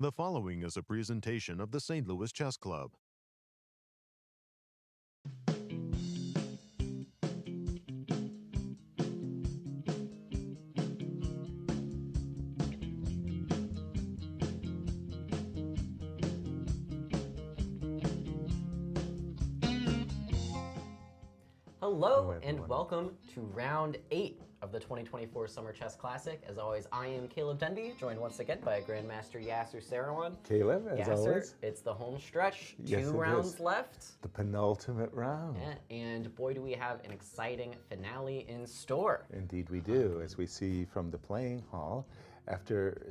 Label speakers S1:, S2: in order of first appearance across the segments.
S1: The following is a presentation of the St. Louis Chess Club.
S2: Hello and welcome to round 8 of the 2024 Summer Chess Classic. As always, I am Caleb Denby, joined once again by Grandmaster Yasser Seirawan.
S3: Caleb, as always.
S2: It's the home stretch.
S3: Yes,
S2: Two rounds left.
S3: The penultimate round.
S2: Yeah, and boy, do we have an exciting finale in store.
S3: Indeed we do, as we see from the playing hall after,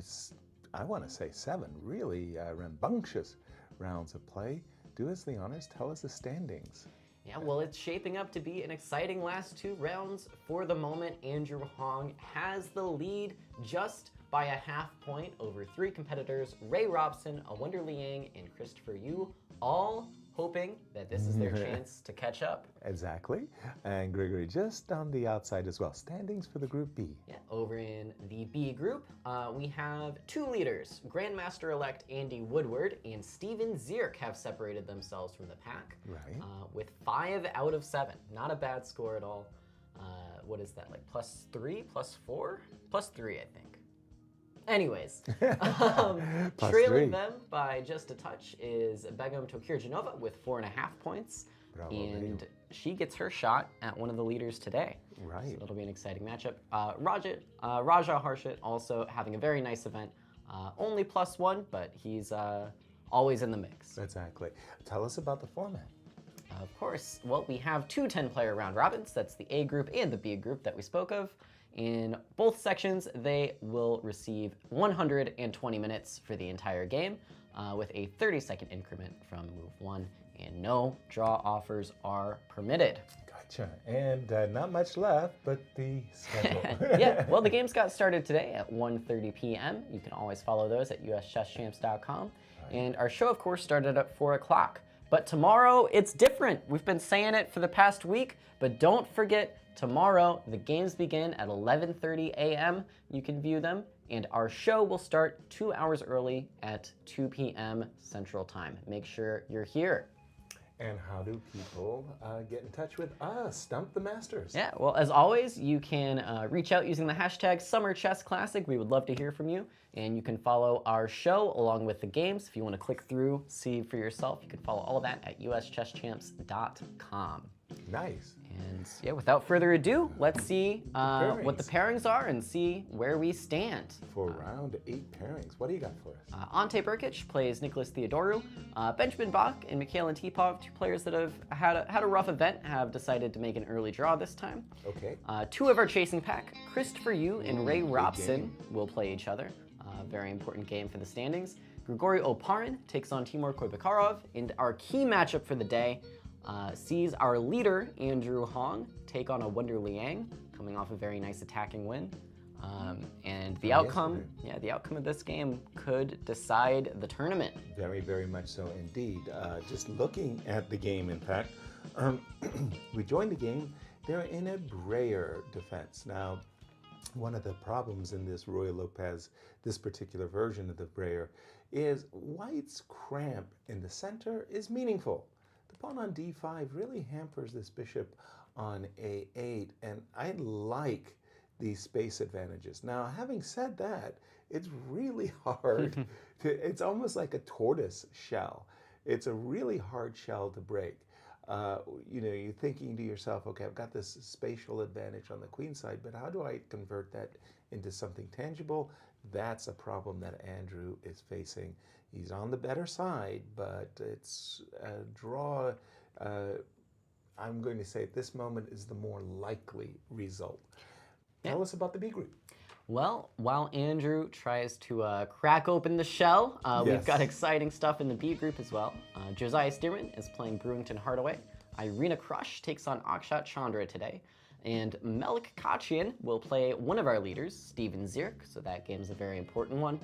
S3: I want to say 7 really rambunctious rounds of play. Do us the honors, tell us the standings.
S2: Yeah, well, it's shaping up to be an exciting last 2 rounds. For the moment, Andrew Hong has the lead just by a half point over 3 competitors, Robson, Awonder Liang, and Christopher Yu, all hoping that this is their chance to catch up.
S3: Exactly, and Grigoriy just on the outside as well. Standings for the Group B.
S2: Yeah, over in the B group, we have 2 leaders. Grandmaster-elect Andy Woodward and Zierk have separated themselves from the pack.
S3: Right.
S2: With 5 out of 7. Not a bad score at all. What is that, like +3, +4? +3, I think. Anyways, trailing them by just a touch is Begim Tokhirjonova with 4.5 points.
S3: Bravo,
S2: and she gets her shot at one of the leaders today.
S3: Right.
S2: So it'll be an exciting matchup. Raja Harshit also having a very nice event. Only +1, but he's always in the mix.
S3: Exactly. Tell us about the format.
S2: Of course. Well, we have 2 10-player round robins. That's the A group and the B group that we spoke of. In both sections, they will receive 120 minutes for the entire game with a 30-second increment from move 1, and no draw offers are permitted.
S3: Gotcha. And not much left, but the schedule.
S2: Yeah, well, the games got started today at 1:30 p.m. You can always follow those at uschesschamps.com. Right. And our show, of course, started at 4 o'clock. But tomorrow, it's different. We've been saying it for the past week, but don't forget, tomorrow, the games begin at 11:30 a.m. You can view them, and our show will start 2 hours early at 2 p.m. Central Time. Make sure you're here.
S3: And how do people get in touch with us, Stump the Masters?
S2: Yeah, well, as always, you can reach out using the hashtag #SummerChessClassic. We would love to hear from you. And you can follow our show along with the games. If you want to click through, see for yourself, you can follow all of that at uschesschamps.com.
S3: Nice.
S2: And yeah, without further ado, let's see what the pairings are and see where we stand.
S3: For round 8 pairings, what do you got for us?
S2: Ante Brkic plays Nikolas Theodorou. Benjamin Bach and Mikhail Antipov, 2 players that have had a rough event, have decided to make an early draw this time.
S3: Okay.
S2: 2 of our chasing pack, Christopher Yu and Robson, will play each other. Very important game for the standings. Grigoriy Oparin takes on Temur Kuybokarov, and our key matchup for the day sees our leader, Andrew Hong, take on Awonder Liang, coming off a very nice attacking win. And the outcome of this game could decide the tournament.
S3: Very, very much so indeed. Just looking at the game, in fact, we joined the game. They're in a Breyer defense. Now, one of the problems in this Roy Lopez, this particular version of the Breyer, is White's cramp in the center is meaningful. The pawn on d5 really hampers this bishop on a8, and I like these space advantages. Now, having said that, it's really hard. It's almost like a tortoise shell. It's a really hard shell to break. You're thinking to yourself, okay, I've got this spatial advantage on the queen side, but how do I convert that into something tangible? That's a problem that Andrew is facing. He's on the better side, but it's a draw. I'm going to say at this moment is the more likely result. Tell us about the B group.
S2: Well, while Andrew tries to crack open the shell, we've got exciting stuff in the B group as well. Josiah Stearman is playing Brewington Hardaway. Irina Krush takes on Akshat Chandra today. And Melik Khachiyan will play one of our leaders, Zierk, so that game's a very important one.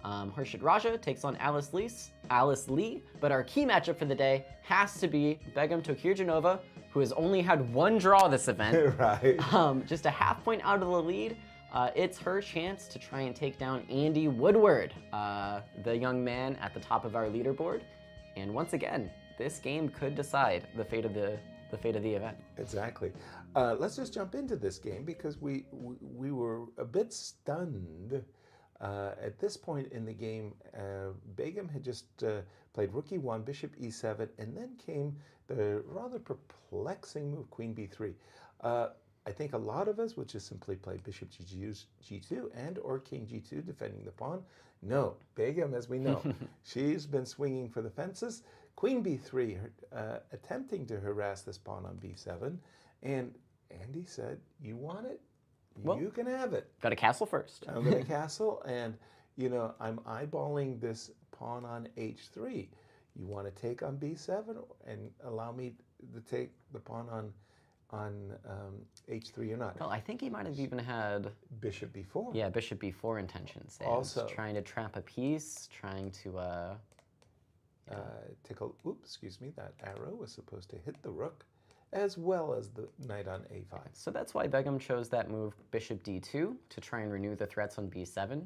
S2: Harshit Raja takes on Alice Lee, but our key matchup for the day has to be Begim Tokhirjonova, who has only had 1 draw this event.
S3: Right.
S2: Just a half point out of the lead. It's her chance to try and take down Andy Woodward, the young man at the top of our leaderboard. And once again, this game could decide the fate of the event.
S3: Exactly. Let's just jump into this game because we were a bit stunned. At this point in the game, Begim had just played rook e1, bishop e7, and then came the rather perplexing move, queen b3. I think a lot of us would just simply play bishop g2 and or king g2, defending the pawn. No, Begim, as we know, she's been swinging for the fences. Queen b3, attempting to harass this pawn on b7, and Andy said, "You want it?
S2: Well,
S3: you can have it.
S2: Got to castle first."
S3: I'm going to castle, and I'm eyeballing this pawn on h3. You want to take on b7 and allow me to take the pawn on h3 or not?
S2: Well, I think he might have even had
S3: bishop b4.
S2: Yeah, bishop b4 intentions. And
S3: Also
S2: trying to trap a piece, trying to
S3: tickle. Oops, excuse me. That arrow was supposed to hit the rook, as well as the knight on a5.
S2: So that's why Begim chose that move, bishop d2, to try and renew the threats on b7.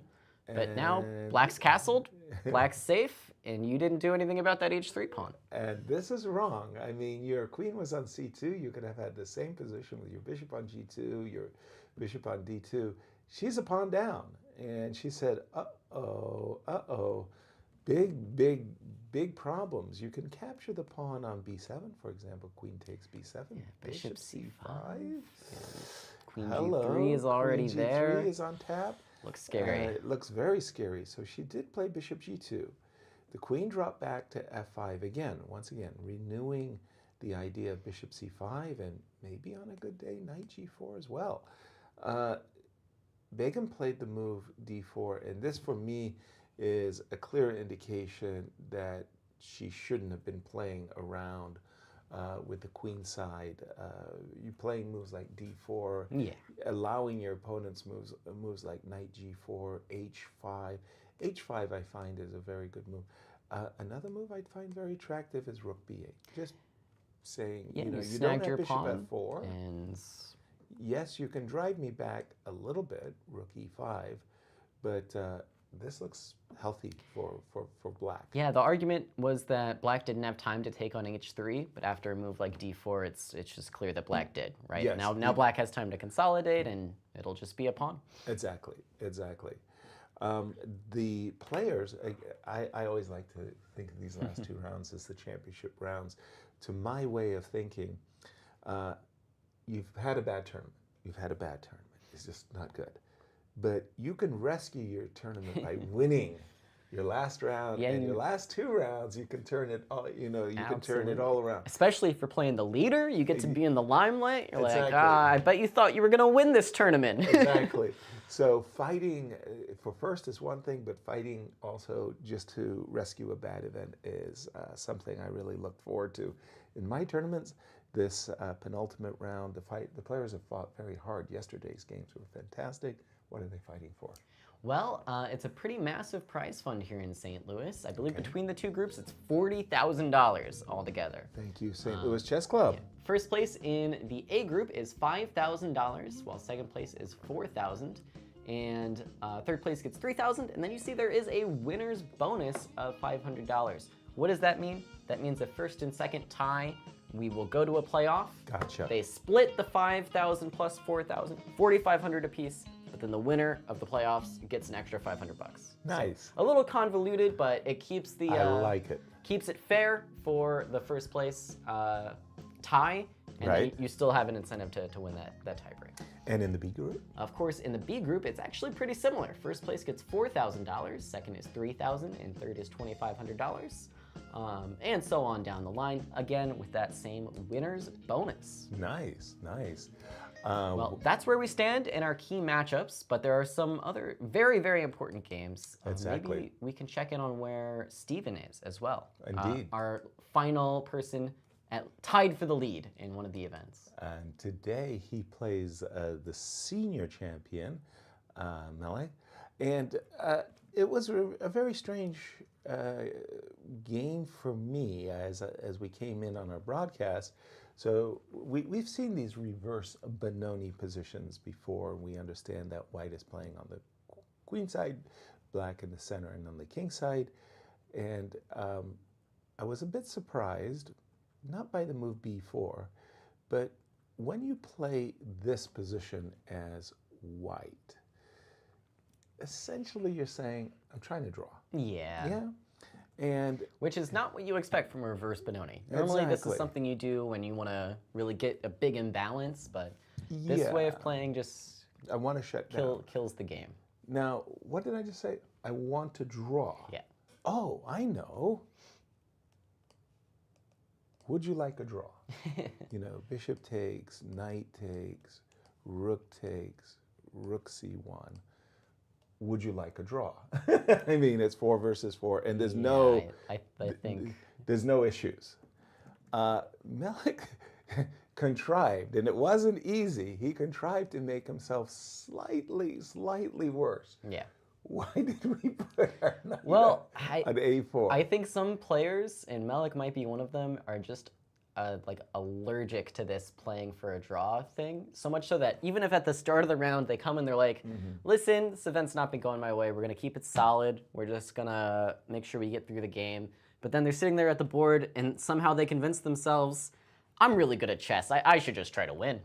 S2: But now black's castled, black's safe, and you didn't do anything about that h3 pawn.
S3: And this is wrong. I mean, your queen was on c2. You could have had the same position with your bishop on g2, your bishop on d2. She's a pawn down. And she said, uh-oh, big problems. You can capture the pawn on b7, for example. Queen takes b7,
S2: yeah, bishop c5. Queen
S3: Hello,
S2: g3 is already
S3: Queen
S2: there.
S3: G3 is on tap.
S2: Looks scary.
S3: It looks very scary. So she did play bishop g2. The queen dropped back to f5 again, once again, renewing the idea of bishop c5 and maybe on a good day, knight g4 as well. Begim played the move d4, and this for me is a clear indication that she shouldn't have been playing around with the queen side. You're playing moves like d4,
S2: Yeah.
S3: allowing your opponent's moves like knight g4, h5. h5 I find is a very good move. Another move I'd find very attractive is rook b8. Just saying,
S2: Yeah,
S3: you
S2: snagged
S3: don't have
S2: your
S3: bishop
S2: pawn,
S3: f4.
S2: and
S3: Yes, you can drive me back a little bit, rook e5, but this looks healthy for black.
S2: yeah, the argument was that black didn't have time to take on h3, but after a move like d4, it's just clear that black did, right?
S3: Yes.
S2: Now black has time to consolidate, and it'll just be a pawn.
S3: Exactly. The players, I always like to think of these last two rounds as the championship rounds. To my way of thinking, you've had a bad tournament. It's just not good. But you can rescue your tournament by winning your last round, and your last two rounds, you can turn it all. Can turn it all around.
S2: Especially if you're playing the leader, you get to be in the limelight. You're
S3: Exactly.
S2: like, I bet you thought you were gonna win this tournament.
S3: Exactly. So fighting for first is one thing, but fighting also just to rescue a bad event is something I really look forward to. In my tournaments, this penultimate round, the players have fought very hard. Yesterday's games were fantastic. What are they fighting for?
S2: Well, it's a pretty massive prize fund here in St. Louis. I believe between the two groups, it's $40,000 altogether.
S3: Thank you, St. Louis Chess Club.
S2: Yeah. First place in the A group is $5,000, while second place is $4,000, and third place gets $3,000. And then you see there is a winner's bonus of $500. What does that mean? That means the first and second tie, we will go to a playoff.
S3: Gotcha.
S2: They split the $5,000 plus $4,000, $4,500 apiece. But then the winner of the playoffs gets an extra $500.
S3: Nice.
S2: So a little convoluted, but it keeps the
S3: I like it.
S2: Keeps it fair for the first place tie, and then you still have an incentive to win that tiebreak.
S3: And in the B group?
S2: Of course, in the B group, it's actually pretty similar. First place gets $4,000, second is $3,000, and third is $2,500. And so on down the line, again with that same winner's bonus.
S3: Nice.
S2: Well, that's where we stand in our key matchups, but there are some other very, very important games.
S3: Exactly.
S2: Maybe we can check in on where Steven is as well.
S3: Indeed.
S2: Our final person tied for the lead in one of the events.
S3: And today he plays the senior champion, Melik. And it was a very strange game for me as we came in on our broadcast. So we've seen these reverse Benoni positions before. We understand that white is playing on the queen side, black in the center, and on the king side. And I was a bit surprised, not by the move b4, but when you play this position as white, essentially you're saying, I'm trying to draw.
S2: Yeah.
S3: Yeah. And
S2: which is not what you expect from a reverse Benoni. Normally this is something you do when you want to really get a big imbalance, but this way of playing just
S3: I want to shut
S2: kills the game.
S3: Now, what did I just say? I want to draw.
S2: Yeah.
S3: Oh, I know. Would you like a draw? You know, bishop takes, knight takes, rook c1. Would you like a draw? I mean, it's 4 versus 4, and there's
S2: I think
S3: there's no issues. Melik contrived, and it wasn't easy. He contrived to make himself slightly worse.
S2: Yeah.
S3: Why did we put our knight on a4?
S2: I think some players, and Melik might be one of them, are just like allergic to this playing for a draw thing. So much so that even if at the start of the round they come and they're like, listen, this event's not been going my way. We're going to keep it solid. We're just going to make sure we get through the game. But then they're sitting there at the board and somehow they convince themselves, I'm really good at chess. I should just try to win.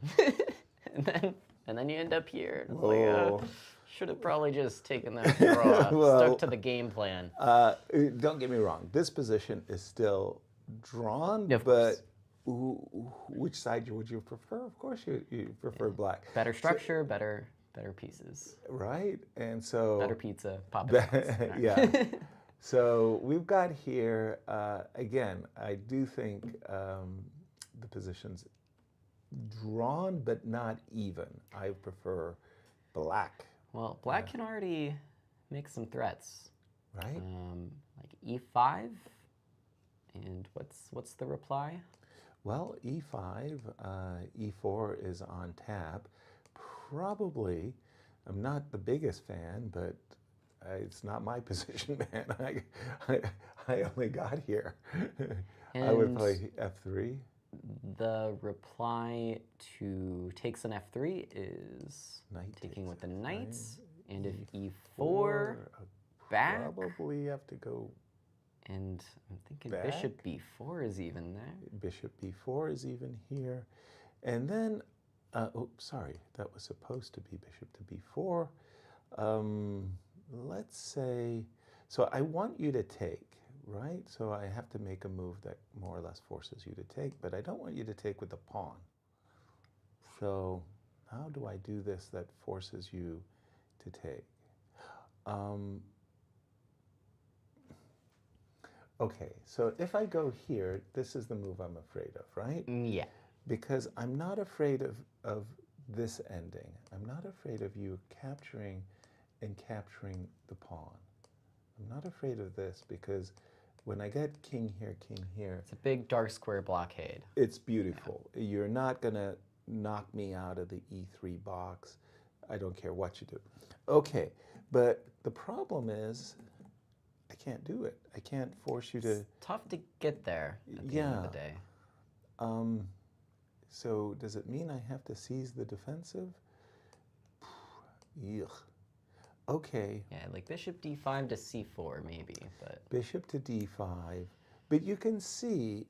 S2: and then you end up here. It's like, should have probably just taken that draw, stuck to the game plan.
S3: Don't get me wrong. This position is still drawn,
S2: of
S3: but
S2: course.
S3: Which side would you prefer? Of course you prefer black.
S2: Better structure, better pieces.
S3: Right, and so...
S2: Better pizza, Papa
S3: yeah. So we've got here, again, I do think the position's drawn but not even. I prefer black.
S2: Well, black can already make some threats.
S3: Right.
S2: Like e5, and what's the reply?
S3: Well, e5, e4 is on tap. Probably, I'm not the biggest fan, but it's not my position, man. I only got here. I would play f3.
S2: The reply to takes on f3 is taking with the knights, and if e4 back,
S3: probably have to go.
S2: And I'm thinking
S3: back.
S2: bishop b4 is even there.
S3: Bishop b4 is even here. And then, sorry, that was supposed to be bishop to b4. Let's say, so I want you to take, right? So I have to make a move that more or less forces you to take, but I don't want you to take with the pawn. So how do I do this that forces you to take? Okay, so if I go here, this is the move I'm afraid of, right?
S2: Yeah.
S3: Because I'm not afraid of this ending. I'm not afraid of you capturing the pawn. I'm not afraid of this because when I get king here,
S2: it's a big dark square blockade.
S3: It's beautiful. Yeah. You're not going to knock me out of the e3 box. I don't care what you do. Okay, but the problem is I can't do it. I can't force you to...
S2: It's tough to get there at the end of the day.
S3: So does it mean I have to seize the defensive? Ugh. Okay.
S2: Yeah, like bishop d5 to c4 maybe, but...
S3: Bishop to d5. But you can see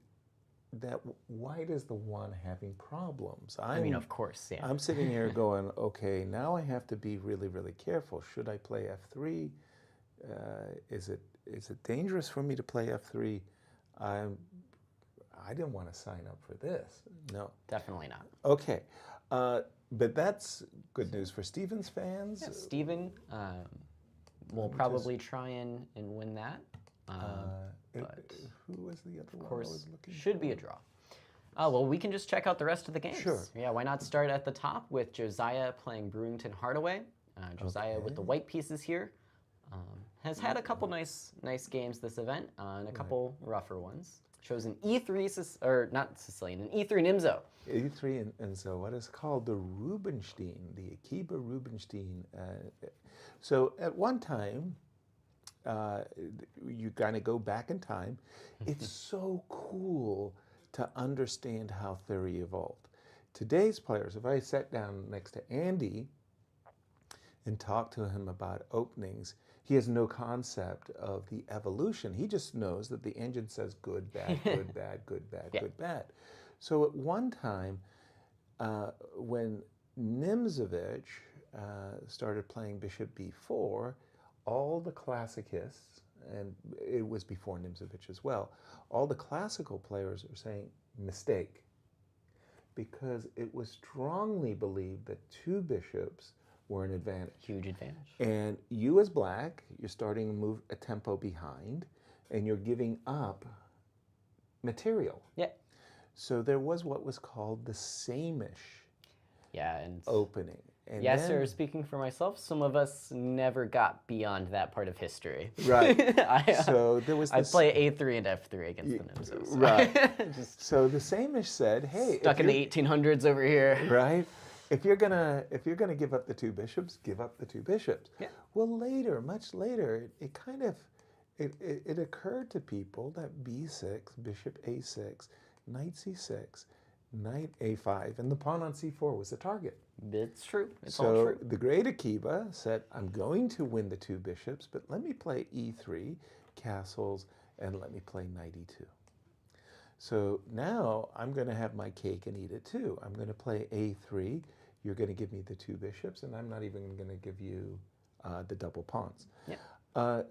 S3: that white is the one having problems.
S2: I mean, of course, yeah.
S3: I'm sitting here going, okay, now I have to be really, really careful. Should I play f3? Is it dangerous for me to play f3? I didn't want to sign up for this. No.
S2: Definitely not.
S3: Okay. But that's good news for Steven's fans.
S2: Yeah, Steven will probably try and win that. But
S3: who was the other one?
S2: Of course,
S3: I was looking
S2: should
S3: for?
S2: Be a draw. Well, we can just check out the rest of the games.
S3: Sure.
S2: Yeah, why not start at the top with Josiah playing Brewington Hardaway. Josiah with the white pieces here. Has had a couple nice games this event, and a couple rougher ones. Shows an E3, or not Sicilian, an E3 Nimzo.
S3: E3 and so what is called the Rubinstein, the Akiba Rubinstein. So at one time, you kind of go back in time. It's so cool to understand how theory evolved. Today's players, if I sat down next to Andy and talked to him about openings, he has no concept of the evolution. He just knows that the engine says good, bad, good, bad, good, bad, good, bad. So at one time, when Nimzovich started playing bishop b4, all the classicists, and it was before Nimzovich as well, all the classical players are saying mistake, because it was strongly believed that two bishops were an advantage.
S2: Huge advantage.
S3: And you as black, you're starting to move a tempo behind, and you're giving up material.
S2: Yeah.
S3: So there was what was called the Samish opening. And
S2: Yasser,
S3: then,
S2: speaking for myself, some of us never got beyond that part of history.
S3: Right. So there was
S2: I play A3 and F3 against the Nimzos.
S3: Right. So the Samish said, hey,
S2: stuck in the 1800s over here.
S3: Right. If you're gonna give up the two bishops, give up the two bishops.
S2: Yeah.
S3: Well, later, much later, it kind of it occurred to people that b6, bishop a6, knight c6, knight a5, and the pawn on c4 was the target.
S2: It's true. It's
S3: so
S2: all true.
S3: The great Akiba said, I'm going to win the two bishops, but let me play e3, castles, and let me play knight e2. So now I'm going to have my cake and eat it too. I'm going to play a3. You're going to give me the two bishops, and I'm not even going to give you the double pawns.
S2: Yeah.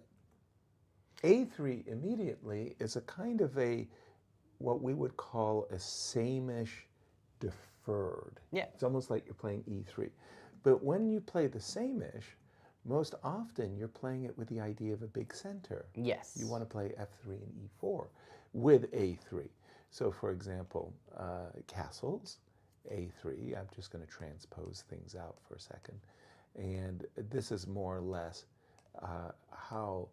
S3: A3 immediately is a kind of what we would call a Samish deferred.
S2: Yeah.
S3: It's almost like you're playing e3. But when you play the Samish, most often you're playing it with the idea of a big center.
S2: Yes.
S3: You want to play f3 and e4 with a3. So for example, castles, a3. I'm just going to transpose things out for a second. And this is more or less how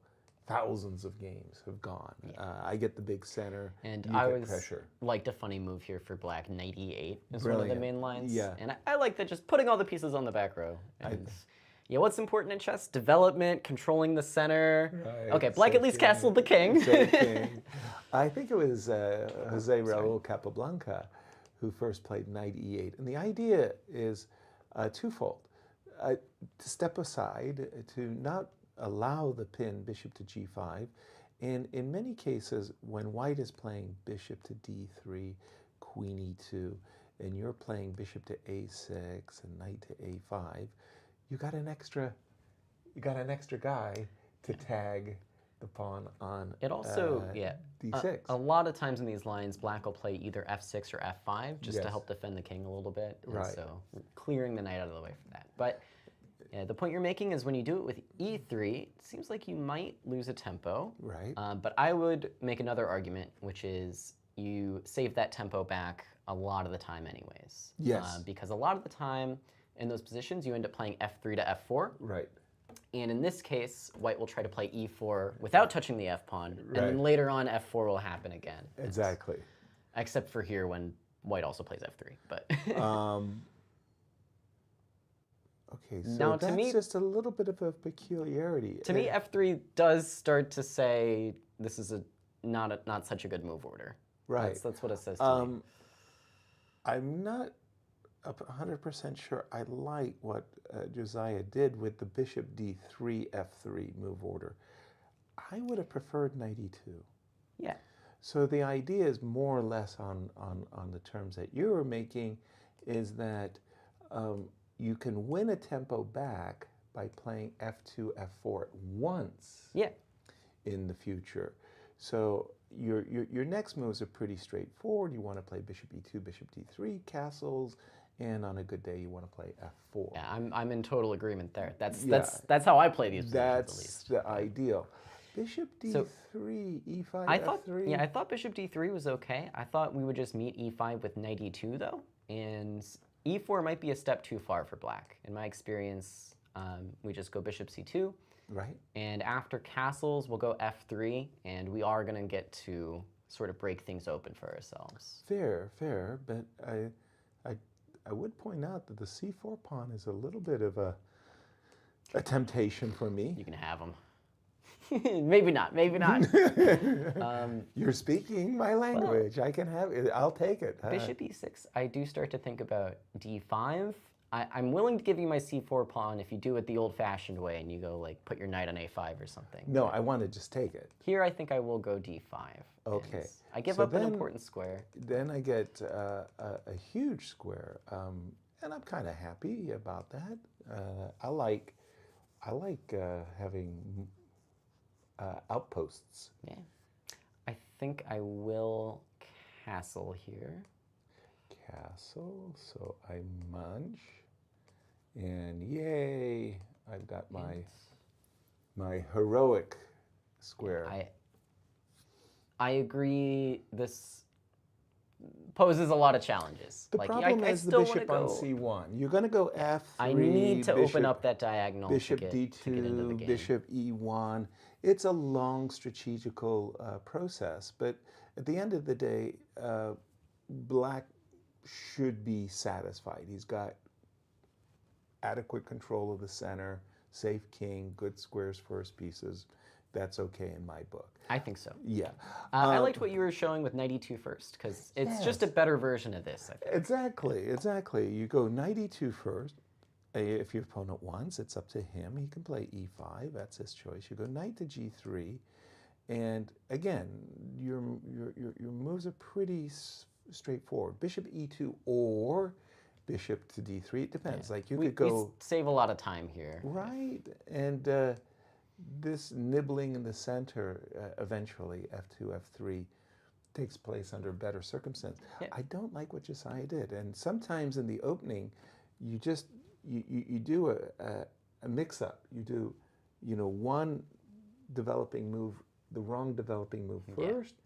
S3: thousands of games have gone.
S2: Yeah.
S3: I get the big center,
S2: and
S3: you
S2: I
S3: get
S2: always
S3: pressure.
S2: liked a funny move here for black. Knight e8 is
S3: Brilliant.
S2: one of the main lines.
S3: Yeah.
S2: And I like that, just putting all the pieces on the back row. And yeah, what's important in chess? Development, controlling the center.
S3: Right.
S2: Okay, black at least castled the king.
S3: King. I think it was Jose Raul Capablanca who first played knight e8. And the idea is twofold. To step aside, to not allow the pin bishop to g5. And in many cases, when white is playing bishop to d3, queen e2, and you're playing bishop to a6 and knight to a5, you got an extra guy to tag the pawn on
S2: It also,
S3: d6.
S2: A lot of times in these lines, black will play either f6 or f5 just to help defend the king a little bit. And
S3: Right.
S2: so clearing the knight out of the way for that. But yeah, the point you're making is when you do it with e3, it seems like you might lose a tempo.
S3: Right.
S2: But I would make another argument, which is you save that tempo back a lot of the time anyways.
S3: Yes.
S2: Because a lot of the time in those positions, you end up playing f3 to f4.
S3: Right.
S2: And in this case, white will try to play e4 without touching the f-pawn. And then later on, f4 will happen again.
S3: Exactly.
S2: Except for here when white also plays f3. But
S3: okay, so
S2: now,
S3: that's
S2: to me,
S3: just a little bit of a peculiarity.
S2: To me, f3 does start to say this is not such a good move order.
S3: Right.
S2: That's what it says to me.
S3: I'm not 100% sure I like what Josiah did with the bishop d3, f3 move order. I would have preferred knight e2.
S2: Yeah.
S3: So the idea is more or less on the terms that you were making, is that you can win a tempo back by playing f2, f4 once in the future. So your next moves are pretty straightforward. You want to play bishop e2, bishop d3, castles, and on a good day you want to play f4.
S2: Yeah, I'm in total agreement there. That's how I play these positions, at
S3: That's
S2: least.
S3: the ideal. Bishop d3, e5, f3.
S2: Yeah, I thought bishop d3 was okay. I thought we would just meet e5 with knight e2 though, and e4 might be a step too far for black. In my experience, we just go bishop c2.
S3: Right.
S2: And after castles, we'll go f3, and we are going to get to sort of break things open for ourselves.
S3: Fair, but I would point out that the c4 pawn is a little bit of a temptation for me.
S2: You can have them. Maybe not. Maybe not.
S3: You're speaking my language. I can have it. I'll take it.
S2: Bishop e6. I do start to think about d5. I'm willing to give you my c4 pawn if you do it the old-fashioned way and you go like put your knight on a5 or something.
S3: No, I want to just take it.
S2: Here, I think I will go d5.
S3: Okay.
S2: I give up an important square.
S3: Then I get a huge square, and I'm kind of happy about that. I like having outposts.
S2: Yeah. I think I will castle here.
S3: Castle. So I munch, and yay! I've got my heroic square.
S2: I agree. This poses a lot of challenges.
S3: The problem is the bishop on c1. You're going to go f3.
S2: I need to open up that diagonal.
S3: Bishop
S2: to
S3: d2,
S2: get into the game.
S3: bishop e1. It's a long strategical process, but at the end of the day, Black should be satisfied. He's got adequate control of the center, safe king, good squares first pieces. That's okay in my book.
S2: I think so.
S3: Yeah.
S2: I liked what you were showing with knight e2 first, because it's just a better version of this, I think.
S3: Exactly. You go knight e2 first. If your opponent wants, it's up to him. He can play e5. That's his choice. You go knight to g3. And again, your moves are pretty straightforward. Bishop e2 or bishop to d3. It depends.
S2: Yeah.
S3: Like you could go...
S2: We save a lot of time here.
S3: Right. And this nibbling in the center, eventually, f2, f3, takes place under better circumstance. Yeah. I don't like what Josiah did. And sometimes in the opening, you just, you do a mix-up. You do, one developing move, the wrong developing move first,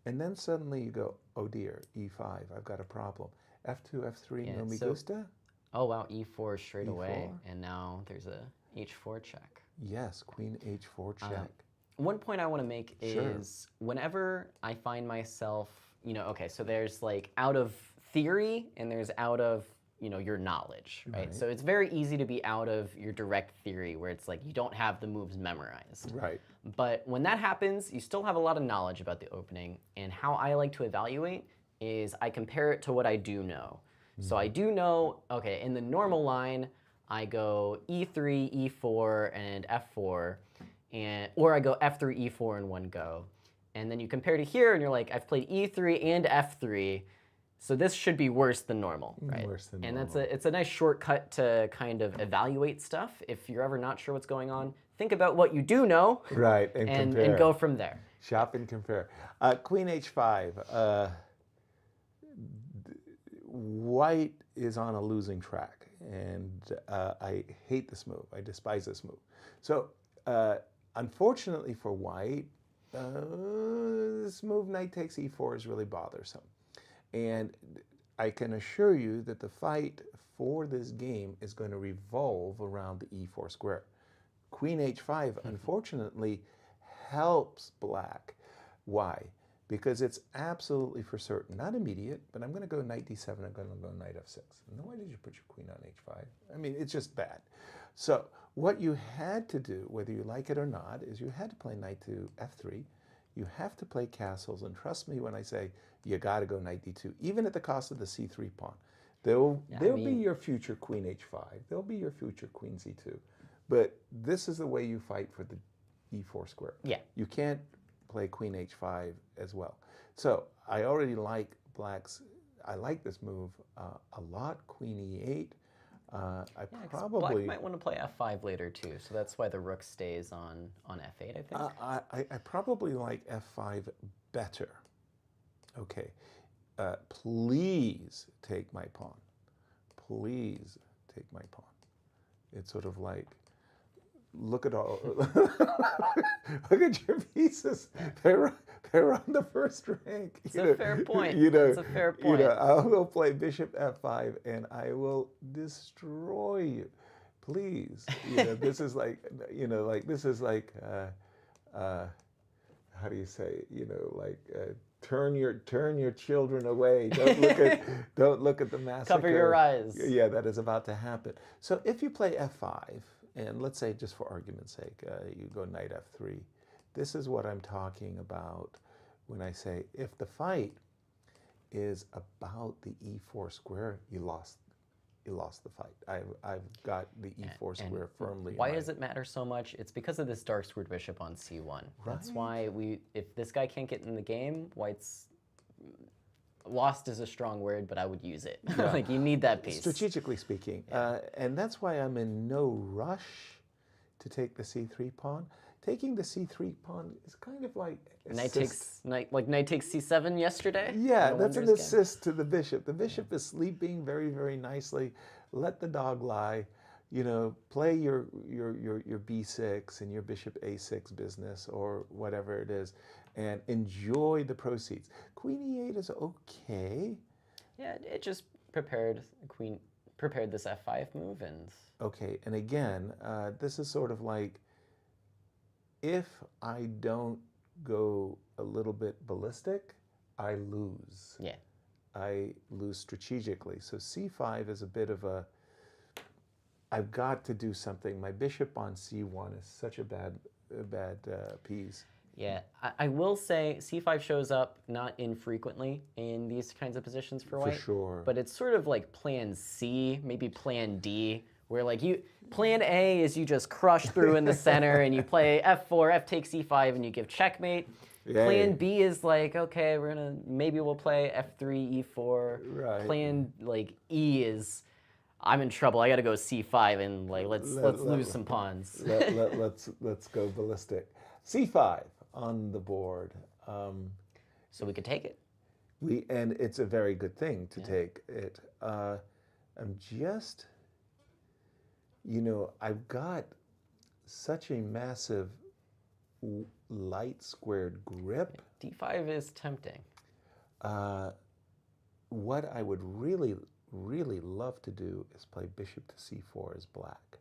S3: and then suddenly you go, oh dear, e5, I've got a problem. f2, f3, no me gusta.
S2: Oh wow, e4 straight away, and now there's a h4 check.
S3: Yes, queen h4 check.
S2: One point I want to make is whenever I find myself, okay, so there's like out of theory and there's out of, your knowledge, right? So it's very easy to be out of your direct theory where it's like you don't have the moves memorized.
S3: Right.
S2: But when that happens, you still have a lot of knowledge about the opening, and how I like to evaluate is I compare it to what I do know. So I do know, okay, in the normal line, I go e3, e4, and f4, or I go f3, e4 in one go. And then you compare to here, and you're like, I've played e3 and f3, so this should be worse than normal, right?
S3: Worse than
S2: normal.
S3: And
S2: it's a nice shortcut to kind of evaluate stuff. If you're ever not sure what's going on, think about what you do know,
S3: right,
S2: and go from there.
S3: Shop and compare. Queen h5. White is on a losing track, and I hate this move. I despise this move. So, unfortunately for White, this move knight takes e4 is really bothersome. And I can assure you that the fight for this game is going to revolve around the e4 square. Queen h5, unfortunately, helps Black. Why? Because it's absolutely for certain, not immediate, but I'm going to go knight d7, I'm going to go knight f6. And why did you put your queen on h5? I mean, it's just bad. So what you had to do, whether you like it or not, is you had to play knight to f3. You have to play castles, and trust me when I say you got to go knight d2, even at the cost of the c3 pawn. There'll be your future queen h5. There'll be your future queen c2. But this is the way you fight for the e4 square.
S2: Yeah.
S3: You can't play queen h5 as well. So I already like I like this move a lot, queen e8.
S2: Black might want to play f5 later too, so that's why the rook stays on f8, I think.
S3: I probably like f5 better. Okay, please take my pawn. Please take my pawn. It's sort of like, look at all, look at your pieces. They're on the first rank.
S2: It's a fair point. It's a fair point.
S3: I will play bishop f5 and I will destroy you. Please. This is like, this is like, how do you say? Turn your children away. Don't look at the massacre.
S2: Cover your eyes.
S3: Yeah, that is about to happen. So if you play f5, and let's say just for argument's sake, you go knight f3, This is what I'm talking about when I say if the fight is about the e4 square, you lost the fight. I've got the e4 square firmly.
S2: Why does it matter so much? It's because of this dark squared bishop on c1. That's why if this guy can't get in the game, white's lost is a strong word, but I would use it.
S3: Yeah.
S2: Like, you need that piece.
S3: Strategically speaking. And that's why I'm in no rush to take the c3 pawn. Taking the c3 pawn is kind of like
S2: knight takes c7 yesterday.
S3: Yeah, that's an assist to the bishop. The bishop is sleeping very, very nicely. Let the dog lie. You know, play your b6 and your bishop a6 business or whatever it is, and enjoy the proceeds. Queen e8 is okay.
S2: Yeah, it just prepared this f5 move and.
S3: Okay, and again, this is sort of like, if I don't go a little bit ballistic, I lose.
S2: Yeah.
S3: I lose strategically. So c5 is a bit of a, I've got to do something. My bishop on c1 is such a bad piece.
S2: Yeah, I will say c5 shows up not infrequently in these kinds of positions for white.
S3: For sure.
S2: But it's sort of like plan C, maybe plan D, where like plan A is you just crush through in the center and you play f4, f takes e5, and you give checkmate.
S3: Yay.
S2: Plan B is like, okay, maybe we'll play f3, e4.
S3: Right.
S2: Plan like E is, I'm in trouble. I got to go c5 and like let's lose some pawns.
S3: Let's go ballistic. c5 on the board.
S2: So we could take it.
S3: And it's a very good thing to take it. I'm just, you know, I've got such a massive light squared grip.
S2: d5 is tempting.
S3: What I would really, really love to do is play bishop to c4 as black.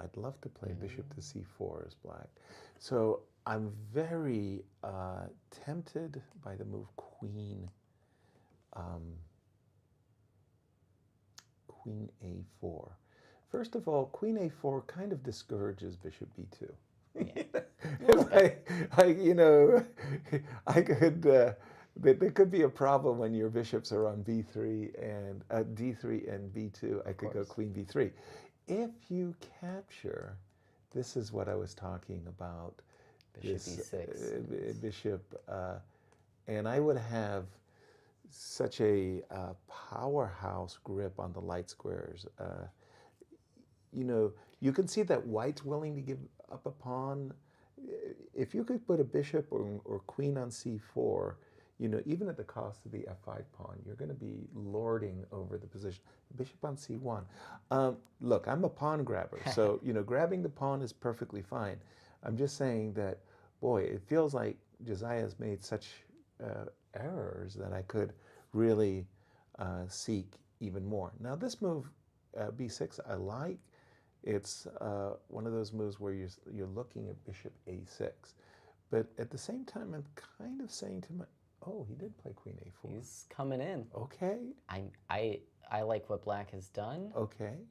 S3: I'd love to play bishop to c4 as black. So I'm very tempted by the move queen a4. First of all, queen a4 kind of discourages bishop b2. Yeah. You know, I could. There could be a problem when your bishops are on b3 and d3 and b2. I could go queen b3. If you capture, this is what I was talking about.
S2: Bishop e6.
S3: Bishop, and I would have such a powerhouse grip on the light squares. You know, you can see that white's willing to give up a pawn. If you could put a bishop or queen on c4, you know, even at the cost of the f5 pawn, you're going to be lording over the position. Bishop on c1. Look, I'm a pawn grabber, so, you know, grabbing the pawn is perfectly fine. I'm just saying that, boy, it feels like Josiah's made such errors that I could really seek even more. Now, this move, b6, I like. It's one of those moves where you're looking at bishop a6. But at the same time, I'm kind of saying to my, oh, he did play queen a4.
S2: He's coming in.
S3: Okay.
S2: I like what black has done.
S3: Okay.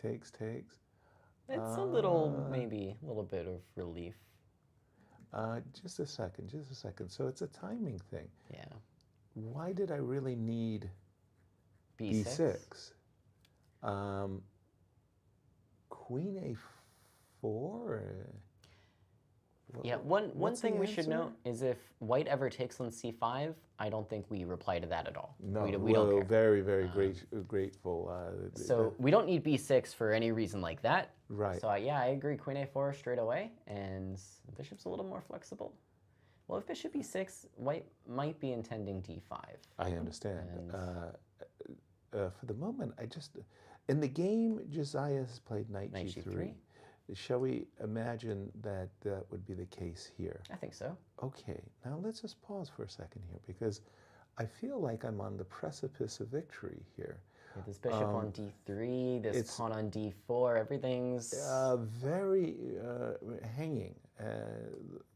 S3: Takes.
S2: It's a little, maybe a little bit of relief.
S3: Just a second. So it's a timing thing.
S2: Yeah.
S3: Why did I really need
S2: b6?
S3: Queen a4?
S2: Yeah, one thing we should note is if white ever takes on c5, I don't think we reply to that at all.
S3: No,
S2: we don't care.
S3: Very, very grateful.
S2: So we don't need b6 for any reason like that.
S3: Right.
S2: So yeah, I agree, queen a4 straight away, and bishop's a little more flexible. Well, if bishop e6, white might be intending d5.
S3: I understand. For the moment, in the game, Josiah has played knight g3. Shall we imagine that that would be the case here?
S2: I think so.
S3: Okay, now let's just pause for a second here, because I feel like I'm on the precipice of victory here.
S2: Yeah, this bishop on d3, this pawn on d4, everything's...
S3: very hanging,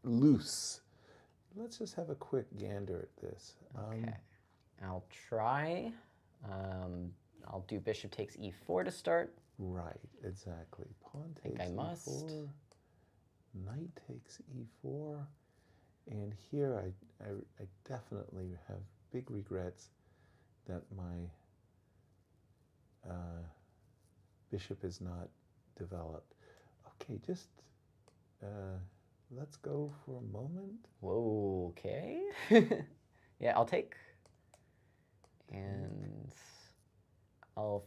S3: loose. Let's just have a quick gander at this.
S2: Okay, I'll try. I'll do bishop takes e4 to start.
S3: Right, exactly. Pawn takes
S2: I must.
S3: e4. knight takes e4. And here I definitely have big regrets that my bishop is not developed. Okay, just let's go for a moment.
S2: Whoa, okay. Yeah, I'll take. And I'll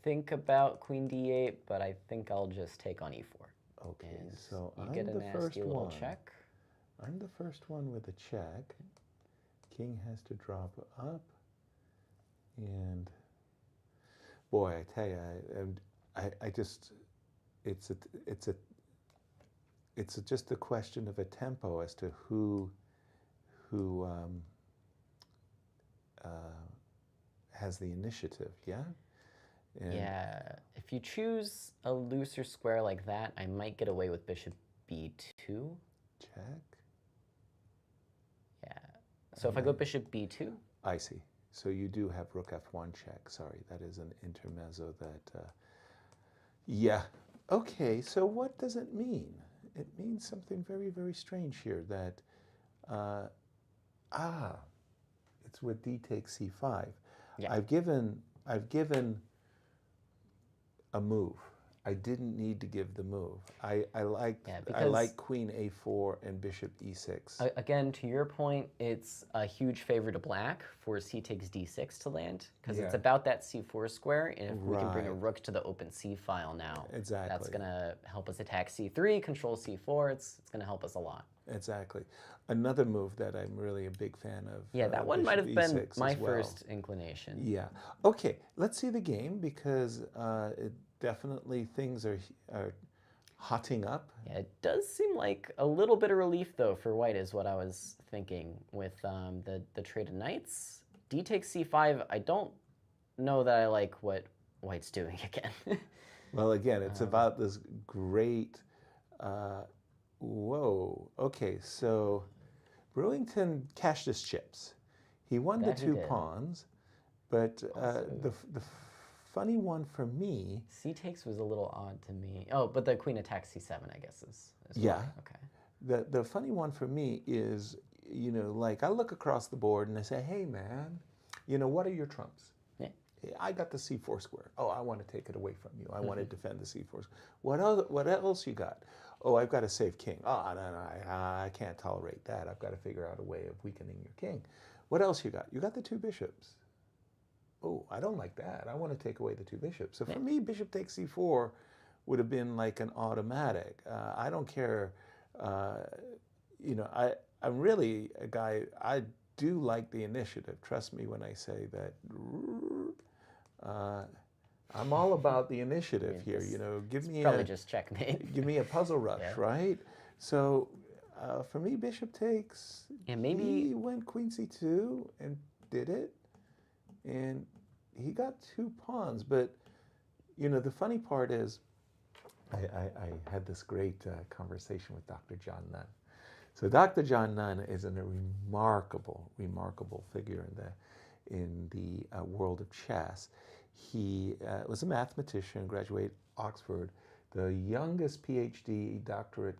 S2: think about queen d8, but I think I'll just take on e4.
S3: Okay,
S2: and
S3: so
S2: you
S3: I'm
S2: get a
S3: the
S2: nasty
S3: first
S2: little
S3: one.
S2: check.
S3: I'm the first one with a check. King has to drop up. And boy, I tell you, I just, it's just a question of a tempo as to who has the initiative, yeah? And
S2: Yeah, if you choose a looser square like that, I might get away with bishop b2.
S3: check.
S2: Yeah, so if I go bishop b2.
S3: I see. So you do have rook f1 check. Sorry, that is an intermezzo that, yeah. Okay, so what does it mean? It means something very, very strange here that, it's with d takes c5.
S2: Yeah.
S3: I've given a move. I didn't need to give the move. I like queen a4 and bishop e6.
S2: Again, to your point, it's a huge favor to black for c takes d6 to land, because it's about that c4 square, and if we can bring a rook to the open c file now,
S3: exactly,
S2: that's going to help us attack c3, control c4, it's going to help us a lot.
S3: Exactly. Another move that I'm really a big fan of.
S2: Yeah, that one might have been my first inclination.
S3: Yeah. Okay, let's see the game, because definitely things are hotting up.
S2: Yeah, it does seem like a little bit of relief, though, for white is what I was thinking with the trade of knights. D takes c5, I don't know that I like what white's doing again.
S3: Well, again, it's about this great... whoa. Okay, so Brewington cashed his chips. He won the two pawns, but the funny one for me...
S2: C takes was a little odd to me. Oh, but the queen attacks c7, I guess, is
S3: yeah.
S2: Why. Okay.
S3: The funny one for me is, you know, like I look across the board and I say, hey, man, you know, what are your trumps?
S2: Yeah.
S3: I got the c4 square. Oh, I want to take it away from you. I want to defend the c4 square. What else you got? Oh, I've got a safe king. Oh, no, I can't tolerate that. I've got to figure out a way of weakening your king. What else you got? You got the two bishops. Oh, I don't like that. I want to take away the two bishops. So for me, bishop takes c4 would have been like an automatic. I don't care. You know, I'm really a guy, I do like the initiative. Trust me when I say that. I'm all about the initiative here. You know, give me
S2: probably just checkmate.
S3: Give me a puzzle rush, right? So for me, bishop takes.
S2: And maybe
S3: he went queen c2 and did it. And he got two pawns, but you know the funny part is, I had this great conversation with Dr. John Nunn. So Dr. John Nunn is a remarkable figure in the world of chess. He was a mathematician, graduated Oxford, the youngest PhD doctorate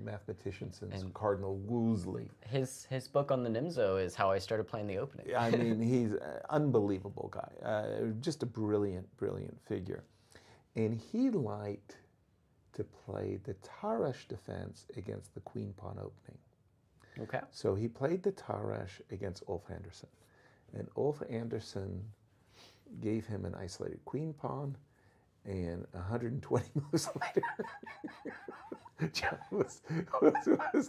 S3: mathematician since Cardinal Wolsey.
S2: His book on the Nimzo is how I started playing the opening.
S3: I mean, he's an unbelievable guy, just a brilliant figure. And he liked to play the Tarrasch defense against the queen pawn opening.
S2: Okay.
S3: So he played the Tarrasch against Ulf Andersson. And Ulf Andersson gave him an isolated queen pawn, and 120 moves later, John was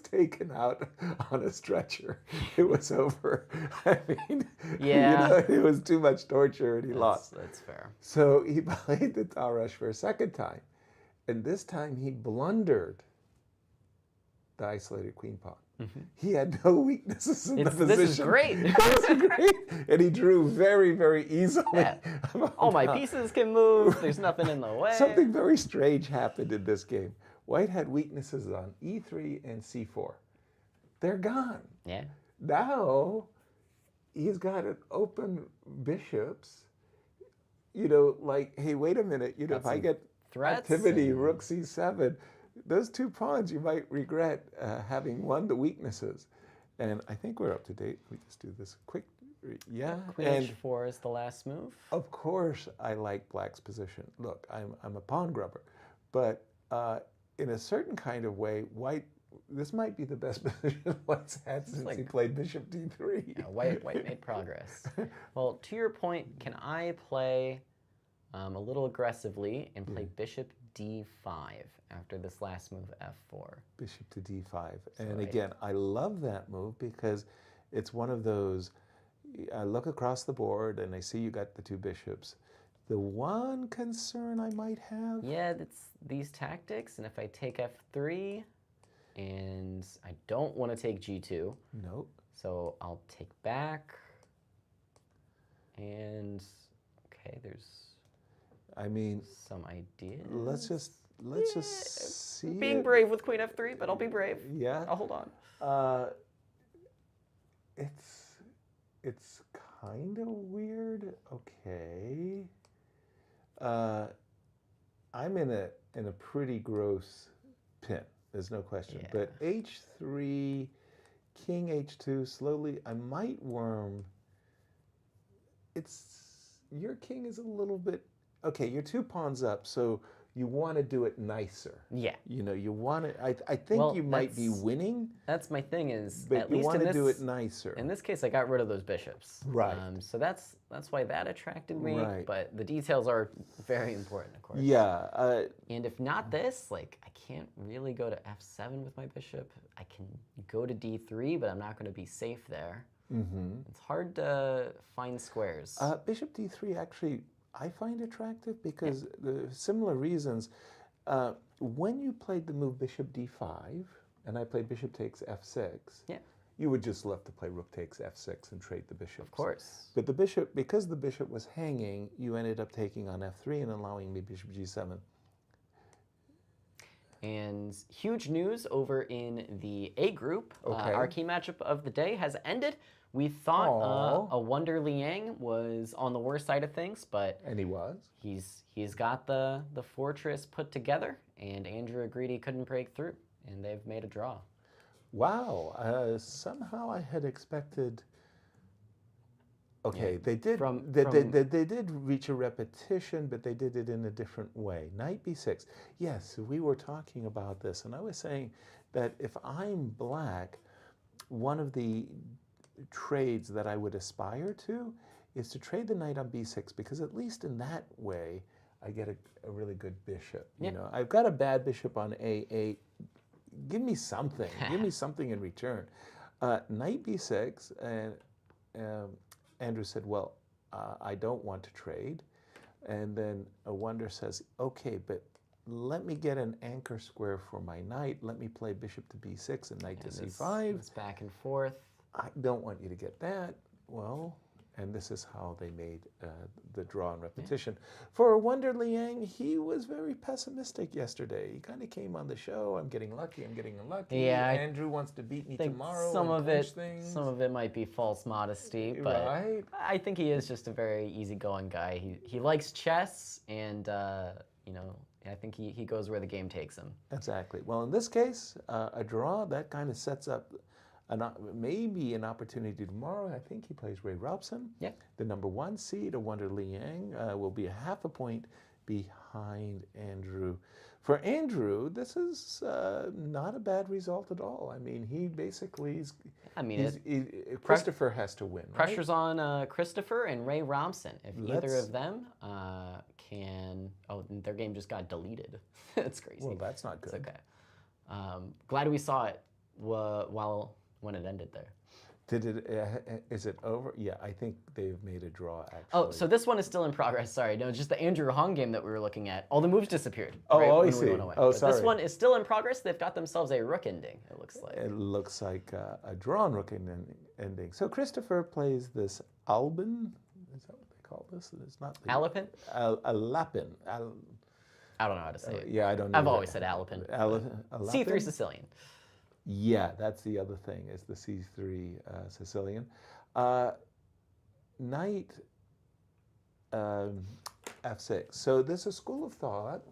S3: taken out on a stretcher. It was over. I mean,
S2: yeah,
S3: you know, it was too much torture, and he lost.
S2: That's fair.
S3: So he played the Tarrasch for a second time, and this time he blundered the isolated queen pawn. Mm-hmm. He had no weaknesses in the position.
S2: This is great.
S3: This is great. And he drew very easily. Yeah.
S2: All my pieces can move. There's nothing in the way.
S3: Something very strange happened in this game. White had weaknesses on e3 and c4. They're gone.
S2: Yeah.
S3: Now he's got an open bishops. You know, like, hey, wait a minute. You know, if I get activity, rook c7, those 2 pawns you might regret having won the weaknesses. And I think we're up to date. We just do this quick. Yeah.
S2: Queen
S3: And
S2: h4 is the last move.
S3: of course, I like black's position. Look, I'm a pawn grubber, but in a certain kind of way, white. This might be the best position White's had since he played bishop d3.
S2: Yeah, white made progress. Well, to your point, can I play a little aggressively and play bishop d5 after this last move, f4?
S3: Bishop to d5. And again, I love that move because it's one of those, I look across the board and I see you got the 2 bishops. The one concern I might have...
S2: Yeah, it's these tactics, and if I take f3, and I don't want to take g2.
S3: Nope.
S2: So I'll take back, and okay, there's some ideas.
S3: Let's just see.
S2: Being brave with queen f3, but I'll be brave.
S3: Yeah.
S2: I'll hold on.
S3: It's kind of weird. Okay. I'm in a pretty gross pin. There's no question.
S2: Yeah.
S3: But h3, king h2, slowly, I might worm. Your king is a little bit, okay, you're 2 pawns up, so you want to do it nicer.
S2: Yeah.
S3: You know, you want to, I think you might be winning.
S2: That's my thing is,
S3: but
S2: at
S3: you
S2: least
S3: want
S2: in
S3: to
S2: this,
S3: do it nicer.
S2: In this case, I got rid of those bishops.
S3: Right.
S2: So that's why that attracted me.
S3: Right.
S2: But the details are very important, of course.
S3: Yeah.
S2: And if not this, like, I can't really go to f7 with my bishop. I can go to d3, but I'm not going to be safe there. It's hard to find squares.
S3: Bishop d3 actually I find attractive because the similar reasons. When you played the move bishop d5, and I played bishop takes f6, you would just love to play rook takes f6 and trade the bishops.
S2: Of course.
S3: But the bishop, because the bishop was hanging, you ended up taking on f3 and allowing me bishop g7.
S2: And huge news over in the A group. Our key matchup of the day has ended. We thought Awonder Liang was on the worst side of things, but
S3: and he was.
S2: He's got the fortress put together, and Andrew agreed he couldn't break through, and they've made a draw.
S3: Wow! Somehow I had expected. Okay, they did. They did reach a repetition, but they did it in a different way. Knight b6. Yes, we were talking about this, and I was saying that if I'm black, one of the trades that I would aspire to is to trade the knight on b6, because at least in that way I get a really good bishop. You know, I've got a bad bishop on a8. Give me something. Give me something in return. Knight b6, and Andrew said, well, I don't want to trade. And then Awonder says, okay, but let me get an anchor square for my knight. Let me play bishop to b6 and knight to c5.
S2: It's back and forth.
S3: I don't want you to get that. Well, and this is how they made the draw and repetition. For Awonder Liang, he was very pessimistic yesterday. He kind of came on the show, I'm getting lucky, I'm getting unlucky.
S2: Yeah,
S3: Andrew wants to beat me tomorrow.
S2: Some of it might be false modesty, but I think he is just a very easygoing guy. He likes chess, and you know, I think he goes where the game takes him.
S3: Exactly. Well, in this case, a draw, that kind of sets up maybe an opportunity tomorrow. I think he plays Ray Robson.
S2: Yeah.
S3: The #1 seed, Awonder Liang, will be half a point behind Andrew. For Andrew, this is not a bad result at all. I mean, he basically is. I mean, Christopher has to win.
S2: Pressure's on Christopher and Ray Robson. If either of them can, their game just got deleted. It's crazy.
S3: Well, that's not good.
S2: It's okay. Glad we saw it when it ended there.
S3: Is it over? Yeah, I think they've made a draw, actually.
S2: Oh, so this one is still in progress. Sorry, no, just the Andrew Hong game that we were looking at. All the moves disappeared.
S3: I see.
S2: But sorry. This one is still in progress. They've got themselves a rook ending, it looks like.
S3: It looks like a drawn rook ending. So Christopher plays this Albin. Is that what they call this? It's not the...
S2: Alapin?
S3: Alapin.
S2: I don't know how to say it.
S3: Yeah, I don't know.
S2: I've always said Alapin. C3 Sicilian.
S3: Yeah, that's the other thing, is the C3 Sicilian. Knight F6. So there's a school of thought,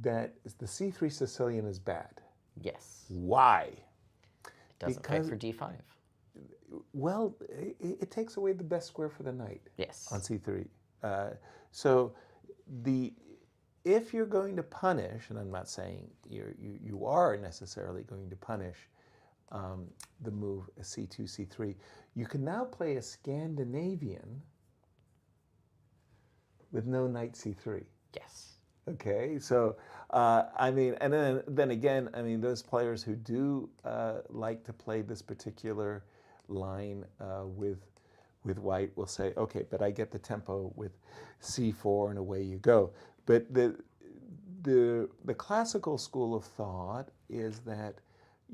S3: that the c3 Sicilian is bad.
S2: Yes.
S3: Why?
S2: It doesn't fight for d5.
S3: Well, it takes away the best square for the knight.
S2: Yes.
S3: On c3. So if you're going to punish, and I'm not saying you are necessarily going to punish the move c2, c3, you can now play a Scandinavian with no knight c3.
S2: Yes.
S3: Okay, so I mean, and then again, I mean, those players who do like to play this particular line with white will say, okay, but I get the tempo with c4 and away you go. But the classical school of thought is that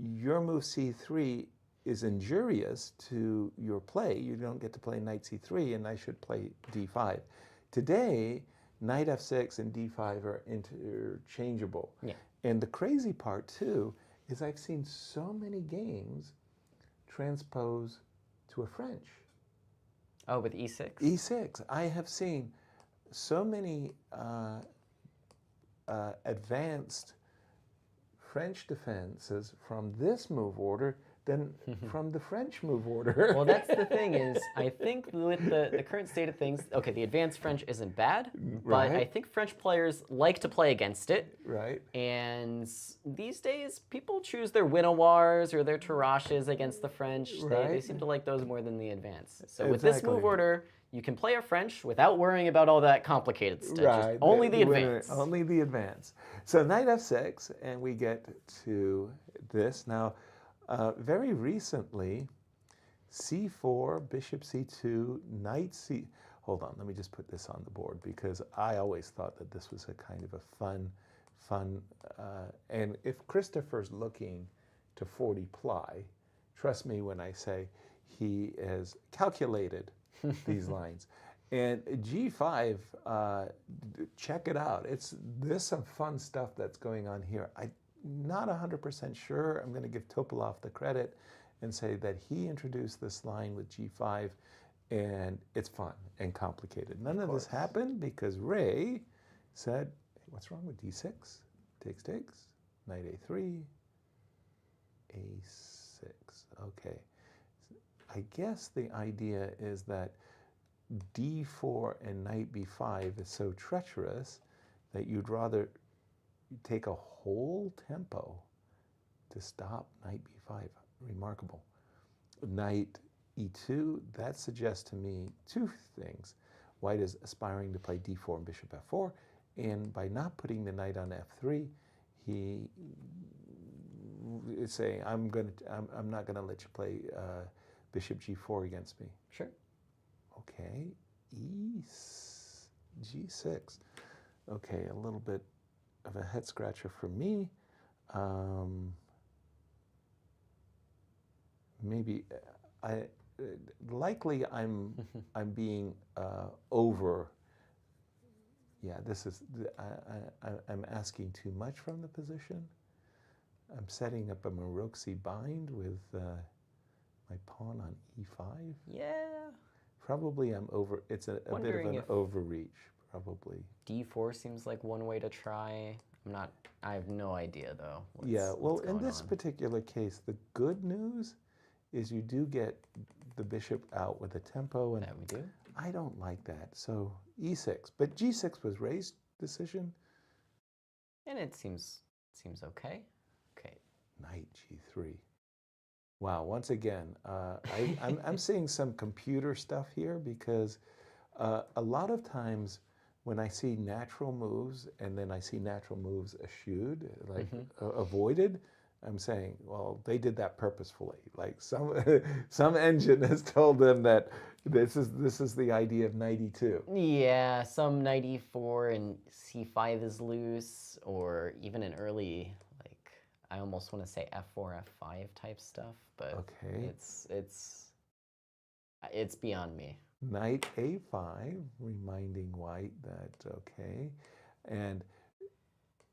S3: your move c3 is injurious to your play. You don't get to play knight c3, and I should play d5. Today, knight f6 and d5 are interchangeable.
S2: Yeah.
S3: And the crazy part, too, is I've seen so many games transpose to a French.
S2: Oh, with e6?
S3: E6. I have seen so many advanced French defenses from this move order than from the French move order.
S2: Well, that's the thing is, I think with the current state of things, okay, the advanced French isn't bad, but I think French players like to play against it.
S3: Right.
S2: And these days, people choose their Winnowars or their Taraches against the French. They seem to like those more than the advanced. So with this move order, you can play a French without worrying about all that complicated stuff.
S3: Right.
S2: Just only the advanced.
S3: Only the advanced. So knight f6, and we get to this. Now, very recently, c4, bishop c2, knight c... Hold on, let me just put this on the board, because I always thought that this was a kind of a fun, and if Christopher's looking to 40 ply, trust me when I say he has calculated these lines. And g5, check it out. There's some fun stuff that's going on here. I'm not 100% sure. I'm going to give Topalov the credit and say that he introduced this line with g5, and it's fun and complicated. None of this happened because Ray said, hey, what's wrong with d6? Takes, knight a3, a6. Okay. I guess the idea is that d4 and knight b5 is so treacherous that you'd rather take a whole tempo to stop knight b5. Remarkable. Knight e2, that suggests to me two things. White is aspiring to play d4 and bishop f4, and by not putting the knight on f3, he is saying, I'm not going to let you play bishop g4 against me.
S2: Sure.
S3: Okay, g6. Okay, a little bit of a head scratcher for me. Maybe likely I'm being over. Yeah, this is I'm asking too much from the position. I'm setting up a Maroczy bind with my pawn on e5.
S2: Yeah.
S3: Probably I'm over. It's a bit of an overreach, probably.
S2: d4 seems like one way to try. I have no idea though.
S3: Yeah, well, in this particular case, the good news is you do get the bishop out with a tempo, and
S2: that we do.
S3: I don't like that. So e6, but g6 was Ray's decision,
S2: and it seems okay. Okay.
S3: Knight g3. Wow. Once again, I'm seeing some computer stuff here, because a lot of times when I see natural moves and then I see natural moves eschewed, like avoided, I'm saying, well, they did that purposefully. Like some engine has told them that this is the idea of knight e2.
S2: Yeah, some knight e4 and c5 is loose, or even an early, like, I almost want to say f4, f5 type stuff, but
S3: okay,
S2: it's beyond me.
S3: Knight a5, reminding white that okay, and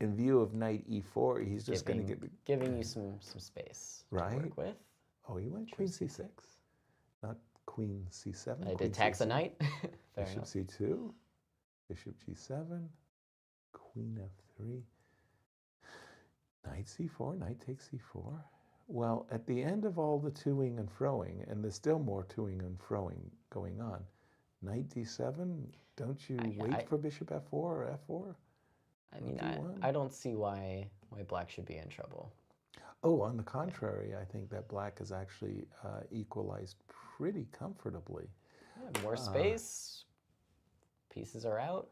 S3: in view of knight e4, he's just going to
S2: giving you some space to work with.
S3: Oh, he went queen c6, not queen c7.
S2: I did tax a knight.
S3: Bishop c2, bishop g7, queen f3. Knight c4, knight takes c4. Well, at the end of all the toing and froing, and there's still more toing and froing going on, knight d7, don't you wait for bishop f4 or f4?
S2: I mean, I don't see why black should be in trouble.
S3: Oh, on the contrary, I think that black has actually equalized pretty comfortably.
S2: Yeah, more space, pieces are out.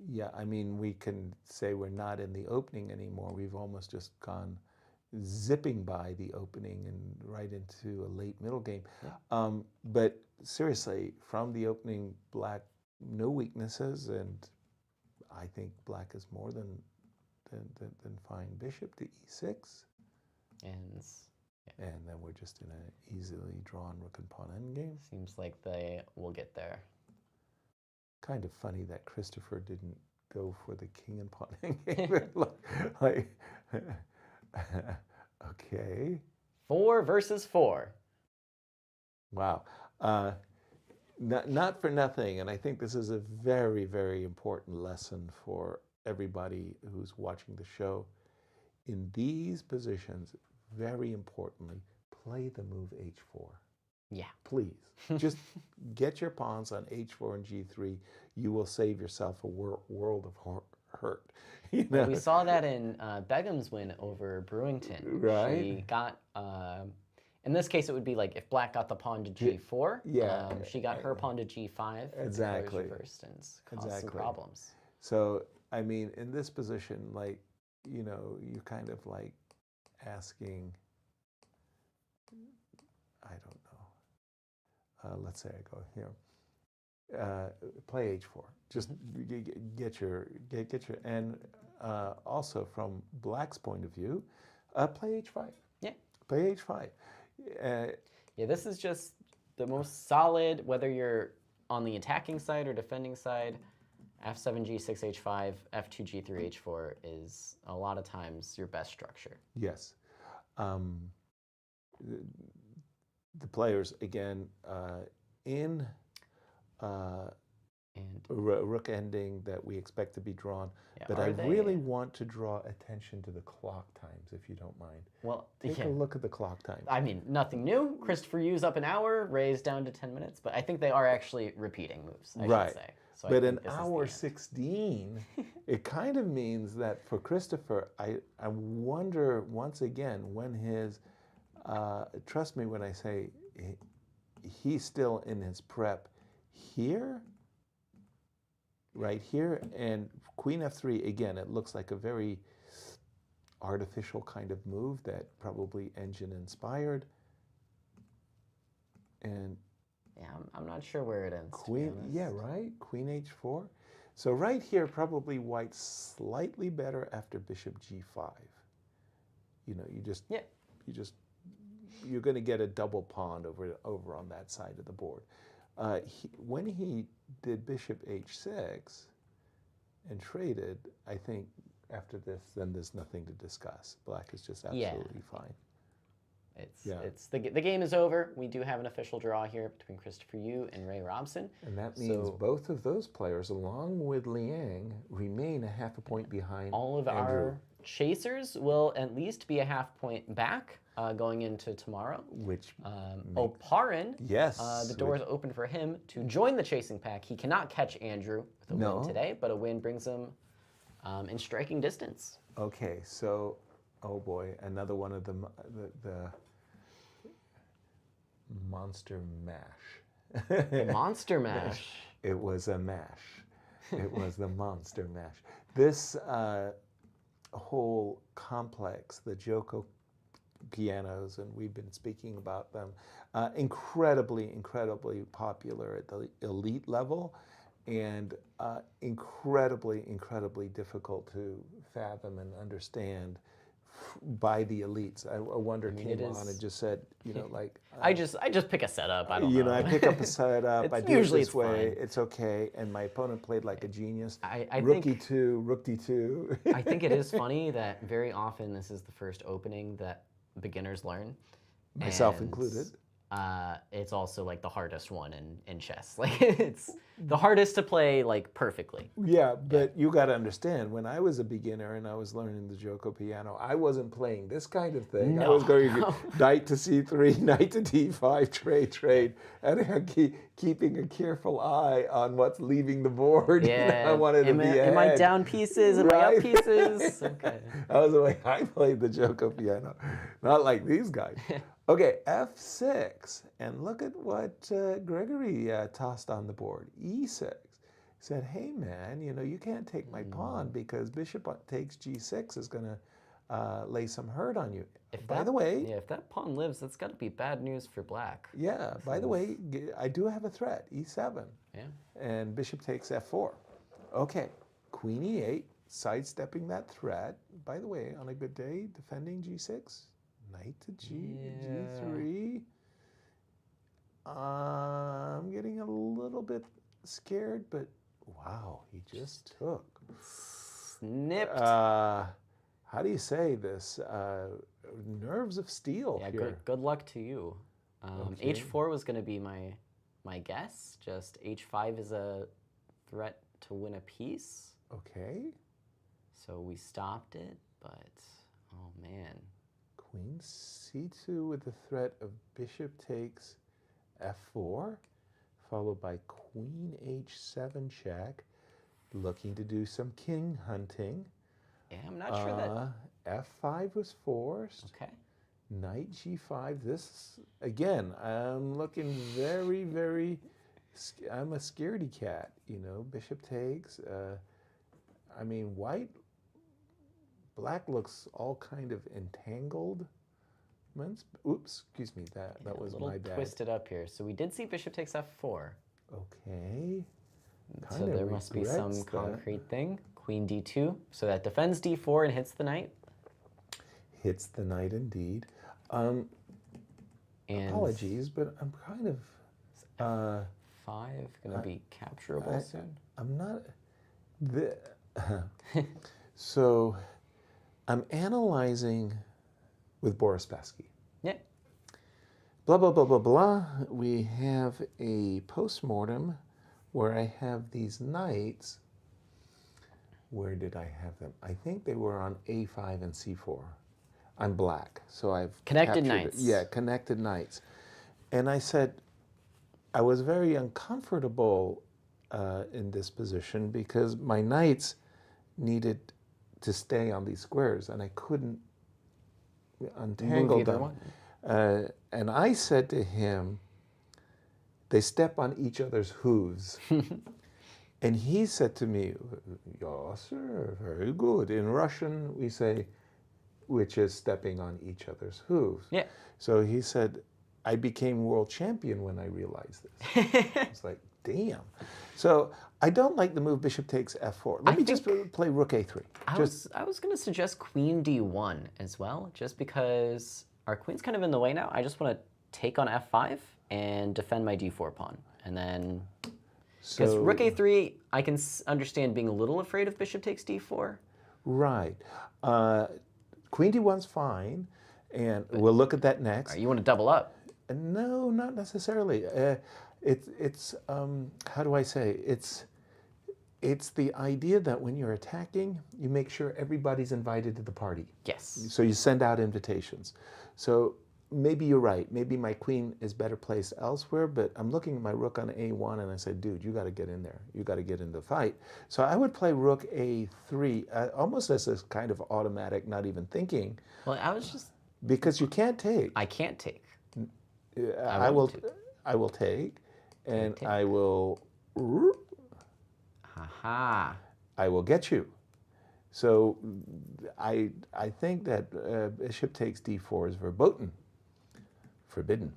S3: Yeah, I mean, we can say we're not in the opening anymore. We've almost just gone zipping by the opening and right into a late middle game. Yeah. But seriously, from the opening, black, no weaknesses, and I think black is more than fine. Bishop to e6.
S2: And
S3: then we're just in an easily drawn rook and pawn endgame.
S2: Seems like they will get there.
S3: Kind of funny that Christopher didn't go for the king and pawn endgame. like, okay.
S2: 4 versus 4.
S3: Wow. Not for nothing, and I think this is a very, very important lesson for everybody who's watching the show. In these positions, very importantly, play the move h4.
S2: Yeah.
S3: Please. Just get your pawns on h4 and g3. You will save yourself a world of hurt. You know?
S2: Well, we saw that in Begim's win over Brewington.
S3: Right.
S2: She got, in this case, it would be like if black got the pawn to g4,
S3: yeah.
S2: She got her pawn to g5.
S3: Exactly.
S2: Reversed and caused some problems.
S3: So, I mean, in this position, like, you know, you're kind of like asking, I don't know. Let's say I go here. Play h4. Just get your and also from black's point of view, play h5.
S2: Yeah.
S3: Play h5.
S2: Yeah, this is just the most solid, whether you're on the attacking side or defending side. f7, g6, h5, f2, g3, h4 is a lot of times your best structure.
S3: Yes. The players, again, in rook ending that we expect to be drawn,
S2: yeah,
S3: but I really want to draw attention to the clock times, if you don't mind.
S2: Well,
S3: take a look at the clock times.
S2: I mean, nothing new. Christopher Yu's up an hour, Ray's down to 10 minutes, but I think they are actually repeating moves, I should say. So
S3: but an hour 16, it kind of means that for Christopher, I wonder once again when his, trust me when I say he's still in his prep here, right here, and queen f3, again, it looks like a very artificial kind of move that probably engine inspired. And
S2: yeah, I'm not sure where it ends.
S3: Queen, yeah, right? Queen h4. So right here, probably white's slightly better after bishop g5. You know, you're going to get a double pawn over on that side of the board. When he did bishop h6 and traded, I think after this, then there's nothing to discuss. Black is just absolutely fine.
S2: The game is over. We do have an official draw here between Christopher Yu and Ray Robson.
S3: And that means both of those players, along with Liang, remain a half a point behind
S2: all of
S3: Andrew.
S2: Our chasers will at least be a half point back going into tomorrow.
S3: Which
S2: Oparin,
S3: yes,
S2: the door is open for him to join the chasing pack. He cannot catch Andrew with a win today, but a win brings him in striking distance.
S3: Okay, so, oh boy, another one of the monster mash.
S2: The monster mash.
S3: It was a mash. It was the monster mash. This whole complex, the Joko pianos, and we've been speaking about them, incredibly, incredibly popular at the elite level, and incredibly, incredibly difficult to fathom and understand by the elites. Awonder came on and just said, you know, like
S2: I just pick a setup. I don't know.
S3: You know, I pick up a setup. I do it this way.
S2: Fine.
S3: It's okay. And my opponent played like a genius.
S2: I
S3: rook
S2: think
S3: e2, rook d2.
S2: I think it is funny that very often this is the first opening that beginners learn,
S3: myself included.
S2: it's also like the hardest one in chess. Like it's the hardest to play like perfectly.
S3: Yeah, but you got to understand, when I was a beginner and I was learning the Joko piano, I wasn't playing this kind of thing. I was going knight to c3, knight to d5, trade, and keeping a careful eye on what's leaving the board.
S2: Yeah,
S3: I wanted to be ahead.
S2: Am I down pieces? Am I up pieces? Okay.
S3: That was the way I played the Joko piano, not like these guys. Okay, f6, and look at what Grigoriy tossed on the board. e6. He said, hey man, you can't take my pawn because bishop takes g6 is going to lay some hurt on you. By the way...
S2: Yeah, if that pawn lives, that's got to be bad news for black.
S3: Yeah, by the way, I do have a threat, e7.
S2: Yeah.
S3: And bishop takes f4. Okay, queen e8, sidestepping that threat. By the way, on a good day, defending g6. Knight to g3. I'm getting a little bit scared, but wow, he just took.
S2: Snipped.
S3: How do you say this? Nerves of steel here.
S2: Good luck to you. H4 was going to be my guess. Just h5 is a threat to win a piece.
S3: Okay.
S2: So we stopped it, but oh man.
S3: Queen c2 with the threat of bishop takes f4, followed by queen h7 check, looking to do some king hunting.
S2: Yeah, I'm not sure that...
S3: f5 was forced.
S2: Okay.
S3: Knight g5. This, again, I'm looking very, very... I'm a scaredy cat, Bishop takes. I mean, Black looks all kind of entangled. Oops, excuse me, that was my bad.
S2: Twisted up here. So we did see bishop takes f4.
S3: Okay.
S2: So there must be some concrete thing. Queen d2. So that defends d4 and hits the knight.
S3: Hits the knight indeed.
S2: And
S3: apologies, but I'm kind of...
S2: F5 going to be capturable soon?
S3: I'm not... So... I'm analyzing with Boris Spassky.
S2: Yeah.
S3: Blah, blah, blah, blah, blah. We have a postmortem where I have these knights. Where did I have them? I think they were on a5 and c4. I'm black, so I've
S2: connected knights.
S3: Yeah, connected knights. And I said, I was very uncomfortable in this position because my knights needed to stay on these squares, and I couldn't untangle them. And I said to him, they step on each other's hooves. And he said to me, Yasser, very good. In Russian, we say, which is stepping on each other's hooves.
S2: Yeah.
S3: So he said, I became world champion when I realized this. I was like, damn. So I don't like the move bishop takes f4. Let me just play rook a3.
S2: I was going to suggest queen d1 as well, just because our queen's kind of in the way now. I just want to take on f5 and defend my d4 pawn. And then, because rook a3, I can understand being a little afraid of bishop takes d4.
S3: Right. Queen d1's fine, and we'll look at that next.
S2: You want to double up?
S3: No, not necessarily. It's how do I say? It's the idea that when you're attacking, you make sure everybody's invited to the party.
S2: Yes.
S3: So you send out invitations. So maybe you're right. Maybe my queen is better placed elsewhere, but I'm looking at my rook on a1, and I said, dude, you got to get in there. You got to get in the fight. So I would play rook a3, almost as a kind of automatic, not even thinking.
S2: Well, I was just...
S3: Because you can't take.
S2: I can't take.
S3: I will take, and I will...
S2: Aha.
S3: I will get you. So I think that bishop takes d4 is verboten, forbidden.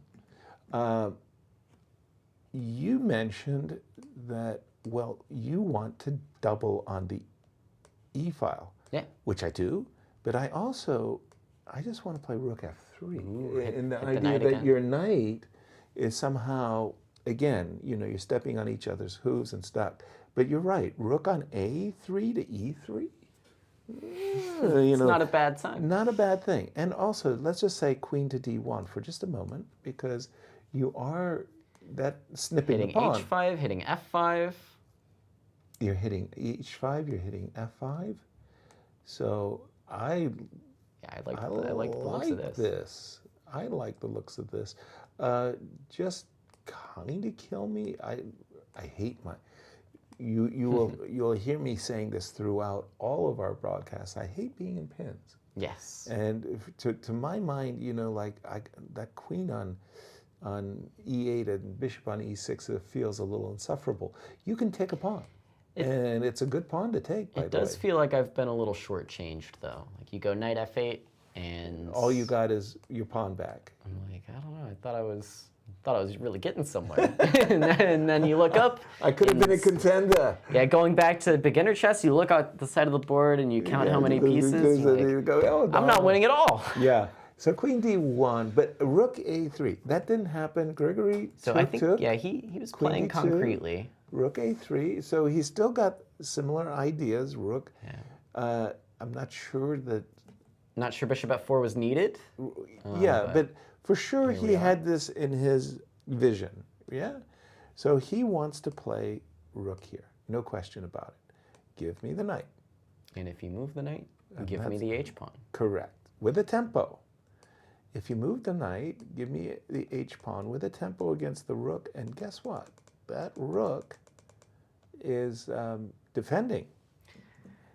S3: You mentioned that, well, you want to double on the e file, which I do, but I just want to play rook f3. And the idea that your knight is somehow, again, you're stepping on each other's hooves and stuff. But you're right, rook on a3 to e3?
S2: It's not a bad sign.
S3: Not a bad thing. And also, let's just say queen to d1 for just a moment, because you are that snipping
S2: Hitting
S3: the pawn.
S2: h5, hitting f5.
S3: You're hitting h5, you're hitting f5. So I
S2: like the looks of this.
S3: I like the looks of this. Just kind of kill me. I hate my. You'll hear me saying this throughout all of our broadcasts. I hate being in pins.
S2: Yes.
S3: And to my mind, like that queen on e8 and bishop on e6 feels a little insufferable. You can take a pawn, and it's a good pawn to take. By the way,
S2: it does feel like I've been a little shortchanged though. Like you go knight f8, and
S3: all you got is your pawn back.
S2: I'm like, I don't know. I thought I was really getting somewhere. and then you look up.
S3: I could have been a contender.
S2: Yeah, going back to beginner chess, you look at the side of the board and you count how many pieces.
S3: You go, oh, no.
S2: I'm not winning at all.
S3: Yeah. So queen d1, but rook a3. That didn't happen. Grigoriy
S2: So I think, yeah, he was playing concretely.
S3: Rook a3. So he's still got similar ideas. Rook. Yeah. I'm not sure that.
S2: Not sure bishop f4 was needed.
S3: But for sure he had this in his vision. Yeah. So he wants to play rook here. No question about it. Give me the knight.
S2: And if you move the knight, give me the h-pawn.
S3: Correct. With a tempo. If you move the knight, give me the h-pawn with a tempo against the rook, and guess what? That rook is defending.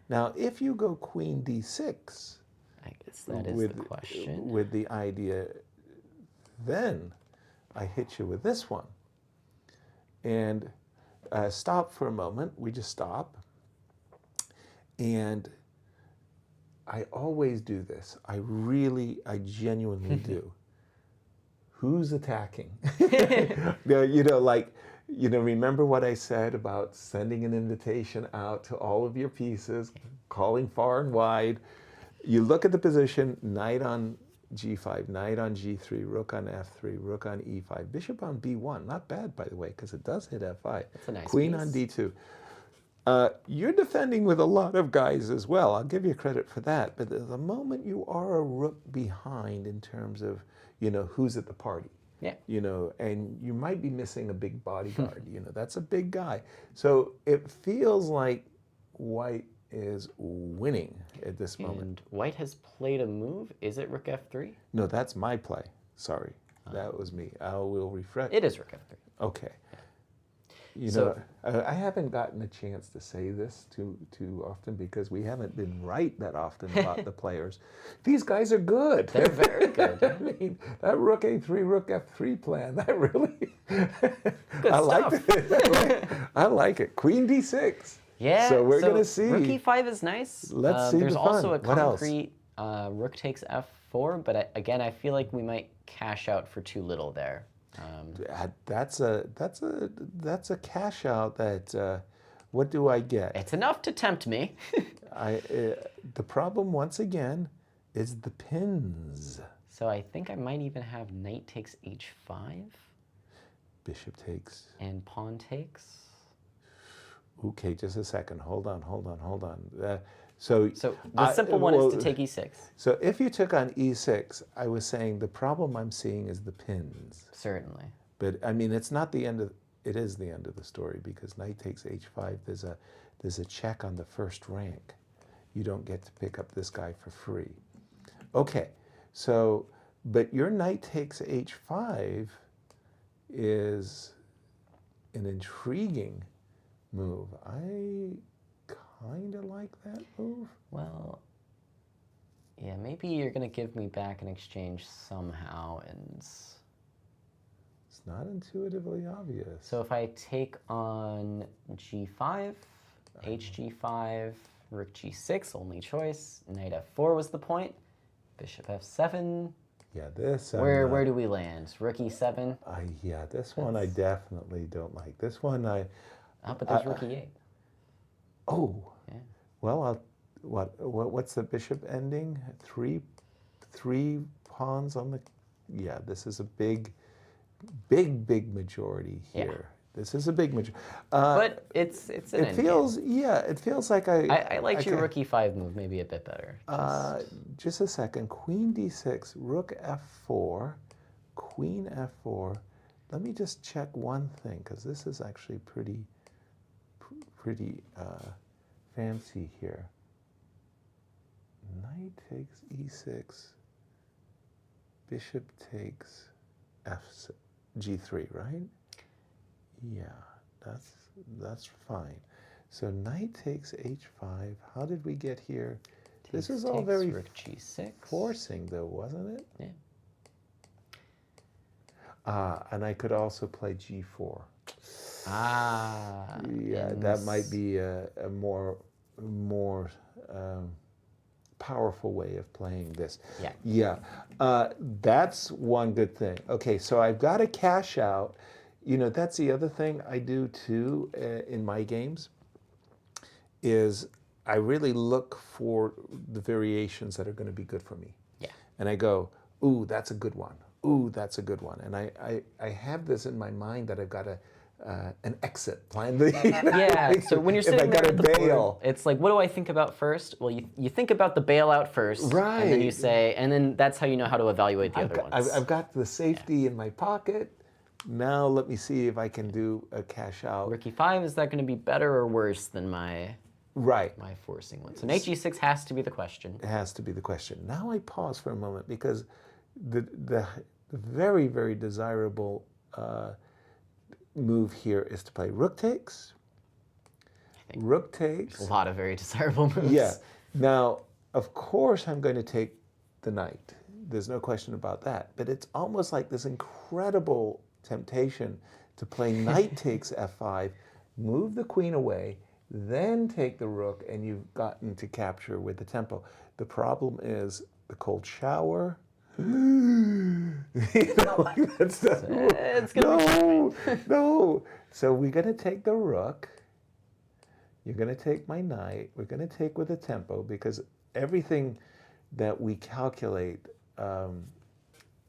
S3: Now, if you go queen d6,
S2: I guess that is the question.
S3: With the idea, then I hit you with this one. And stop for a moment. We just stop. And I always do this. I genuinely do. Who's attacking? Remember what I said about sending an invitation out to all of your pieces, calling far and wide. You look at the position, knight on g5, knight on g3, rook on f3, rook on e5, bishop on b1. Not bad, by the way, because it does hit f5.
S2: That's a nice
S3: Queen
S2: piece.
S3: on d2. You're defending with a lot of guys as well. I'll give you credit for that. But the moment you are a rook behind in terms of, who's at the party.
S2: Yeah.
S3: And you might be missing a big bodyguard. That's a big guy. So it feels like white is winning at this moment.
S2: And white has played a move. Is it rook f3?
S3: No, that's my play. Sorry. That was me. I will refresh.
S2: It is rook f3.
S3: Okay.
S2: So-
S3: I haven't gotten a chance to say this too often because we haven't been right that often about the players. These guys are good.
S2: They're very good.
S3: I mean, that rook a3, rook f3 plan, that really,
S2: Good
S3: I
S2: stuff.
S3: like it. I like it. Queen d6.
S2: Yeah.
S3: So we're going to see.
S2: Rook e5 is nice.
S3: Let's see
S2: There's
S3: the fun.
S2: also a
S3: What else?
S2: concrete rook takes f4, but again, I feel like we might cash out for too little there.
S3: That's a cash out that, what do I get?
S2: It's enough to tempt me.
S3: The problem, once again, is the pins.
S2: So I think I might even have knight takes h5.
S3: Bishop takes.
S2: And pawn takes.
S3: Okay, just a second. Hold on. So
S2: the simple one is to take e6.
S3: So if you took on e6, I was saying the problem I'm seeing is the pins.
S2: Certainly.
S3: But I mean, it's not the end of. It is the end of the story because knight takes h5. There's a check on the first rank. You don't get to pick up this guy for free. Okay, so but your knight takes h5 is an intriguing move. I kind of like that move.
S2: Well, yeah, maybe you're going to give me back in exchange somehow. And
S3: It's not intuitively obvious.
S2: so if I take on g5, hg5, rook g6, only choice, knight f4 was the point, bishop f7.
S3: Yeah, this.
S2: Where do we land? Rook e7?
S3: This one I definitely don't like. This one
S2: But there's rook e8.
S3: Oh.
S2: Yeah.
S3: Well, what's the bishop ending? Three pawns on the. Yeah, this is a big majority here.
S2: Yeah.
S3: This is a big majority.
S2: But it's an
S3: it feels it feels like
S2: I liked your rook e5 move maybe a bit better.
S3: Just a second. Queen d6, rook f4, queen f4, let me just check one thing, because this is actually pretty fancy here. Knight takes e6, bishop takes g3, right? Yeah, that's fine. So knight takes h5. How did we get here? This is all very
S2: rook g6.
S3: forcing, though, wasn't it?
S2: Yeah.
S3: And I could also play g4.
S2: Ah.
S3: Yeah, that might be a more powerful way of playing this.
S2: Yeah.
S3: Yeah. That's one good thing. Okay, so I've got to cash out. You know, that's the other thing I do too in my games, is I really look for the variations that are going to be good for me.
S2: Yeah.
S3: And I go, ooh, that's a good one. Ooh, that's a good one. And I have this in my mind that I've got an exit plan.
S2: Yeah, so when you're sitting there at the board, it's like, what do I think about first? Well, you think about the bailout first,
S3: right?
S2: And then you say, and then that's how you know how to evaluate the other ones.
S3: I've got the safety in my pocket. Now let me see if I can do a cash out.
S2: Rook e5, is that going to be better or worse than my forcing one? So knight g6 has to be the question.
S3: It has to be the question. Now I pause for a moment, because the very, very desirable move here is to play rook takes. Rook takes.
S2: A lot of very desirable moves.
S3: Yeah. Now, of course, I'm going to take the knight. There's no question about that. But it's almost like this incredible temptation to play knight takes f5, move the queen away, then take the rook, and you've gotten to capture with the tempo. The problem is the cold shower. You know, like that's no. So we're going to take the rook. You're going to take my knight. We're going to take with the tempo, because everything that we calculate,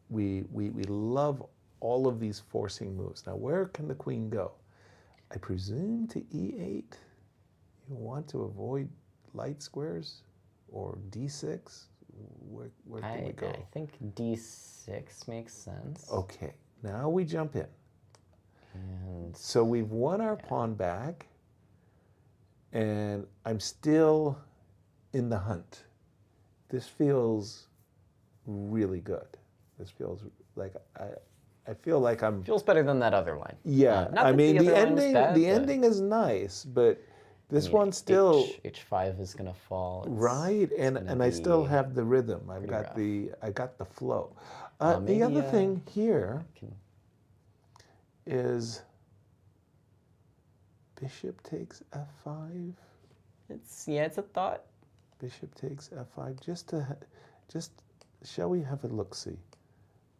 S3: we love all of these forcing moves. Now, where can the queen go? I presume to e8. You want to avoid light squares, or d6. Where can we go?
S2: I think d6 makes sense.
S3: Okay, now we jump in.
S2: And
S3: so we've won our pawn back, and I'm still in the hunt. This feels really good. This feels like I feel like I'm.
S2: Feels better than that other line.
S3: Yeah, I mean the ending is nice, but this one still
S2: h5 is gonna fall.
S3: Right, and I still have the rhythm. I got the flow. The other thing here is bishop takes f5.
S2: It's a thought.
S3: Bishop takes f5. Just shall we have a look-see?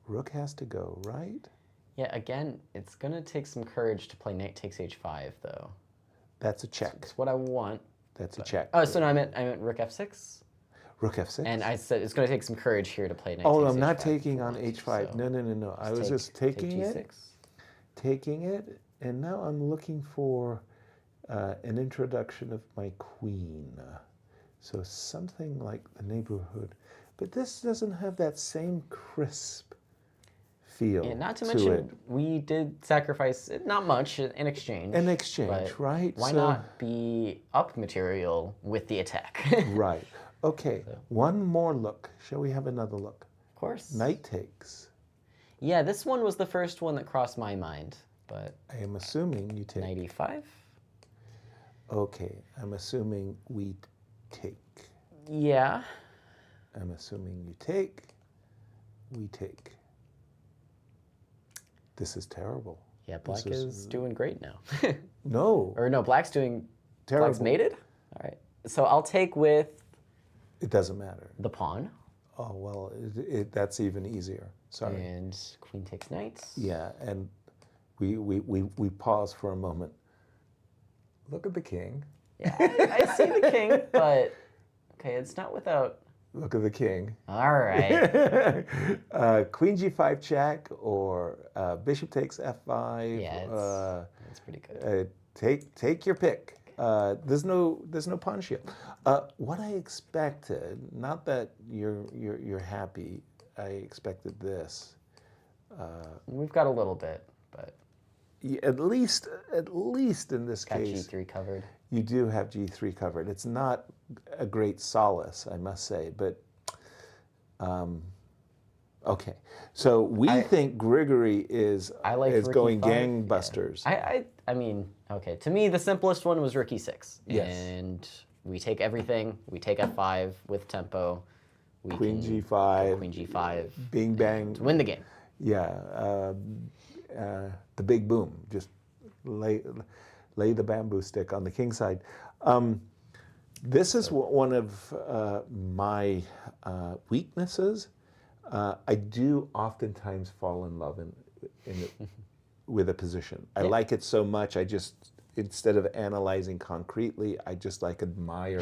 S3: Rook has to go, right?
S2: Yeah. Again, it's gonna take some courage to play knight takes h5, though.
S3: That's a check.
S2: That's what I want.
S3: That's a check.
S2: Oh, so no, I meant rook f6.
S3: Rook f6.
S2: And I said it's going to take some courage here to play knight.
S3: Oh,
S2: takes
S3: I'm not
S2: h5
S3: taking on h5.
S2: so
S3: No. I was just taking it, and now I'm looking for an introduction of my queen. So something like the neighborhood, but this doesn't have that same crisp feel.
S2: Yeah, not to mention, we did sacrifice not much in exchange.
S3: In exchange, right?
S2: Why not be up material with the attack?
S3: Right. Okay. So. One more look. Shall we have another look?
S2: Of course.
S3: Knight takes.
S2: Yeah, this one was the first one that crossed my mind, but
S3: I am assuming you take.
S2: Knight e5.
S3: Okay, I'm assuming we take.
S2: Yeah.
S3: I'm assuming you take. We take. This is terrible.
S2: Yeah, black is doing great now.
S3: No.
S2: Or no, black's doing terrible. Black's mated? All right. So I'll take with.
S3: It doesn't matter.
S2: The pawn.
S3: Oh, well, that's even easier. Sorry.
S2: And queen takes knight.
S3: Yeah, and we pause for a moment. Look at the king.
S2: Yeah, I see the king, but okay, it's not without.
S3: Look at the king.
S2: All right.
S3: Queen g5 check, or bishop takes f5.
S2: Yeah, it's pretty good.
S3: Take your pick. There's no pawn shield. What I expected, not that you're happy, I expected this.
S2: We've got a little bit. but
S3: at least in this
S2: got
S3: case,
S2: G3 covered.
S3: you do have G3 covered. It's not a great solace, I must say, but okay. So we think Grigoriy is going gangbusters.
S2: Yeah. I mean, okay. To me, the simplest one was Rook E6.
S3: Yes.
S2: And we take everything. We take F5 with tempo.
S3: Queen G5.
S2: Queen G5.
S3: Bing bang.
S2: To win the game.
S3: Yeah. The big boom. Just lay the bamboo stick on the king side. This is one of my weaknesses. I do oftentimes fall in love with a position. I like it so much, I just, instead of analyzing concretely, I just like admire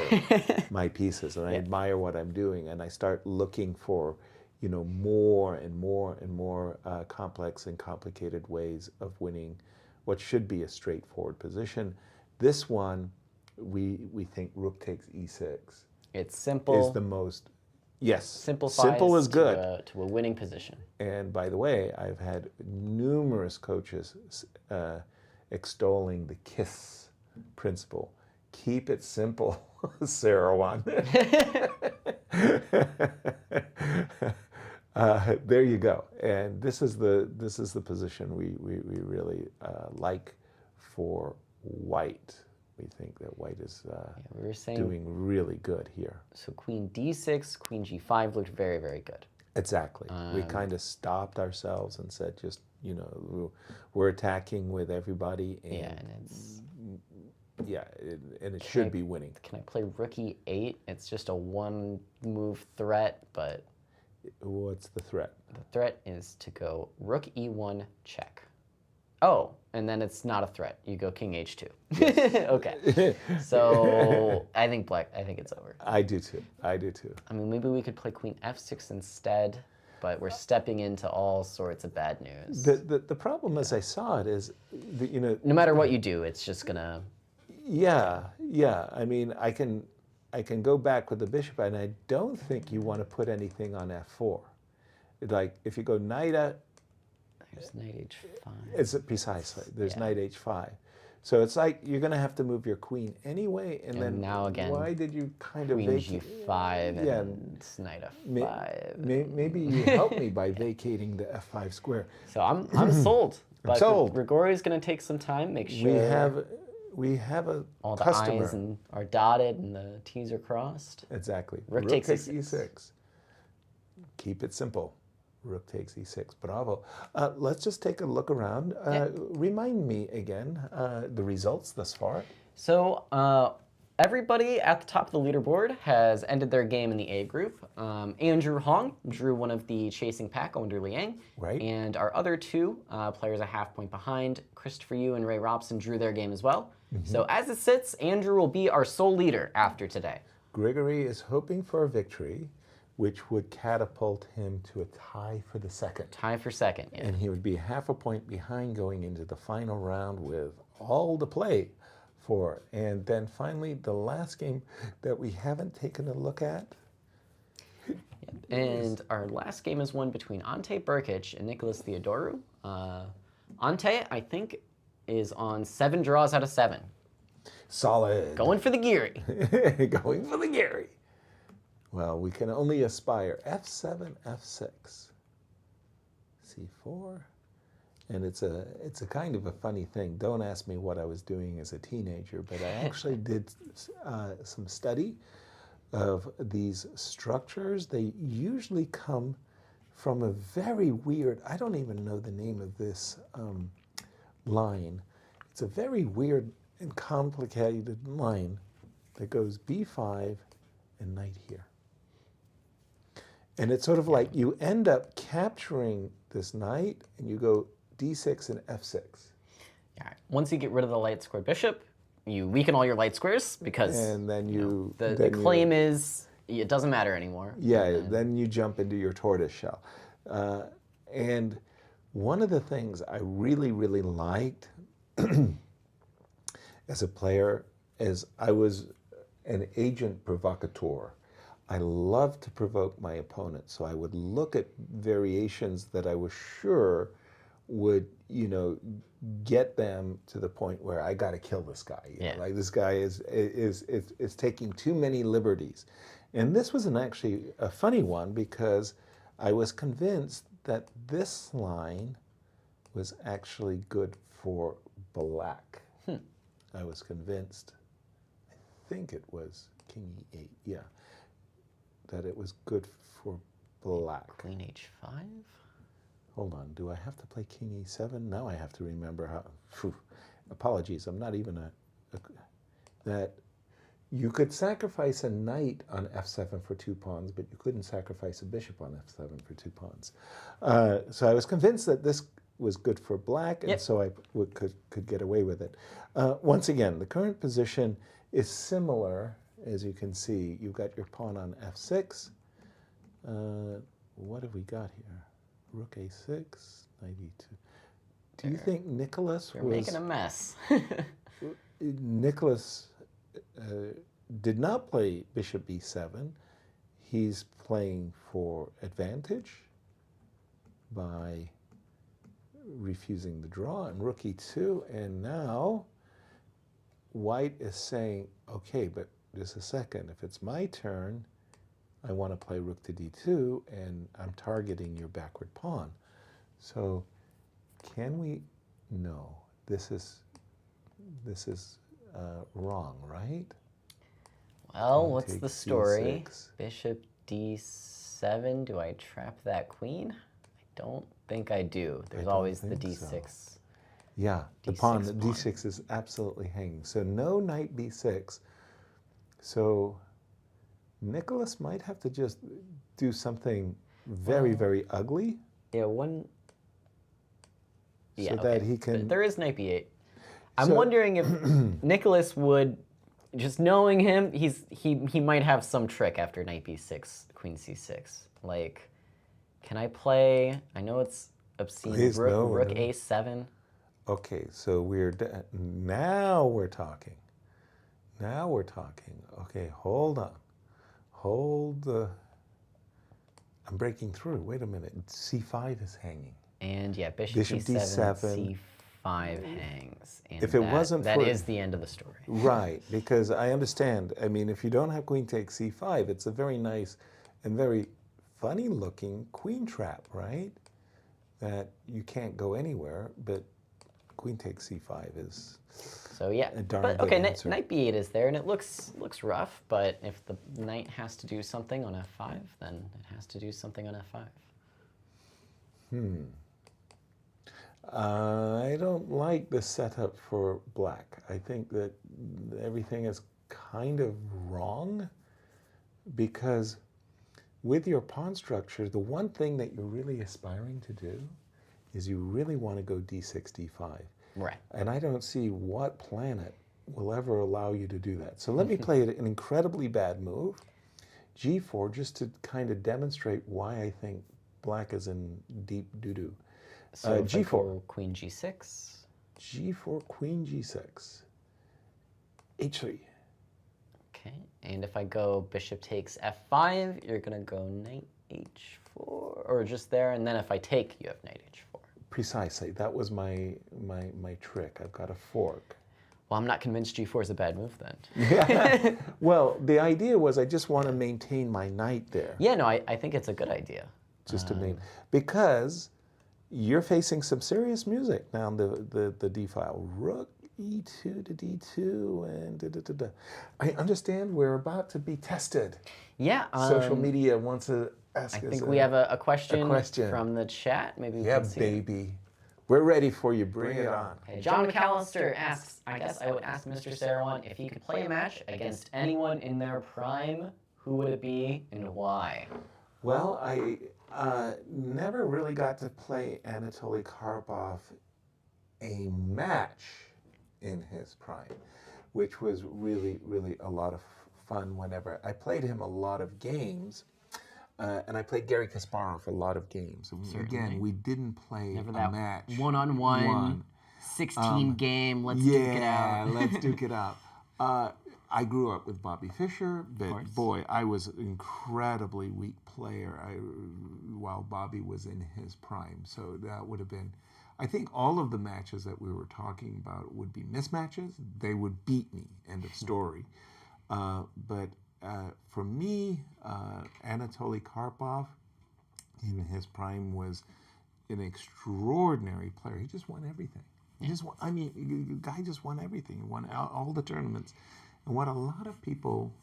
S3: my pieces, and I admire what I'm doing, and I start looking for, more and more and more complex and complicated ways of winning what should be a straightforward position. This one, we think Rook takes E6.
S2: It's simple.
S3: Is the most, yes.
S2: Simple
S3: is good.
S2: To a winning position.
S3: And by the way, I've had numerous coaches extolling the KISS principle. Keep it simple, Seirawan. There you go. And this is the position we really like for white. We think that white is
S2: we were saying,
S3: doing really good here.
S2: So Queen D6, Queen G5 looked very, very good.
S3: Exactly. We kind of stopped ourselves and said, just, we're attacking with everybody. And it should be winning.
S2: Can I play Rook E8? It's just a one-move threat, but...
S3: What's the threat?
S2: The threat is to go Rook E1 check. Oh, and then it's not a threat. You go King H2. Yes. Okay. So I think it's over.
S3: I do too.
S2: I mean, maybe we could play Queen F6 instead, but we're stepping into all sorts of bad news.
S3: The problem, as I saw it, is
S2: no matter what you do, it's just gonna.
S3: Yeah. I mean, I can go back with the bishop, and I don't think you want to put anything on F4. Like if you go knight at.
S2: There's knight H5.
S3: It's precisely. There's knight H5. So it's like you're going to have to move your queen anyway, and then
S2: now again,
S3: why did you kind of
S2: Queen G5 and knight F5.
S3: Maybe you help me by vacating the F5 square.
S2: So I'm sold. But
S3: sold.
S2: Grigoriy is going to take some time. Make sure
S3: we have a
S2: all
S3: customer.
S2: The I's are dotted and the T's are crossed.
S3: Exactly.
S2: Rook takes E6.
S3: Keep it simple. Rook takes E6. Bravo. Let's just take a look around. Remind me again the results thus far.
S2: So everybody at the top of the leaderboard has ended their game in the A group. Andrew Hong drew one of the chasing pack, Awonder Liang.
S3: Right.
S2: And our other two players a half point behind, Christopher Yu and Ray Robson, drew their game as well. Mm-hmm. So as it sits, Andrew will be our sole leader after today.
S3: Grigoriy is hoping for a victory, which would catapult him to a tie for the second.
S2: Tie for second, yeah.
S3: And he would be half a point behind going into the final round with all to play for. And then finally, the last game that we haven't taken a look at.
S2: And our last game is one between Ante Brkic and Nikolas Theodorou. Ante, I think, is on 7 draws out of 7.
S3: Solid.
S2: Going for the Giri.
S3: Going for the Giri. Well, we can only aspire. F7, F6, C4, and it's a kind of a funny thing. Don't ask me what I was doing as a teenager, but I actually did some study of these structures. They usually come from a very weird, I don't even know the name of this line. It's a very weird and complicated line that goes B5 and knight here. And it's sort of like you end up capturing this knight, and you go D6 and F6.
S2: Yeah. Once you get rid of the light squared bishop, you weaken all your light squares because
S3: and then
S2: the claim is it doesn't matter anymore.
S3: Yeah, then you jump into your tortoise shell. And one of the things I really, really liked as a player is I was an agent provocateur. I love to provoke my opponent, so I would look at variations that I was sure would, get them to the point where I got to kill this guy. Like this guy is taking too many liberties. And this was actually a funny one because I was convinced that this line was actually good for black. I was convinced, I think it was King E8, yeah, that it was good for black.
S2: Queen H5?
S3: Hold on, do I have to play King E7? Now I have to remember how, apologies, I'm not even that you could sacrifice a knight on F7 for 2 pawns, but you couldn't sacrifice a bishop on F7 for 2 pawns. So I was convinced that this was good for black, and so I could get away with it. Once again, the current position is similar, as you can see. You've got your pawn on F6. What have we got here? Rook A6, knight E2. Do you think Nikolas was...
S2: You're making a mess.
S3: Nikolas did not play bishop B7. He's playing for advantage by refusing the draw and rook E2. And now white is saying, okay, but just a second. If it's my turn, I want to play rook to D2, and I'm targeting your backward pawn. So can we... No, this is wrong, right?
S2: Well, what's the story? C6. Bishop D7. Do I trap that queen? I don't think I do. There's always the D6.
S3: So. Yeah, the pawn, the D6 is absolutely hanging. So no knight B6. So Nikolas might have to just do something very, very ugly.
S2: Yeah, so
S3: that he can...
S2: There is knight B8. I'm wondering if Nikolas would, just knowing him, he might have some trick after knight B6, queen C6. Like, can I play? I know it's obscene. Rook A7.
S3: Okay, so now we're talking. Now we're talking. Okay, hold on. I'm breaking through. Wait a minute. C5 is hanging.
S2: And yeah, bishop D7, C5 hangs. And
S3: if it wasn't
S2: that is the end of the story.
S3: Right, because I understand. I mean, if you don't have queen takes C5, it's a very nice and very funny looking queen trap, right? That you can't go anywhere, but queen takes C5 is
S2: so yeah.
S3: a darn
S2: but
S3: good
S2: okay,
S3: answer.
S2: Knight B8 is there, and it looks rough. But if the knight has to do something on F5, then it has to do something on F5.
S3: I don't like the setup for black. I think that everything is kind of wrong because with your pawn structure, the one thing that you're really aspiring to do is you really want to go D6, D5.
S2: Right.
S3: And I don't see what planet will ever allow you to do that. So let me play an incredibly bad move, G4, just to kind of demonstrate why I think black is in deep doo-doo.
S2: So
S3: G4.
S2: Queen G6. G4,
S3: Queen G6. H3.
S2: Okay, and if I go bishop takes F5, you're going to go knight H4, or just there, and then if I take, you have knight H4.
S3: Precisely. That was my trick. I've got a fork.
S2: Well, I'm not convinced G4 is a bad move then.
S3: Yeah. Well, the idea was I just want to maintain my knight there.
S2: Yeah, no, I think it's a good idea.
S3: Just to maintain. Because you're facing some serious music down the D file. Rook E2 to D2 and da-da-da-da. I understand we're about to be tested.
S2: Yeah.
S3: Social media wants to ask us.
S2: I think we have a question from the chat. Maybe we can see
S3: baby. We're ready for you. Bring it on.
S2: Okay, John McAllister asks, I guess I would ask Mr. Seirawan if he could play a match against anyone in their prime, who would it be and why?
S3: Well, I never really got to play Anatoly Karpov a match in his prime, which was really, really a lot of fun whenever I played him a lot of games. And I played Garry Kasparov a lot of games. Again, we didn't play a match.
S2: One-on-one, 16 game, let's duke it out.
S3: Yeah, let's duke it out. I grew up with Bobby Fischer, but boy, I was an incredibly weak player while Bobby was in his prime. So that would have been, I think all of the matches that we were talking about would be mismatches. They would beat me, end of story. But for me, Anatoly Karpov in his prime was an extraordinary player. He just won everything. He just won, the guy just won everything. He won all the tournaments. And what a lot of people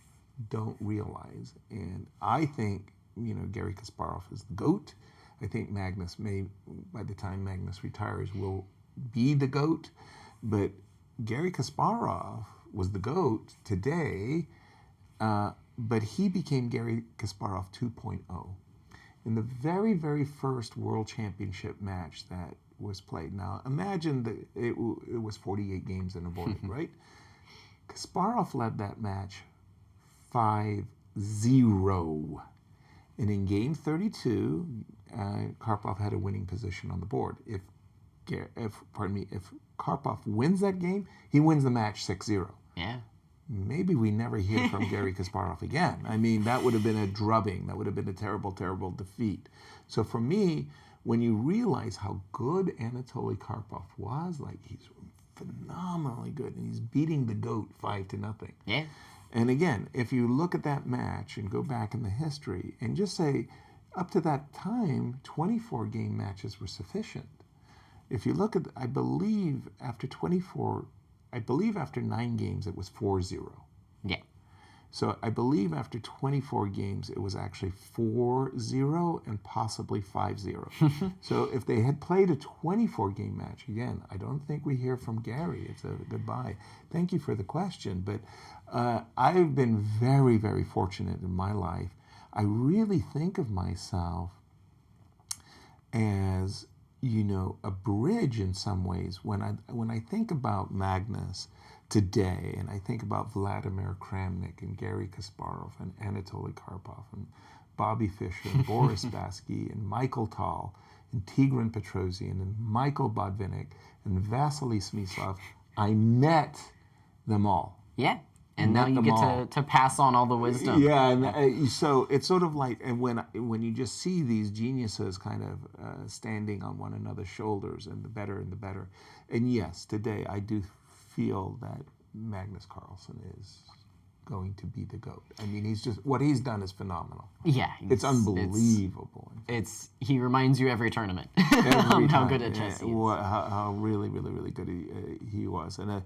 S3: don't realize, and I think, Garry Kasparov is the GOAT. I think Magnus by the time Magnus retires, will be the GOAT. But Garry Kasparov was the GOAT today, but he became Garry Kasparov 2.0. In the very, very first World Championship match that was played. Now, imagine that it was 48 games and avoided, right? Kasparov led that match 5-0. And in game 32, Karpov had a winning position on the board. If Karpov wins that game, he wins the match 6-0.
S2: Yeah.
S3: Maybe we never hear from Garry Kasparov again. That would have been a drubbing. That would have been a terrible, terrible defeat. So for me, when you realize how good Anatoly Karpov was, he's phenomenally good, and he's beating the GOAT 5-0.
S2: Yeah.
S3: And again, if you look at that match and go back in the history and just say, up to that time, 24-game matches were sufficient. If you look at, I believe after 9 games it was 4-0.
S2: Yeah.
S3: So I believe after 24 games it was actually 4-0 and possibly 5-0. So if they had played a 24-game match, again, I don't think we hear from Garry. It's a goodbye. Thank you for the question, but I've been very, very fortunate in my life. I really think of myself as, a bridge in some ways. When I think about Magnus today, and I think about Vladimir Kramnik and Garry Kasparov and Anatoly Karpov and Bobby Fischer and Boris Spassky and Michael Tal and Tigran Petrosian and Michael Botvinnik and Vasily Smyslov, I met them all.
S2: Yeah. And now you get to pass on all the wisdom.
S3: Yeah, and so it's sort of like, and when you just see these geniuses kind of standing on one another's shoulders, and the better, and yes, today I do feel that Magnus Carlsen is going to be the GOAT. He's just, what he's done is phenomenal.
S2: Yeah.
S3: It's unbelievable.
S2: He reminds you every tournament how good at chess he is.
S3: How really, really, really good he was. And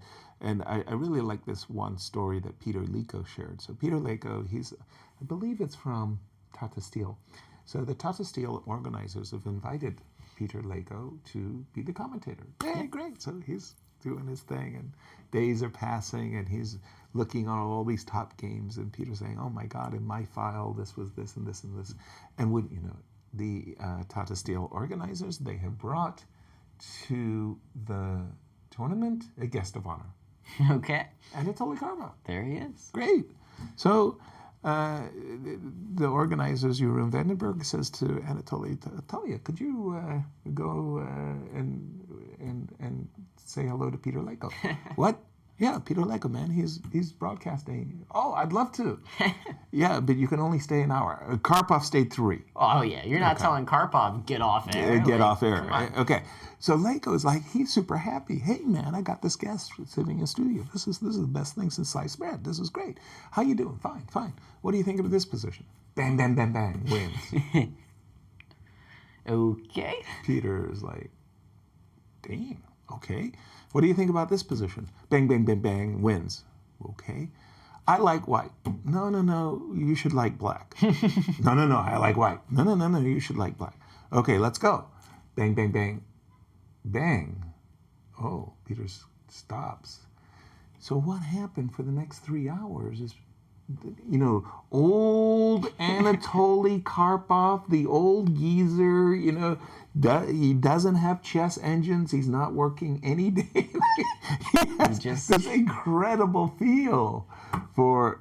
S3: I really like this one story that Peter Leko shared. So Peter Leko, I believe it's from Tata Steel. So the Tata Steel organizers have invited Peter Leko to be the commentator. Hey, great. So he's doing his thing, and days are passing, and he's looking on all these top games, and Peter's saying, oh my God, in my file, this was this and this and this. And wouldn't you know it, the Tata Steel organizers, they have brought to the tournament a guest of honor.
S2: Okay.
S3: Anatoly Karpov.
S2: There he is.
S3: Great. So the organizers, Jeroen Vandenberg, says to Anatoly, Talia, could you go and say hello to Peter Leko? What? Yeah, Peter Leko, man. He's broadcasting. Oh, I'd love to. Yeah, but you can only stay an hour. Karpov stayed 3.
S2: Oh, yeah. You're not telling Karpov, get off air.
S3: Get off air. Right? Okay. So Leko's he's super happy. Hey, man, I got this guest sitting in studio. This is the best thing since sliced bread. This is great. How you doing? Fine. What do you think of this position? Bang, bang, bang, bang. Wins.
S2: Okay.
S3: Peter is like, damn. Okay. What do you think about this position? Bang, bang, bang, bang, wins. Okay. I like white. No, you should like black. No, I like white. No, you should like black. Okay, let's go. Bang, bang, bang, bang. Oh, Peter stops. So what happened for the next 3 hours is, old Anatoly Karpov, the old geezer, he doesn't have chess engines. He's not working any day. He has this incredible feel for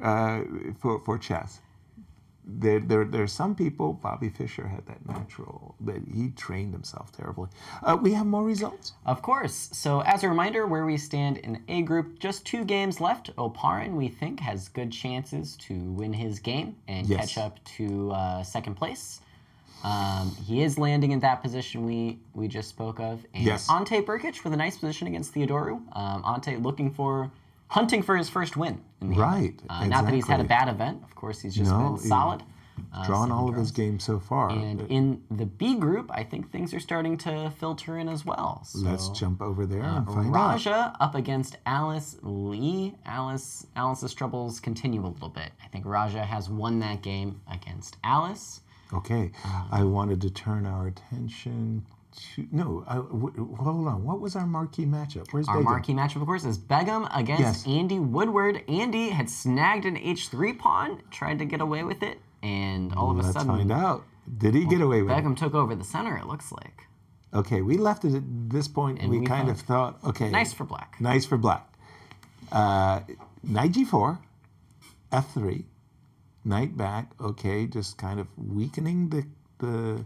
S3: chess. There's some people. Bobby Fischer had that natural, but he trained himself terribly. We have more results.
S2: Of course. So as a reminder, where we stand in A group, just 2 games left. Oparin, we think, has good chances to win his game and catch up to second place. He is landing in that position we just spoke of. And Ante Brkic with a nice position against Theodorou. Ante hunting for his first win in the event.
S3: Exactly.
S2: Not that he's had a bad event. Of course, he's just been solid.
S3: Drawn all of his games so far.
S2: And in the B group, I think things are starting to filter in as well. So,
S3: let's jump over there and find
S2: Raja up against Alice Lee. Alice's troubles continue a little bit. I think Raja has won that game against Alice.
S3: Okay, I wanted to turn our attention to... No, hold on. What was our marquee matchup? Where's Begim?
S2: Our marquee matchup, of course, is Begim against Andy Woodward. Andy had snagged an H3 pawn, tried to get away with it, and all of a sudden...
S3: Let's find out. Did he get away with it?
S2: Begim took over the center, it looks like.
S3: Okay, we left it at this point, and we kind of thought, okay...
S2: Nice for black.
S3: Nice for black. Knight G4, F3, knight back, okay, just kind of weakening the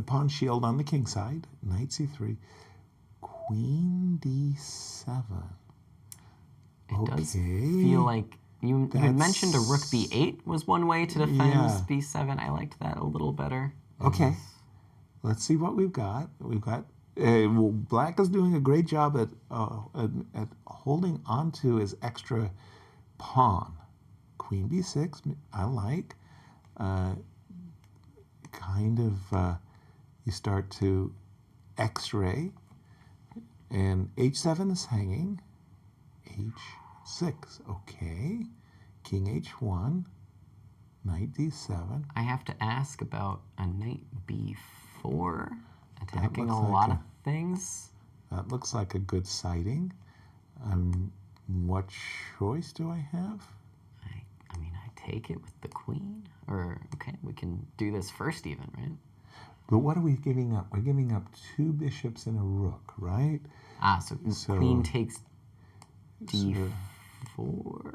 S3: pawn shield on the king side. Knight C3, Queen D7.
S2: It does feel like you had mentioned a Rook B8 was one way to defend B7. I liked that a little better.
S3: Okay, let's see what we've got. We've got black is doing a great job at holding onto his extra pawn. Queen B6, I like. Kind of, you start to X-ray, and H7 is hanging. H6, okay. King H1, Knight D7.
S2: I have to ask about a Knight B4, attacking a lot of things.
S3: That looks like a good sighting. What choice do I have?
S2: I mean, I take it with the queen. Or, okay, we can do this first even, right?
S3: But what are we giving up? We're giving up 2 bishops and a rook, right?
S2: So queen takes D4? Or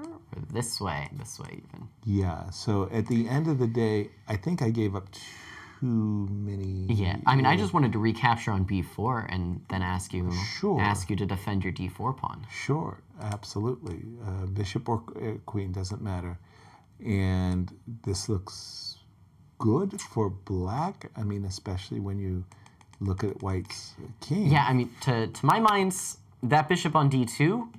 S2: this way even.
S3: Yeah, so at the end of the day, I think I gave up too many...
S2: Yeah, I mean, I just wanted to recapture on B4 and then ask you to defend your D4 pawn.
S3: Sure, absolutely. Bishop or queen, doesn't matter. And this looks good for black. I mean, especially when you look at white's king.
S2: Yeah, I mean, to my minds, that bishop on D2,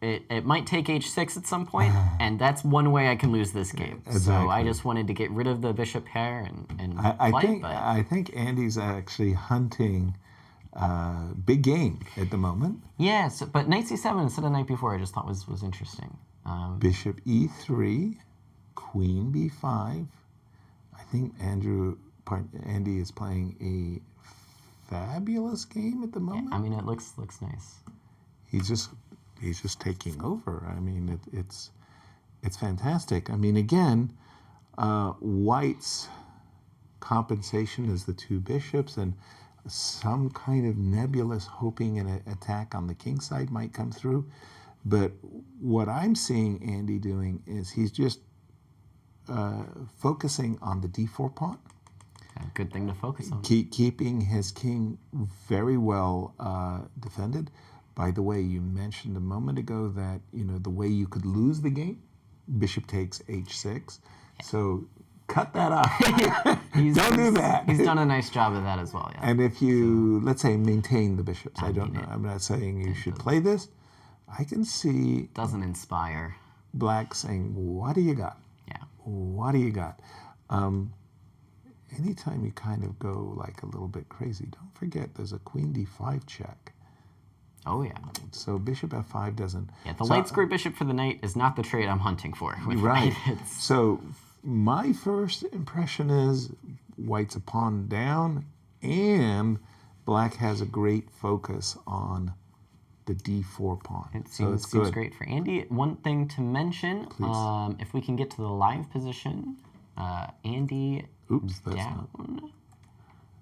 S2: it might take H6 at some point, and that's one way I can lose this game. Exactly. So I just wanted to get rid of the bishop pair and
S3: I think Andy's actually hunting big game at the moment.
S2: Yeah, but Knight C7 instead of Knight B4 I just thought was interesting.
S3: Bishop E3, Queen B5. I think Andy is playing a fabulous game at the moment.
S2: Yeah, I mean, it looks nice.
S3: He's just taking over. I mean, it's fantastic. I mean, again, white's compensation is the 2 bishops, and some kind of nebulous hoping an attack on the king side might come through. But what I'm seeing Andy doing is he's just focusing on the D4 pawn.
S2: A good thing to focus on.
S3: Keeping his king very well defended. By the way, you mentioned a moment ago that, the way you could lose the game, bishop takes H6. So cut that off. Don't do that.
S2: He's done a nice job of that as well, yeah.
S3: And if you, let's say, maintain the bishops, I don't know. I'm not saying you should play this. I can see...
S2: Doesn't inspire.
S3: Black saying, what do you got?
S2: Yeah.
S3: What do you got? Anytime you kind of go like a little bit crazy, don't forget there's a Queen D5 check.
S2: Oh, yeah.
S3: So bishop F5 doesn't...
S2: Yeah, the light square bishop for the knight is not the trade I'm hunting for.
S3: Right. So my first impression is white's a pawn down, and black has a great focus on the D4 pawn.
S2: It seems great for Andy. One thing to mention, if we can get to the live position, Andy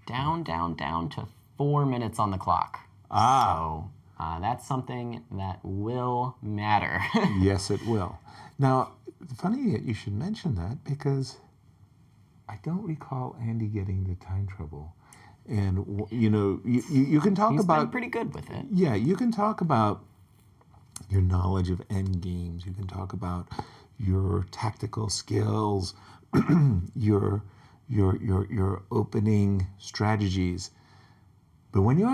S2: down to 4 minutes on the clock. So that's something that will matter.
S3: Yes, it will. Now, funny that you should mention that, because I don't recall Andy getting the time trouble. And, you can talk
S2: He's
S3: about...
S2: been pretty good with it.
S3: Yeah, you can talk about your knowledge of end games. You can talk about your tactical skills, your opening strategies. But when you're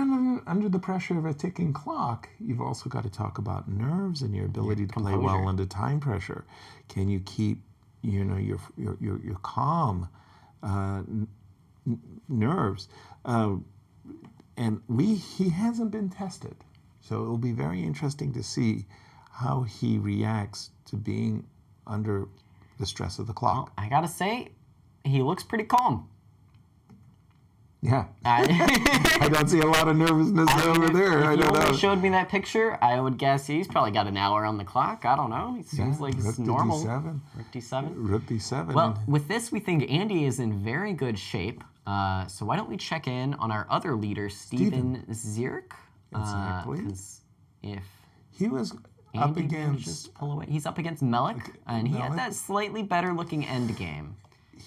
S3: under the pressure of a ticking clock, you've also got to talk about nerves and your ability to play well under time pressure. Can you keep, your calm nerves? And he hasn't been tested, so it will be very interesting to see how he reacts to being under the stress of the clock.
S2: Well, I gotta say, he looks pretty calm.
S3: Yeah. I don't see a lot of nervousness over there.
S2: If you only showed me that picture, I would guess he's probably got an hour on the clock. I don't know. He seems like it's normal. Rook D7.
S3: Rook D7.
S2: Well, with this, we think Andy is in very good shape. So why don't we check in on our other leader, Steven Zierk?
S3: Exactly.
S2: Because if
S3: he was
S2: Andy
S3: up against...
S2: Just pull away. He's up against Melik, and he had that slightly better looking end game.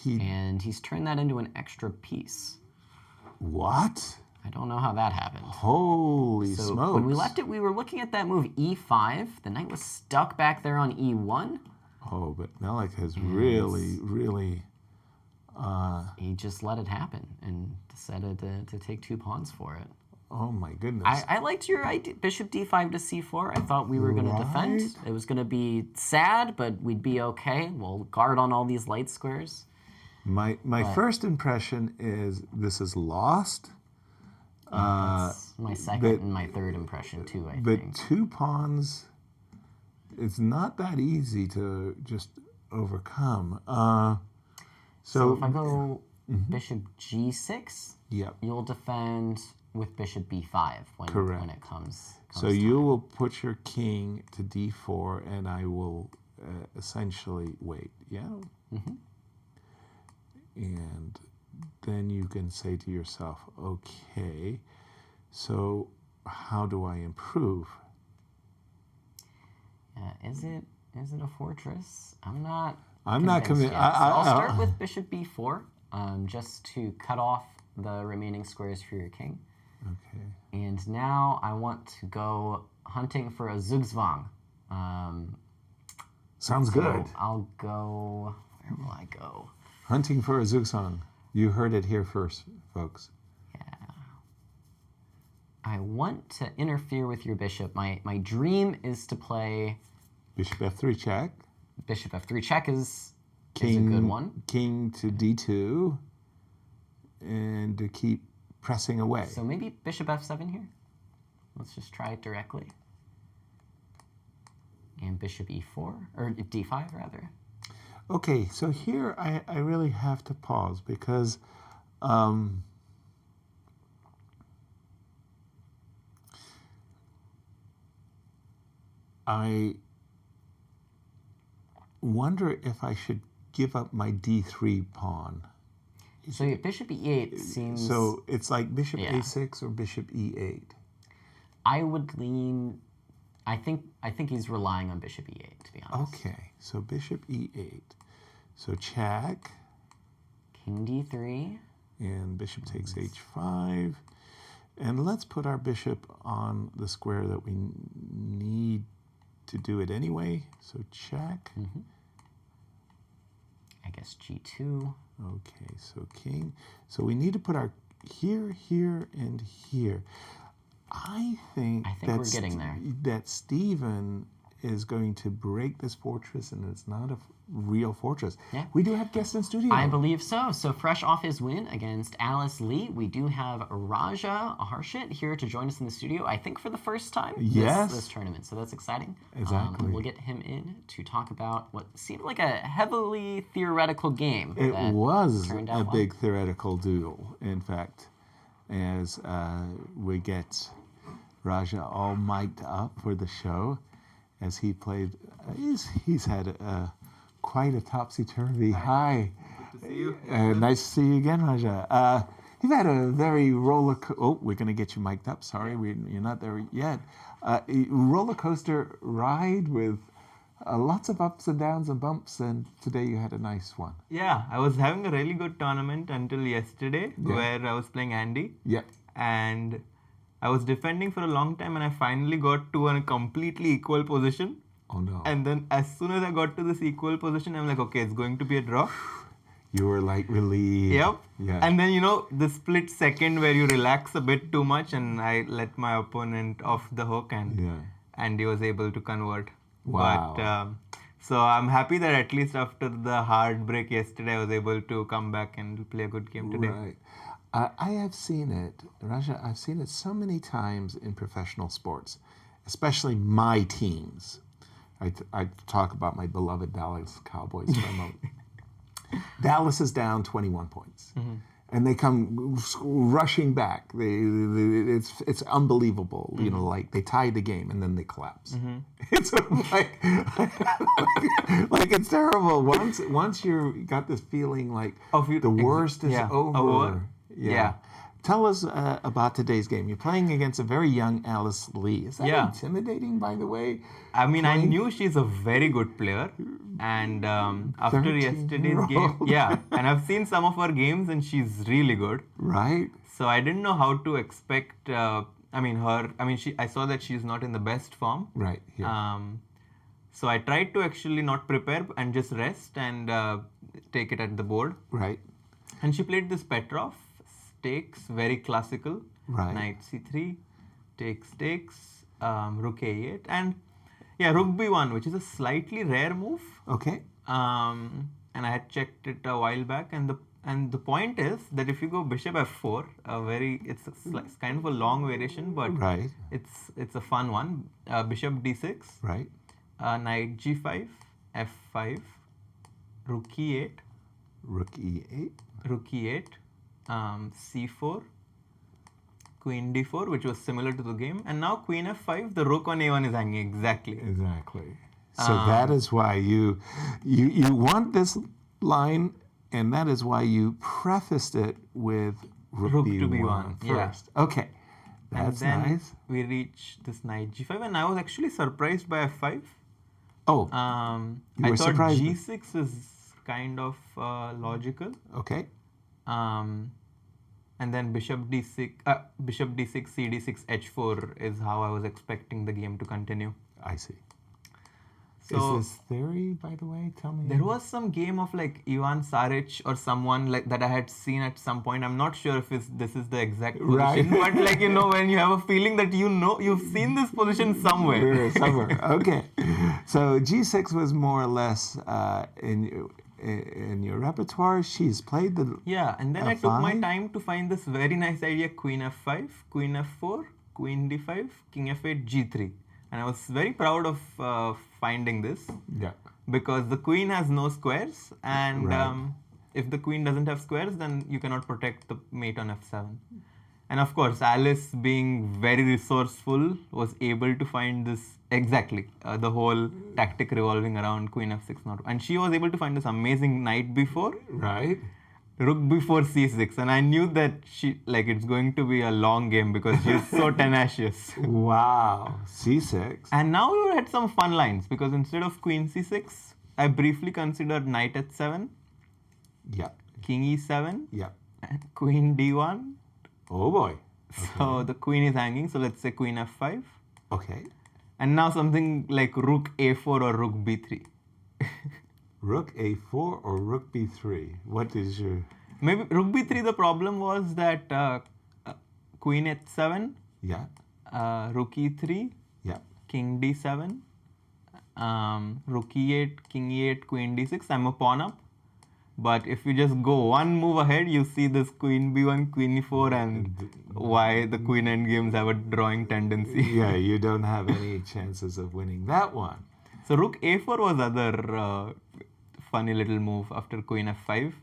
S2: And he's turned that into an extra piece.
S3: What?
S2: I don't know how that happened.
S3: Holy smokes.
S2: When we left it, we were looking at that move E5. The knight was stuck back there on E1.
S3: Oh, but Melik has really...
S2: he just let it happen and decided to take 2 pawns for it.
S3: Oh my goodness.
S2: I liked your idea, bishop D5 to C4. I thought we were going to defend. It was going to be sad, but we'd be okay. We'll guard on all these light squares.
S3: My first impression is this is lost.
S2: That's my second and my third impression too, I think.
S3: But 2 pawns, it's not that easy to just overcome.
S2: So if I go bishop G6,
S3: yep.
S2: You'll defend with bishop B5 when it comes
S3: so you will put your king to D4, and I will essentially wait, yeah? Mm-hmm. And then you can say to yourself, okay, so how do I improve?
S2: Is it a fortress? I'm not
S3: convinced.
S2: I'll start with bishop B4, just to cut off the remaining squares for your king.
S3: Okay.
S2: And now I want to go hunting for a Zugzwang.
S3: Sounds good.
S2: I'll go. Where will I go?
S3: Hunting for a Zugzwang. You heard it here first, folks.
S2: Yeah. I want to interfere with your bishop. My dream is to play
S3: bishop F3 check.
S2: Bishop F3 check is a good one.
S3: King to D2, and to keep pressing away.
S2: So maybe bishop F7 here. Let's just try it directly. And bishop E4, or D5 rather.
S3: Okay, so here I really have to pause because I wonder if I should give up my D3 pawn.
S2: So your bishop E8 seems...
S3: So it's like bishop A6 or bishop E8.
S2: I would lean... I think he's relying on bishop E8, to be honest.
S3: Okay, so bishop E8. So check.
S2: King D3.
S3: And bishop takes H5. And let's put our bishop on the square that we need to do it anyway. So check.
S2: Mm-hmm. I guess G2.
S3: Okay, so king. So we need to put our here, here, and here. I think
S2: we're getting there.
S3: That Steven is going to break this fortress, and it's not a real fortress.
S2: Yeah.
S3: We do have guests in studio.
S2: I believe so. So fresh off his win against Alice Lee, we do have Raja Harshit here to join us in the studio, I think for the first time this tournament. So that's exciting.
S3: Exactly.
S2: We'll get him in to talk about what seemed like a heavily theoretical game.
S3: It was a
S2: well.
S3: big theoretical duel, in fact, as we get Raja all mic'd up for the show as he played. He's had quite a topsy-turvy. Hi.
S4: Good to see you.
S3: Nice to see you again, Raja. You've had a very oh, we're going to get you mic'd up. Sorry, you're not there yet. Roller coaster ride with Lots of ups and downs and bumps, and today you had a nice one.
S4: Yeah, I was having a really good tournament until yesterday, where I was playing Andy.
S3: Yeah.
S4: And I was defending for a long time, and I finally got to a completely equal position.
S3: Oh no.
S4: And then as soon as I got to this equal position, I'm like, okay, it's going to be a draw.
S3: You were like relieved.
S4: Yep.
S3: Yeah.
S4: And then, the split second where you relax a bit too much, and I let my opponent off the hook, and Andy was able to convert.
S3: Wow.
S4: But, so I'm happy that at least after the hard break yesterday, I was able to come back and play a good game today.
S3: Right. I have seen it, Raja, I've seen it so many times in professional sports, especially my teams. I talk about my beloved Dallas Cowboys for a moment. Dallas is down 21 points. Mm-hmm. And they come rushing back. It's unbelievable. Mm-hmm. Like they tied the game and then they collapse. Mm-hmm. It's like it's terrible. Once you got this feeling like the worst is over.
S4: Yeah.
S3: Tell us about today's game. You're playing against a very young Alice Lee. Is that intimidating, by the way?
S4: I mean, I knew she's a very good player. And after yesterday's game, and I've seen some of her games and she's really good.
S3: Right.
S4: So I didn't know how to expect, I saw that she's not in the best form.
S3: Right. Yeah.
S4: So I tried to actually not prepare and just rest and take it at the board.
S3: Right.
S4: And she played this Petrov. Takes, very classical.
S3: Right.
S4: Knight c3, takes, rook a8, and rook b1, which is a slightly rare move.
S3: Okay.
S4: And I had checked it a while back, and the point is that if you go bishop f4, it's kind of a long variation, but it's a fun one. Bishop d6.
S3: Right.
S4: Knight g5, f5, rook e8.
S3: Rook e8.
S4: Rook e8. c4, queen d4, which was similar to the game, and now queen f5, the rook on a1 is hanging exactly.
S3: So that is why you want this line, and that is why you prefaced it with rook
S4: to b1
S3: first. Yeah. Okay, that's
S4: and then
S3: nice.
S4: We reach this knight g5, and I was actually surprised by f5.
S3: Oh,
S4: I thought g6 is kind of logical.
S3: Okay.
S4: And then bishop d6, cd6, h4 is how I was expecting the game to continue.
S3: I see.
S4: So,
S3: is this theory, by the way? Tell me.
S4: There was some game of like Ivan Saric or someone like that I had seen at some point. I'm not sure if this is the exact position, but like when you have a feeling that you've seen this position somewhere.
S3: Okay. So g6 was more or less in your repertoire. She's played the
S4: and then
S3: F5.
S4: I took my time to find this very nice idea: queen f5, queen f4, queen d5, king f8, g3. And I was very proud of finding this.
S3: Yeah.
S4: Because the queen has no squares, and if the queen doesn't have squares, then you cannot protect the mate on f7. And of course, Alice, being very resourceful, was able to find this exactly, the whole tactic revolving around queen f6. And she was able to find this amazing knight b4.
S3: Right.
S4: Rook b4 c6, and I knew that it's going to be a long game because she's so tenacious.
S3: Wow, c6.
S4: And now we had some fun lines because instead of queen c6, I briefly considered knight h7.
S3: Yeah.
S4: King e7.
S3: Yeah.
S4: And queen d1.
S3: Oh boy. Okay.
S4: So the queen is hanging. So let's say queen f5.
S3: Okay.
S4: And now something like rook a4 or rook b3.
S3: Rook a4 or rook b3? What is your...
S4: Maybe rook b3, the problem was that queen h7,
S3: yeah,
S4: rook e3,
S3: yeah,
S4: king d7, rook e8, king e8, queen d6. I'm a pawn up. But if you just go one move ahead, you see this queen b1, queen e4, and why the queen endgames have a drawing tendency.
S3: Yeah, you don't have any chances of winning that one.
S4: So rook a4 was other funny little move after queen f5.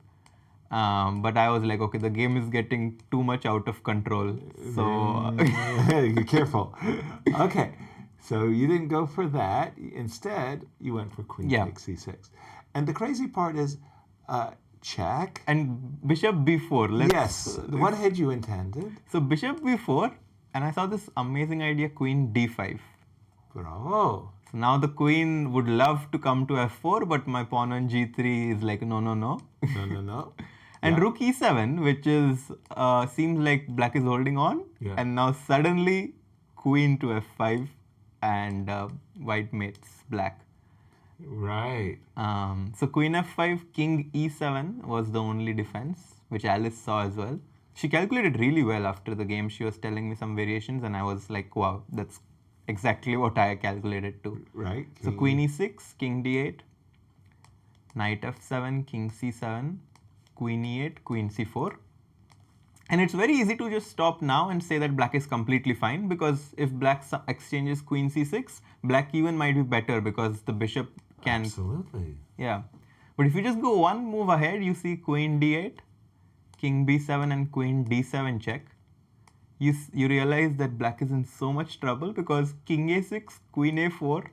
S4: But I was like, okay, the game is getting too much out of control. So
S3: be careful. Okay, so you didn't go for that. Instead, you went for queen takes c6. And the crazy part is check.
S4: And bishop b4.
S3: Yes. What had you intended?
S4: So bishop b4, and I saw this amazing idea, queen d5.
S3: Bravo.
S4: So now the queen would love to come to f4, but my pawn on g3 is like, no.
S3: No.
S4: And
S3: Yeah.
S4: rook e7, which is, seems like black is holding on.
S3: Yeah.
S4: And now suddenly queen to f5 and white mates black.
S3: Right.
S4: So queen f5, king e7 was the only defense, which Alice saw as well. She calculated really well after the game. She was telling me some variations and I was like, wow, that's exactly what I calculated too.
S3: Right.
S4: So queen e6, king d8, knight f7, king c7, queen e8, queen c4. And it's very easy to just stop now and say that black is completely fine, because if black exchanges queen c6, black even might be better because the bishop can...
S3: Absolutely.
S4: Yeah. But if you just go one move ahead, you see queen d8, king b7 and queen d7 check. You realize that black is in so much trouble because king a6, queen a4.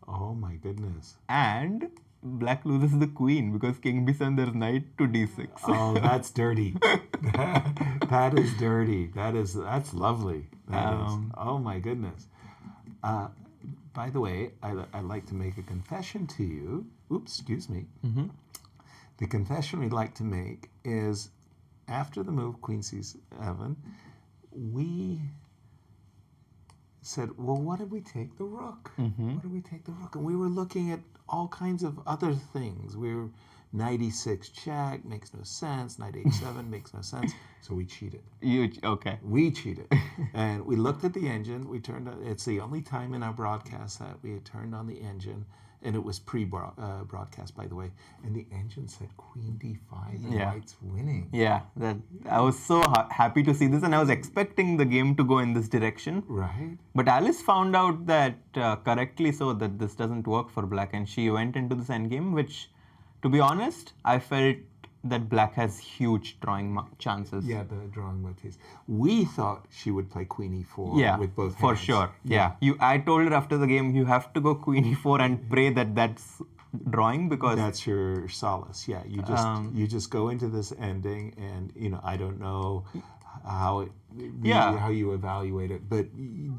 S3: Oh my goodness.
S4: And black loses the queen because king b7, there's knight to d6.
S3: Oh, that's dirty. That is dirty. That's lovely. That is. Oh my goodness. By the way, I'd like to make a confession to you. Oops, excuse me.
S4: Mm-hmm.
S3: The confession we'd like to make is after the move queen c7, we said, well, what if we take the rook?
S4: Mm-hmm.
S3: What if we take the rook? And we were looking at all kinds of other things. We were knight e6 check, makes no sense. Knight h7 makes no sense. So we cheated.
S4: Okay.
S3: We cheated. And we looked at the engine. We turned on, it's the only time in our broadcast that we had turned on the engine. And it was pre-broadcast, by the way. And the engine said queen d5 and white's winning.
S4: Yeah, I was so happy to see this, and I was expecting the game to go in this direction.
S3: Right.
S4: But Alice found out that correctly so that this doesn't work for black, and she went into this endgame, which, to be honest, I felt that black has huge drawing chances.
S3: Yeah, the drawing motifs. We thought she would play queen e4 with both hands.
S4: For sure. Yeah. I told her after the game, you have to go queen e4 and pray that that's drawing, because
S3: that's your solace. Yeah, you just go into this ending, and I don't know how you evaluate it, but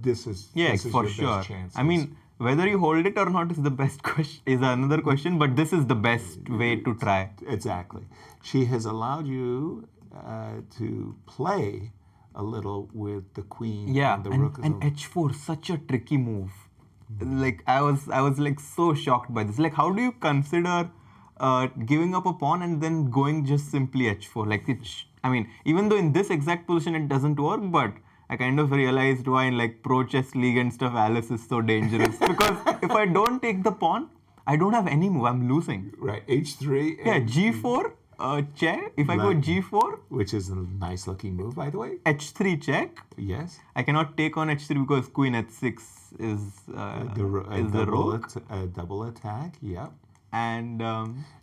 S3: this is
S4: for
S3: your
S4: sure.
S3: best chances.
S4: I mean, whether you hold it or not is the best question, is another question, but this is the best way to try.
S3: Exactly. She has allowed you to play a little with the queen and the rook.
S4: And h4, such a tricky move. Like I was like so shocked by this. Like, how do you consider giving up a pawn and then going just simply h4? Like, I mean, even though in this exact position it doesn't work, but I kind of realized why in like pro chess league and stuff, Alice is so dangerous. Because if I don't take the pawn, I don't have any move. I'm losing.
S3: Right. H3.
S4: Yeah. G4 check. If I go G4,
S3: which is a nice looking move, by the way.
S4: H3 check.
S3: Yes.
S4: I cannot take on H3 because queen H6 is the rook.
S3: A double attack. Yep.
S4: And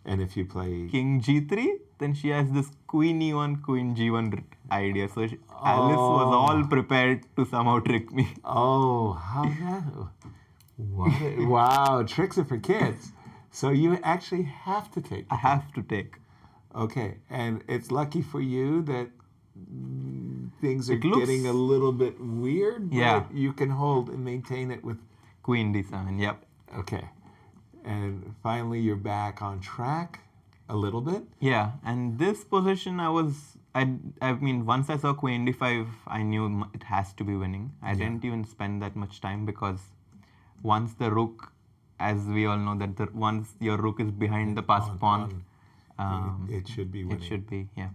S3: if you play
S4: king G3, then she has this queen E1, queen G1 idea. So Alice was all prepared to somehow trick me.
S3: Oh, how that? Wow, tricks are for kids. So you actually have to take.
S4: I have to take.
S3: Okay, and it's lucky for you that things are getting a little bit weird, but you can hold and maintain it with
S4: queen D7. Yep.
S3: Okay. And finally, you're back on track a little bit.
S4: Yeah, and this position, I mean, once I saw queen d5, I knew it has to be winning. I didn't even spend that much time, because once the rook, as we all know, that once your rook is behind the passed pawn,
S3: it should be winning.
S4: It should be, yeah.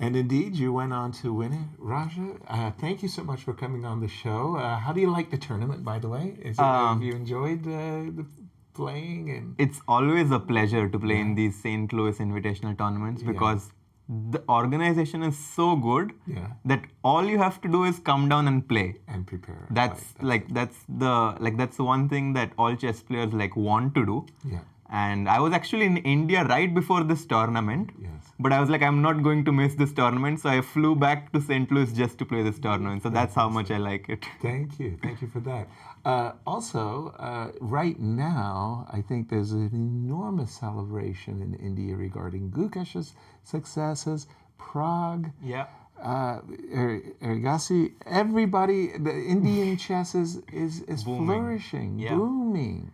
S3: And indeed, you went on to win it. Raja, thank you so much for coming on the show. How do you like the tournament, by the way? Have you enjoyed the playing? And
S4: it's always a pleasure to play in these St. Louis Invitational tournaments, because the organization is so good that all you have to do is come down and play
S3: and prepare.
S4: That's the one thing that all chess players want to do.
S3: Yeah.
S4: And I was actually in India right before this tournament.
S3: Yes.
S4: But I was like, I'm not going to miss this tournament. So I flew back to St. Louis just to play this tournament. So that's how much I like it.
S3: Thank you. Thank you for that. Also, right now, I think there's an enormous celebration in India regarding Gukesh's successes. Prague.
S4: Yeah.
S3: Ergasi, everybody, the Indian chess is
S4: Booming.
S3: flourishing,
S4: Yeah.
S3: booming.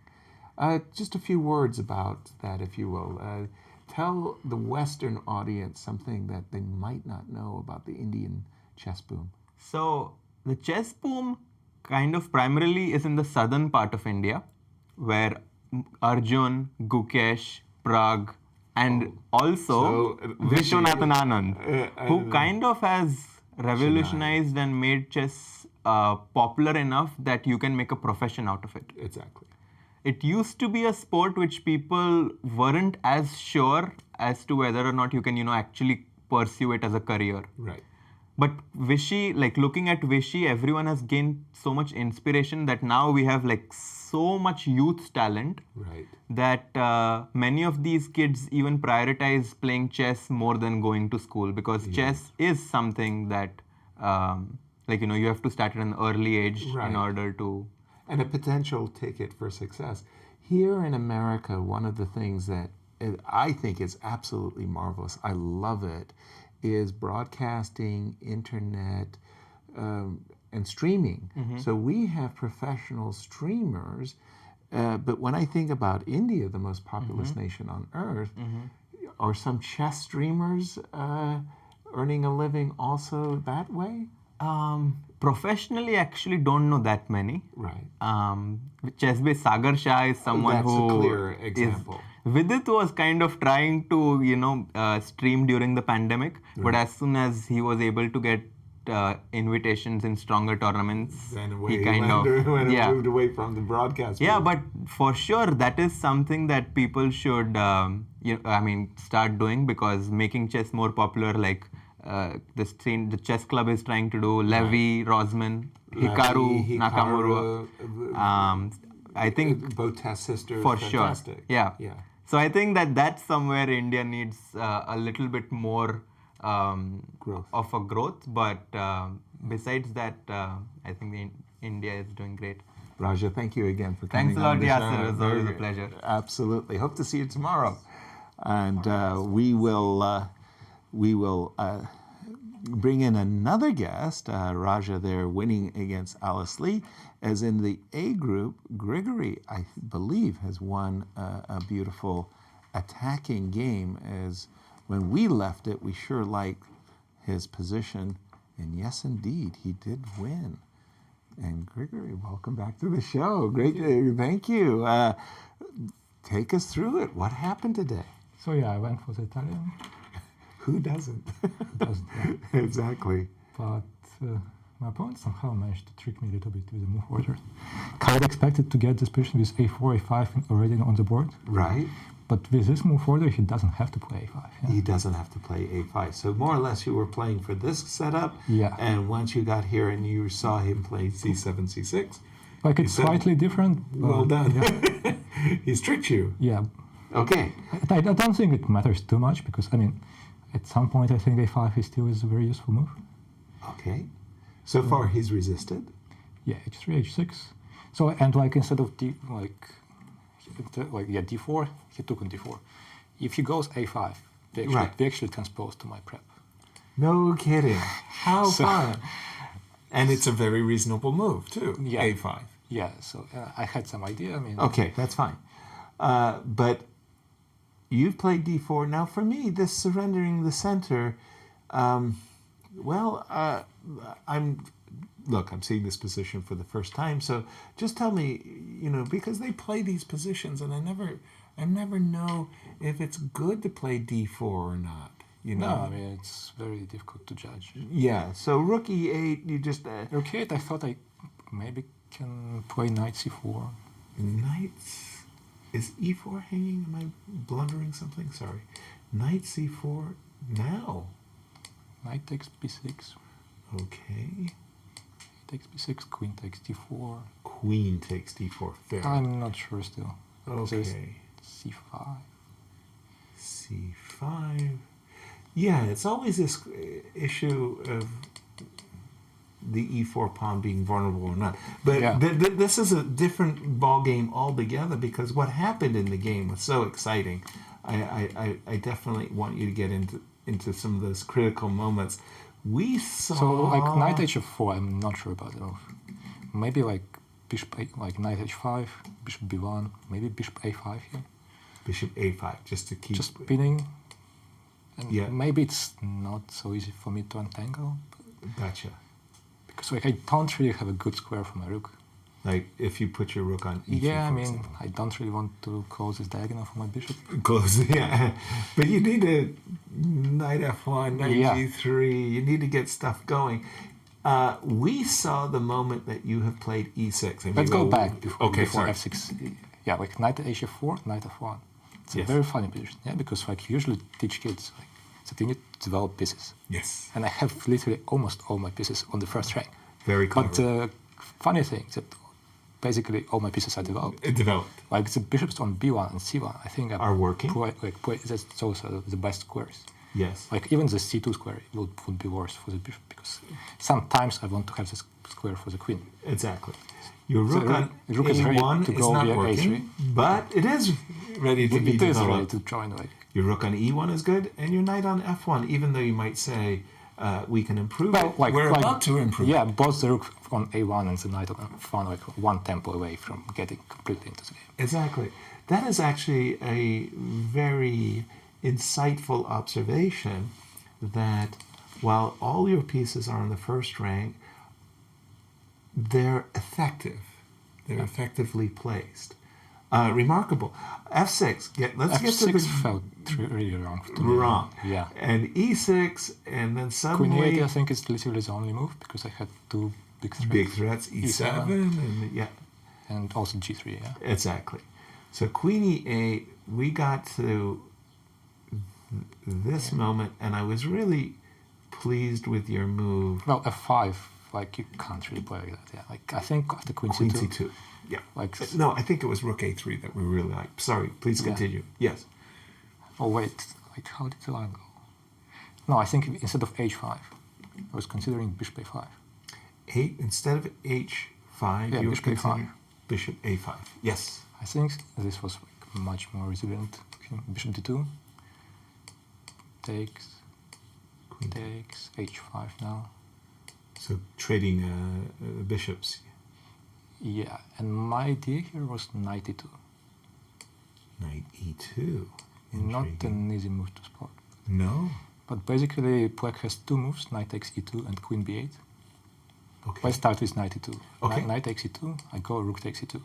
S3: Just a few words about that, if you will. Tell the Western audience something that they might not know about the Indian chess boom.
S4: So the chess boom kind of primarily is in the southern part of India, where Arjun, Gukesh, Prague, and also Vishwanathan Anand, who kind of has revolutionized and made chess popular enough that you can make a profession out of it.
S3: Exactly.
S4: It used to be a sport which people weren't as sure as to whether or not you can, actually pursue it as a career.
S3: Right.
S4: But Vishy, like looking at Vishy, everyone has gained so much inspiration that now we have like so much youth talent
S3: Right.
S4: that many of these kids even prioritize playing chess more than going to school, because chess is something that, you have to start at an early age
S3: Right.
S4: in order to.
S3: And a potential ticket for success. Here in America, one of the things that I think is absolutely marvelous, I love it, is broadcasting, internet, and streaming. So we have professional streamers, but when I think about India, the most populous nation on earth, are some chess streamers earning a living also that way?
S4: Professionally, actually don't know that many.
S3: Right.
S4: Chess-based Sagar Shah is someone
S3: That's
S4: who
S3: a clear example.
S4: Vidit was kind of trying to, stream during the pandemic, but as soon as he was able to get invitations in stronger tournaments,
S3: Then
S4: he kind of
S3: moved away from the broadcast.
S4: Yeah, but for sure that is something that people should, start doing, because making chess more popular, like the chess club is trying to do. Levy, Rosman, Hikaru, Nakamura. I think
S3: both test sisters.
S4: for
S3: fantastic.
S4: sure. Yeah.
S3: Yeah.
S4: So I think that's somewhere India needs a little bit more
S3: Growth.
S4: of a growth. But besides that, I think India is doing great.
S3: Raja, thank you again for coming.
S4: Thanks a lot,
S3: on the
S4: Yasser.
S3: show.
S4: It was always a pleasure.
S3: Absolutely. Hope to see you tomorrow. And we will bring in another guest. Raja there winning against Alice Lee. As in the A group, Grigoriy, I believe, has won a beautiful attacking game. As when we left it, we sure liked his position. And yes, indeed, he did win. And Grigoriy, welcome back to the show. Great, thank you. Take us through it. What happened today?
S5: So yeah, I went for the Italian.
S3: Who doesn't?
S5: Doesn't, yeah.
S3: Exactly.
S5: But my opponent somehow managed to trick me a little bit with the move order. Kind of expected to get this position with a4, a5 already on the board.
S3: Right.
S5: But with this move order, he doesn't have to play a5. Yeah.
S3: He doesn't have to play a5. So more or less you were playing for this setup.
S5: Yeah.
S3: And once you got here and you saw him play c7, c6.
S5: Like it's slightly different.
S3: Well done.
S5: Yeah.
S3: He's tricked you.
S5: Yeah.
S3: Okay.
S5: I don't think it matters too much because, I mean, at some point I think a5 is still a very useful move.
S3: Okay. So far he's resisted.
S5: Yeah, h3, h6. So, and like instead of d4, he took on d4. If he goes a5, we actually transpose to my prep.
S3: No kidding. How fun. And it's a very reasonable move too,
S5: Yeah.
S3: a5.
S5: Yeah, so I had some idea. I mean,
S3: Okay, that's fine. But you've played d4. Now for me, this surrendering the center, I'm seeing this position for the first time. So just tell me, because they play these positions, and I never know if it's good to play d4 or not.
S5: No, I mean it's very difficult to judge.
S3: Yeah. So rook e8, you just
S5: Rook e8, I thought I maybe can play knight c4.
S3: knights. Is e4 hanging? Am I blundering something? Sorry. Knight c4 now.
S5: Knight takes b6.
S3: Okay.
S5: Takes b6. Queen takes d4.
S3: Queen takes d4. Fair.
S5: I'm not sure still. There's
S3: Okay.
S5: c5.
S3: c5. Yeah, it's always this issue of the e4 pawn being vulnerable or not. But
S5: Yeah.
S3: this is a different ball game altogether, because what happened in the game was so exciting. I definitely want you to get into some of those critical moments We saw...
S5: So like knight h4, I'm not sure about the move. Maybe like bishop like knight h5, bishop b1, maybe bishop a5 here.
S3: Bishop a5, just to keep...
S5: Just pinning. And
S3: Yeah.
S5: maybe it's not so easy for me to untangle.
S3: Gotcha.
S5: Because like I don't really have a good square for my rook.
S3: Like if you put your rook on e2,
S5: Yeah, I
S3: for
S5: mean,
S3: example.
S5: I don't really want to close this diagonal for my bishop.
S3: Close, yeah. But you need to knight f1, knight
S5: Yeah.
S3: g3. You need to get stuff going. We saw the moment that you have played e6. And
S5: Let's
S3: we
S5: go back before
S3: sorry.
S5: f6. Yeah, like knight h4, knight f1. It's
S3: Yes.
S5: a very funny position, yeah, because like you usually teach kids like, that you need to develop pieces.
S3: Yes.
S5: And I have literally almost all my pieces on the first rank.
S3: Very clever.
S5: But the funny thing is that basically all my pieces are developed.
S3: It developed.
S5: Like the bishops on b1 and c1, I think
S3: Are working?
S5: That's also the best squares.
S3: Yes.
S5: Like even the c2 square would be worse for the bishop because sometimes I want to have this square for the queen.
S3: Exactly. Your
S5: So
S3: rook on
S5: rook is ready
S3: a1
S5: to
S3: is
S5: go
S3: not
S5: via
S3: working, but it is ready to be
S5: It is ready
S3: developed.
S5: to join. Like
S3: Your rook on e1 is good, and your knight on f1, even though you might say we can improve it, we're about to improve
S5: yeah,
S3: it.
S5: both the rook on a1 and the knight on f1 like one tempo away from getting completely into the game.
S3: Exactly. That is actually a very insightful observation that while all your pieces are in the first rank, they're effective. They're effectively placed. Remarkable. f6. Let's get to
S5: f6
S3: the
S5: felt really wrong to me.
S3: wrong.
S5: Yeah.
S3: And e6, and then
S5: Queen
S3: suddenly
S5: e8 I think is literally the only move because I had two big threats.
S3: big threats. E7, and yeah,
S5: And also g3, yeah.
S3: exactly. So queen e8, we got to this moment, and I was really pleased with your move.
S5: Well, f5, like you can't really play like that. Yeah, like I think after queen
S3: Queen
S5: c2,
S3: c2. Yeah.
S5: like
S3: No, I think it was rook a3 that we really liked. Sorry, please
S5: Yeah.
S3: continue. Yes.
S5: oh wait, like how did the line go? No, I think instead of h5, I was considering bishop a5.
S3: Instead of h5,
S5: Yeah,
S3: you were
S5: bishop a5.
S3: considering bishop a5. Yes.
S5: I think this was like much more resilient. Okay, bishop d2 takes,
S3: Queen
S5: takes h5 now.
S3: So trading bishops.
S5: Yeah, and my idea here was knight e2.
S3: Knight e2.
S5: Not
S3: Intriguing.
S5: an easy move to spot.
S3: No.
S5: But basically, black has two moves, knight takes e2 and queen b8.
S3: Okay.
S5: Let's start with knight e2.
S3: Okay.
S5: Knight takes e2, I go rook takes e2.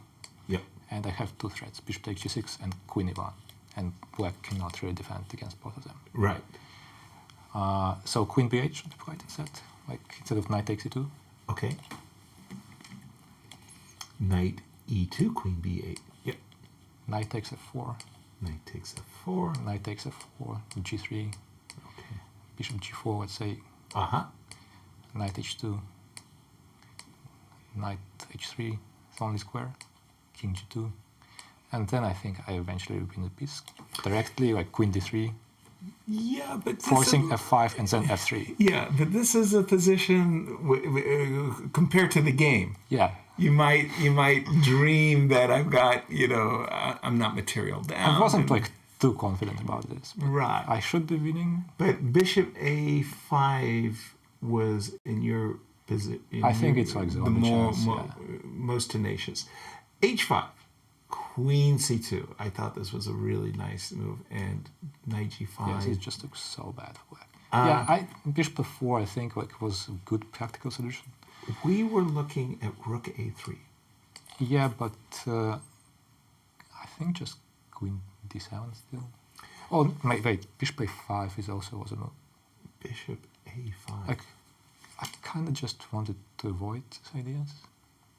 S3: Yep.
S5: And I have two threats, bishop takes g6 and queen e1. And black cannot really defend against both of them.
S3: Right.
S5: So queen b8 should be played instead, like instead of knight takes e2.
S3: Okay. Knight e2, queen b8. Yep.
S5: Knight takes f4,
S3: Knight takes f4.
S5: knight takes f4, g3,
S3: Okay.
S5: bishop g4, let's say,
S3: Uh-huh.
S5: knight h2, knight h3, it's only square, king g2. And then I think I eventually win the piece directly, like queen d3,
S3: Yeah, but this
S5: forcing
S3: is,
S5: f5 and then f3.
S3: yeah, but this is a position compared to the game.
S5: Yeah,
S3: You might dream that I've got, I'm not material down.
S5: I wasn't
S3: and-
S5: like too confident about this. But
S3: Right.
S5: I should be winning.
S3: But bishop a5 was in your position.
S5: I think it's like the only chance,
S3: most tenacious. h5, queen c2. I thought this was a really nice move, and knight g5.
S5: Yes, it just looks so bad for black.
S3: Ah.
S5: Bishop f4 I think like was a good practical solution.
S3: We were looking at rook a3.
S5: Yeah, but I think just queen d7 still. Oh, wait, bishop a5 is also was a move.
S3: Bishop a5.
S5: Like, I kind of just wanted to avoid these ideas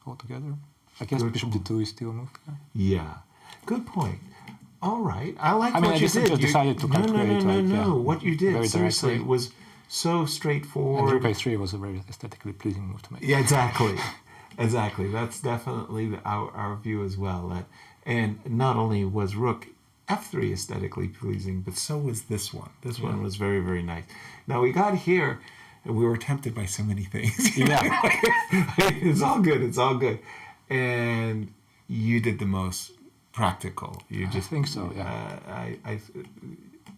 S5: altogether. I guess
S3: Good
S5: bishop
S3: point.
S5: d2 is still a move.
S3: Yeah, good point. All right, I like
S5: I mean,
S3: what
S5: I
S3: you
S5: just
S3: did.
S5: decided to
S3: no,
S5: calculate, like, yeah,
S3: What you did
S5: very
S3: seriously
S5: directly.
S3: was so
S5: And
S3: straightforward.
S5: rook a3 was a very aesthetically pleasing move to make.
S3: Yeah, exactly. Exactly. That's definitely our view as well. And not only was rook f3 aesthetically pleasing, but so was this one. This one was very, very nice. Now we got here, and we were tempted by so many things.
S5: Yeah.
S3: It's all good. It's all good. And you did the most practical. You
S5: I
S3: just
S5: think so, yeah.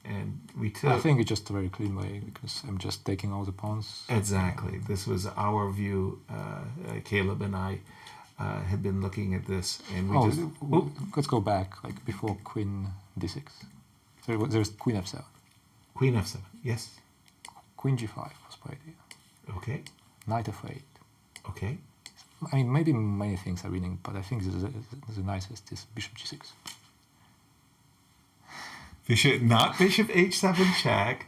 S6: and we took.
S5: I think it's just a very clean way because I'm just taking all the pawns.
S6: Exactly. This was our view. Caleb and I had been looking at this, and we just.
S5: Let's go back, like before Queen D6. So there's Queen F7.
S6: Queen F7. Yes.
S5: Queen G5 was played here.
S6: Okay.
S5: Knight F8.
S6: Okay.
S5: I mean, maybe many things are winning, but I think the nicest is Bishop G6.
S6: Not Bishop H7 check.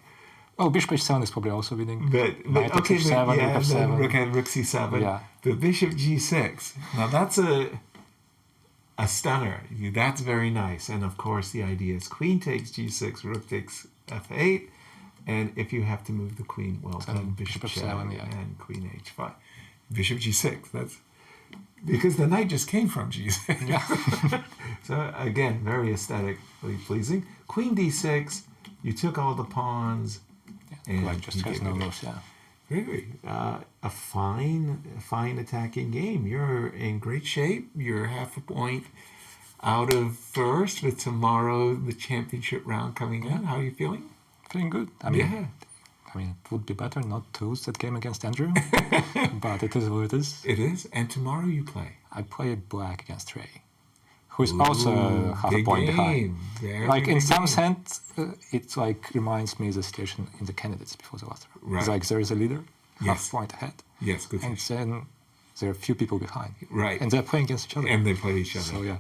S5: Oh, Bishop H7 is probably also winning.
S6: But
S5: Knight
S6: okay,
S5: H7,
S6: but, yeah,
S5: Rook F7.
S6: Rook C7.
S5: Yeah.
S6: But Bishop G6. Now that's a stunner. That's very nice. And of course, the idea is Queen takes G6, Rook takes F8, and if you have to move the Queen, well, then Bishop F7 and Queen H5. Bishop G6. That's because the knight just came from G6.
S5: Yeah.
S6: So again, very aesthetically pleasing. Queen D6. You took all the pawns. And
S5: Black just has no moves, yeah.
S6: Very, a fine attacking game. You're in great shape. You're half a point out of first with tomorrow the championship round coming in. How are you feeling?
S5: Feeling good. I mean, it would be better not to lose that game against Andrew, but it is what it is.
S6: It is. And tomorrow you play.
S5: I play Black against Ray, who is also half a point behind. Like in some sense, it like reminds me of the situation in the candidates before the last round.
S6: Right.
S5: It's like there is a leader, half point ahead.
S6: Yes, good.
S5: And then there are a few people behind.
S6: Right.
S5: And they're playing against each other.
S6: And they play each other.
S5: So yeah.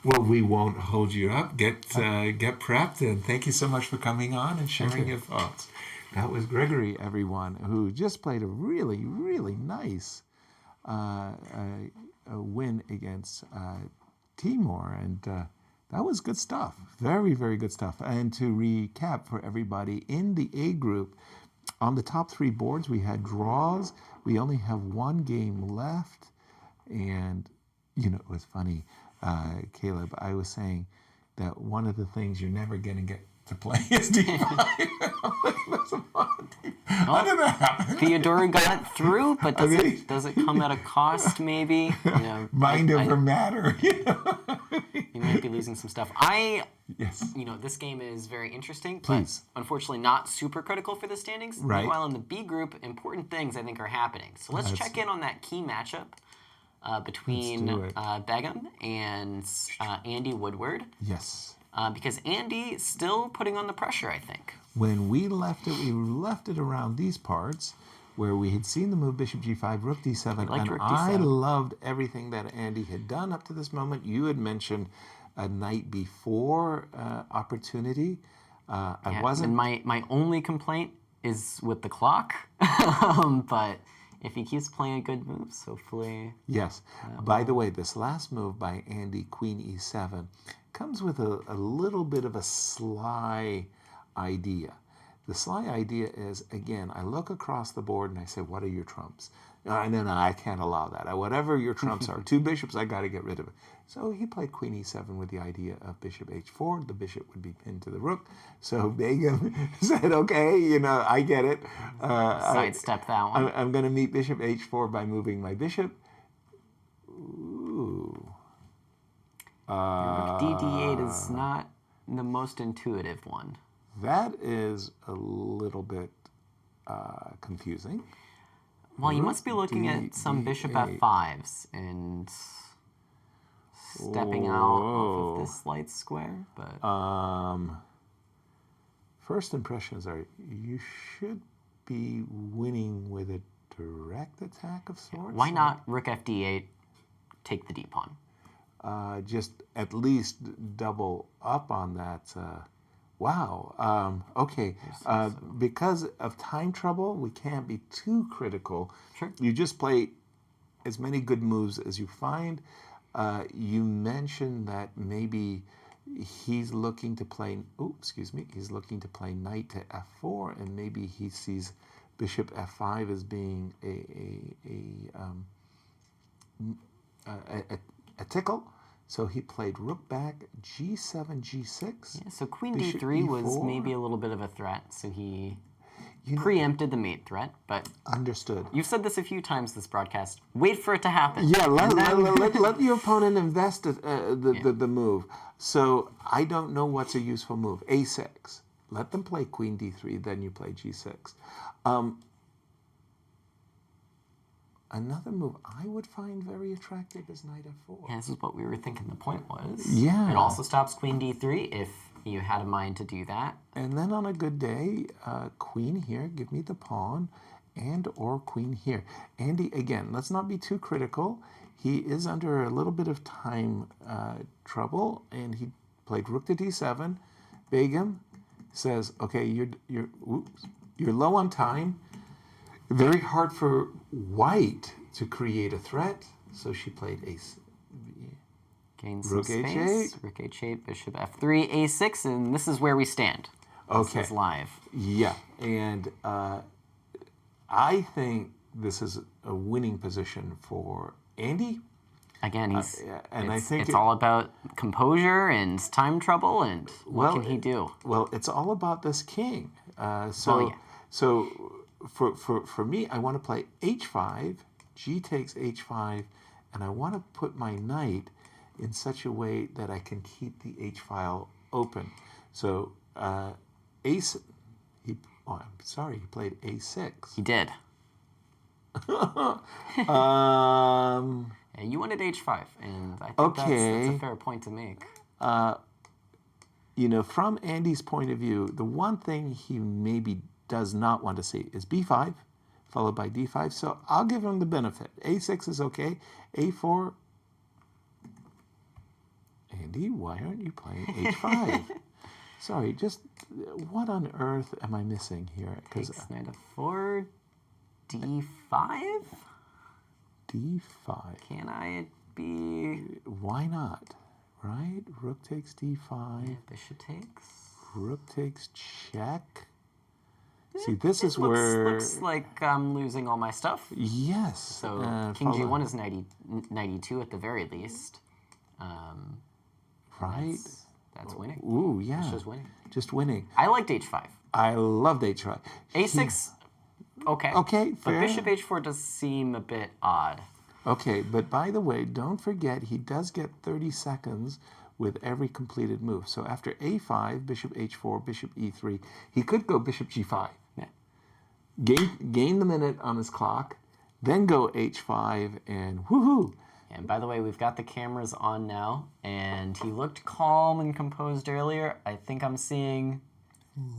S6: Well, we won't hold you up. Get prepped, and thank you so much for coming on and sharing your thoughts. That was Grigoriy, everyone, who just played a really, really nice win against Temur, and that was good stuff. Very, very good stuff. And to recap for everybody, in the A group, on the top three boards, we had draws. We only have one game left, and it was funny. Caleb, I was saying that one of the things you're never going to get to play is D5. How did that happen?
S2: Theodorou got through, but does it come at a cost, maybe?
S6: Mind over matter.
S2: You might be losing some stuff. This game is very interesting, but unfortunately not super critical for the standings.
S6: Right.
S2: Meanwhile, in the B group, important things, I think, are happening. So let's check in on that key matchup between Begim and Andy Woodward.
S6: Yes.
S2: Because Andy still putting on the pressure, I think.
S6: When we left it around these parts where we had seen the move Bishop G5, Rook D7, and
S2: Rook D7.
S6: I loved everything that Andy had done up to this moment. You had mentioned a Knight B4 opportunity. I wasn't.
S2: And my only complaint is with the clock, but if he keeps playing good moves, hopefully.
S6: Yes. By the way, this last move by Andy, Queen E7, comes with a little bit of a sly idea. The sly idea is, again, I look across the board and I say, what are your trumps? No, I can't allow that. Whatever your trumps are, two bishops, I got to get rid of it. So he played Queen E7 with the idea of Bishop H4. The bishop would be pinned to the rook. So Begim said, okay, I get it.
S2: Sidestep that one.
S6: I'm going to meet Bishop H4 by moving my bishop. Ooh.
S2: Rook D8 is not the most intuitive one.
S6: That is a little bit confusing.
S2: Well, you must be looking at some bishop F5s and stepping out of this light square. But
S6: first impressions are you should be winning with a direct attack of sorts.
S2: Why not Rook F D8, take the D pawn?
S6: Just at least double up on that. Wow. Okay. Because of time trouble, we can't be too critical.
S2: Sure.
S6: You just play as many good moves as you find. You mentioned that maybe he's looking to play. He's looking to play knight to f4, and maybe he sees bishop f5 as being a tickle. So he played rook back, g7, g6.
S2: Yeah, so queen d3 was maybe a little bit of a threat. So he preempted the mate threat, but
S6: understood.
S2: You've said this a few times this broadcast. Wait for it to happen.
S6: Yeah, let your opponent invest the move. So I don't know what's a useful move. a6. let them play queen d3, then you play g6. Another move I would find very attractive is knight f4.
S2: Yeah, this is what we were thinking the point was.
S6: Yeah.
S2: It also stops queen d3 if you had a mind to do that.
S6: And then on a good day, queen here, give me the pawn, and or queen here. Andy, again, let's not be too critical. He is under a little bit of time trouble, and he played rook to d7. Begim says, okay, you're low on time. Very hard for white to create a threat, so she played ace.
S2: Gain some
S6: Rook
S2: space.
S6: h8.
S2: Rook h8, bishop f3, a6, and this is where we stand.
S6: Okay.
S2: This is live.
S6: Yeah, and I think this is a winning position for Andy.
S2: Again, I think it's
S6: it,
S2: all about composure and time trouble, and what can he do?
S6: Well, it's all about this king. So for me, I want to play h5, g takes h5, and I want to put my knight in such a way that I can keep the h file open. So ace, he played a6.
S2: He did. Yeah, you wanted h5, and I think that's a fair point to make.
S6: You know, from Andy's point of view, the one thing he maybe does not want to see is b5, followed by d5. So I'll give him the benefit. a6 is okay. a4. Andy, why aren't you playing h5? Sorry, just what on earth am I missing here?
S2: Takes knight f4, d5?
S6: d5.
S2: Can I be...
S6: Why not? Right? Rook takes d5.
S2: Yeah, bishop takes.
S6: Rook takes check. See, this is where...
S2: Looks like I'm losing all my stuff.
S6: Yes.
S2: So King g1 is 92 at the very least.
S6: Right?
S2: That's winning.
S6: Ooh, yeah.
S2: That's just winning.
S6: Just winning.
S2: I liked h5.
S6: I loved h5.
S2: a6, okay.
S6: Okay, fair.
S2: But bishop h4 does seem a bit odd.
S6: Okay, but by the way, don't forget he does get 30 seconds with every completed move. So after a5, bishop h4, bishop e3, he could go bishop g5.
S2: Yeah.
S6: Gain the minute on his clock, then go h5, and woohoo!
S2: And by the way, we've got the cameras on now, and he looked calm and composed earlier. I think I'm seeing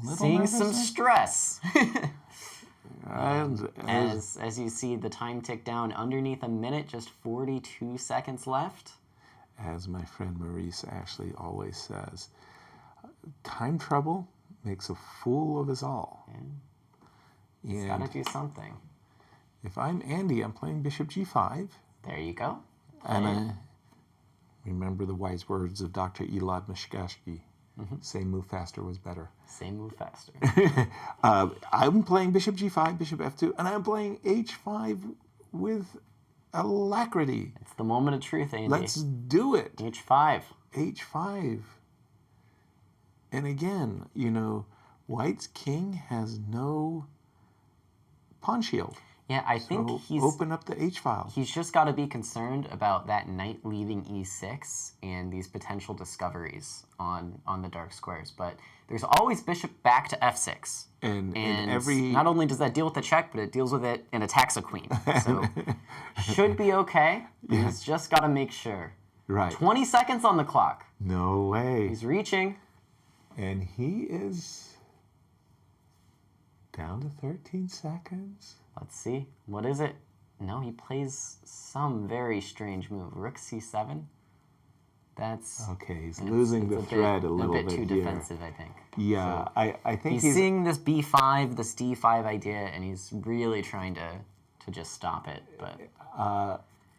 S2: some stress. As you see the time tick down, underneath a minute, just 42 seconds left.
S6: As my friend Maurice Ashley always says, time trouble makes a fool of us all.
S2: Yeah. He's got to do something.
S6: If I'm Andy, I'm playing bishop g5.
S2: There you go.
S6: And I remember the wise words of Dr. Elad Mishkashki. Same move faster was better.
S2: Same move faster.
S6: I'm playing bishop g5, bishop f2, and I'm playing h5 with alacrity.
S2: It's the moment of truth, Andy.
S6: Let's do it.
S2: h5.
S6: h5. And again, you know, White's king has no pawn shield.
S2: Yeah, I think he's...
S6: Open up the h-file.
S2: He's just got to be concerned about that knight leaving e6 and these potential discoveries on the dark squares. But there's always bishop back to f6.
S6: And every...
S2: Not only does that deal with the check, but it deals with it and attacks a queen. So should be okay. Yeah. He's just got to make sure.
S6: Right.
S2: 20 seconds on the clock.
S6: No way.
S2: He's reaching.
S6: And he is down to 13 seconds.
S2: Let's see. What is it? No, he plays some very strange move. Rook c7. That's...
S6: Okay, he's losing the thread a little bit.
S2: A bit too defensive, I think.
S6: Yeah, so I think
S2: he's seeing this b5, this d5 idea, and he's really trying to just stop it. But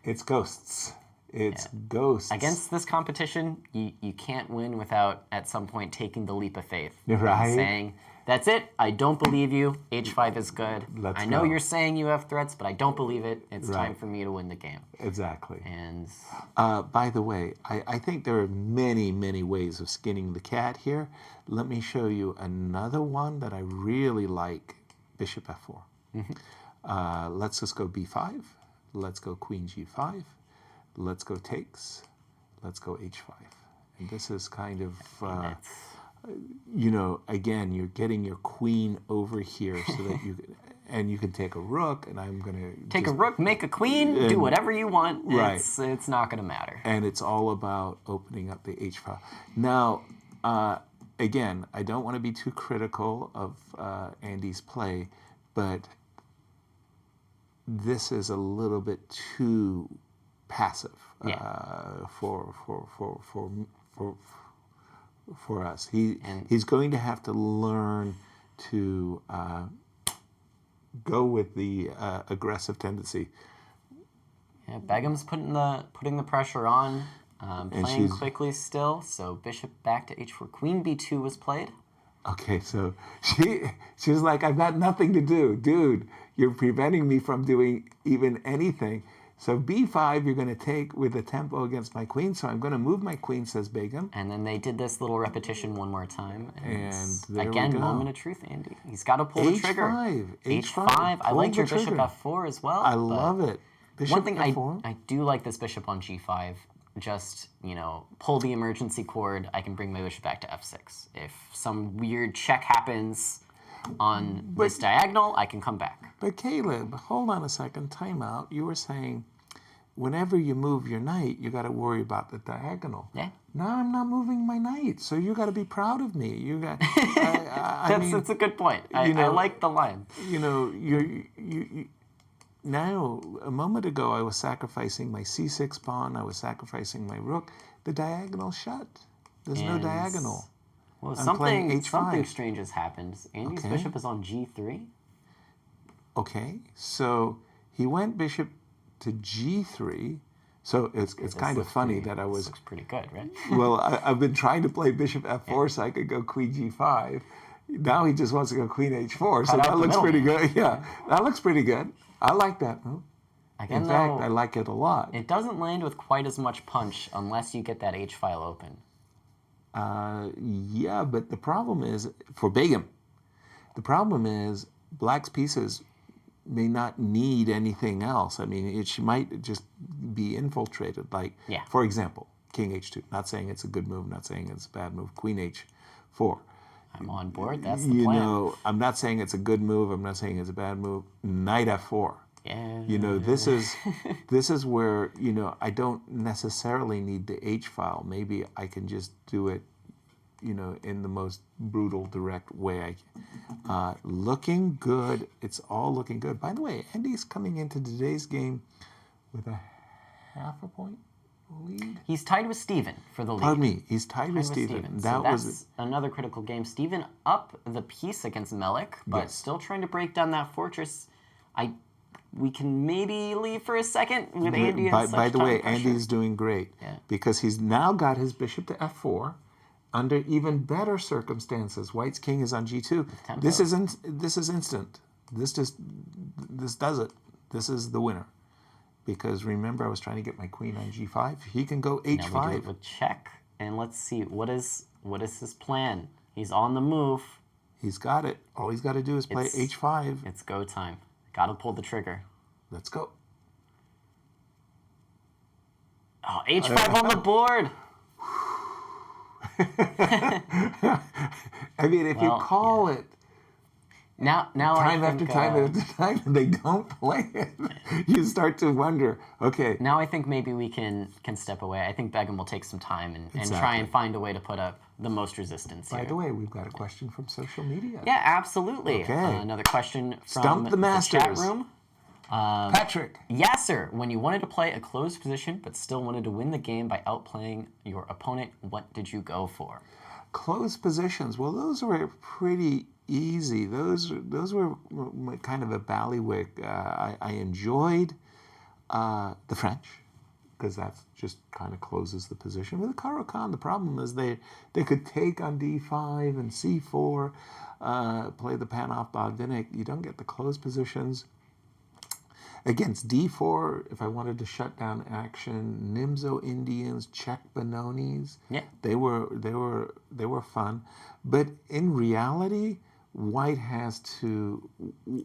S6: it's ghosts. It's ghosts.
S2: Against this competition, you can't win without, at some point, taking the leap of faith.
S6: Right.
S2: And saying, that's it, I don't believe you, h5 is good. I know you're saying you have threats, but I don't believe it. It's time for me to win the game.
S6: Exactly.
S2: And
S6: by the way, I think there are many, many ways of skinning the cat here. Let me show you another one that I really like, bishop f4. Let's just go b5. Let's go queen g5. Let's go takes. Let's go h5. And this is kind of again, you're getting your queen over here so that you can take a rook, and I'm going to
S2: take a rook, make a queen, do whatever you want.
S6: Right.
S2: It's not going to matter.
S6: And it's all about opening up the H file. Now, again, I don't want to be too critical of Andy's play, but this is a little bit too passive for us. He's going to have to learn to go with the aggressive tendency.
S2: Yeah, Begim's putting the pressure on, playing quickly still. So bishop back to h4, queen b2 was played.
S6: Okay, so she was like, I've got nothing to do, dude. You're preventing me from doing even anything. So b5, you're going to take with the tempo against my queen. So I'm going to move my queen, says Begim.
S2: And then they did this little repetition one more time.
S6: And there
S2: again,
S6: we go.
S2: Moment of truth, Andy. He's got to pull the trigger.
S6: H5.
S2: I like your bishop f4 as well.
S6: I love it. Bishop
S2: one thing
S6: f4.
S2: I do like this bishop on g5. Just, pull the emergency cord. I can bring my bishop back to f6. If some weird check happens on this diagonal, I can come back.
S6: But Caleb, hold on a second. Time out. You were saying whenever you move your knight, you got to worry about the diagonal.
S2: Yeah.
S6: Now I'm not moving my knight, so you got to be proud of me. You got.
S2: That's a good point. I like the line.
S6: Now, a moment ago, I was sacrificing my c6 pawn. I was sacrificing my rook. The diagonal shut. There's no diagonal.
S2: Well, something strange has happened. Andy's bishop is on g3.
S6: Okay, so he went bishop to g3. So it's kind of funny that I was...
S2: This looks pretty good, right?
S6: Well, I've been trying to play bishop f4 so I could go queen g5. Now he just wants to go queen h4, so that looks pretty good. Yeah, that looks pretty good. I like that move.
S2: Again,
S6: in fact, I like it a lot.
S2: It doesn't land with quite as much punch unless you get that h file open.
S6: Yeah, but the problem is, for Begim, the problem is black's pieces may not need anything else. I mean, it might just be infiltrated. Like, for example, king h2. Not saying it's a good move, not saying it's a bad move. Queen h4.
S2: I'm on board. That's the plan.
S6: I'm not saying it's a good move. I'm not saying it's a bad move. Knight f4.
S2: Yeah.
S6: This is where, I don't necessarily need the H file. Maybe I can just do it, in the most brutal, direct way. Looking good. It's all looking good. By the way, Andy's coming into today's game with a half a point lead.
S2: He's tied with Steven for the lead.
S6: Pardon me. He's tied with Steven.
S2: That's another critical game. Steven up the piece against Melik, but still trying to break down that fortress. We can maybe leave for a second with Andy.
S6: By the way, Andy's doing great because he's now got his bishop to f4 under even better circumstances. White's king is on g2. This is instant. This does it. This is the winner. Because remember, I was trying to get my queen on g5. He can go h5.
S2: Now we do it with check, and let's see what is his plan. He's on the move.
S6: He's got it. All he's got to do is play h5.
S2: It's go time. Got to pull the trigger.
S6: Let's go.
S2: Oh, h5 on the board.
S6: I mean, if you call it
S2: now
S6: time after time, they don't play it. You start to wonder. Okay.
S2: Now I think maybe we can step away. I think Begim will take some time and try and find a way to put up the most resistance here.
S6: By the way, we've got a question from social media.
S2: Yeah, absolutely.
S6: Okay.
S2: Another question from
S6: Stump the Masters.
S2: chat room.
S6: Patrick.
S2: Yasser, when you wanted to play a closed position but still wanted to win the game by outplaying your opponent, what did you go for?
S6: Closed positions. Well, those were pretty easy. Those were kind of a ballywick. I enjoyed the French because that just kind of closes the position. With the Caro-Kann, the problem is they could take on d5 and c4, play the Panov Bogdanik. You don't get the closed positions. Against d4, if I wanted to shut down action, Nimzo Indians, Czech Benonis, they were fun. But in reality, White has to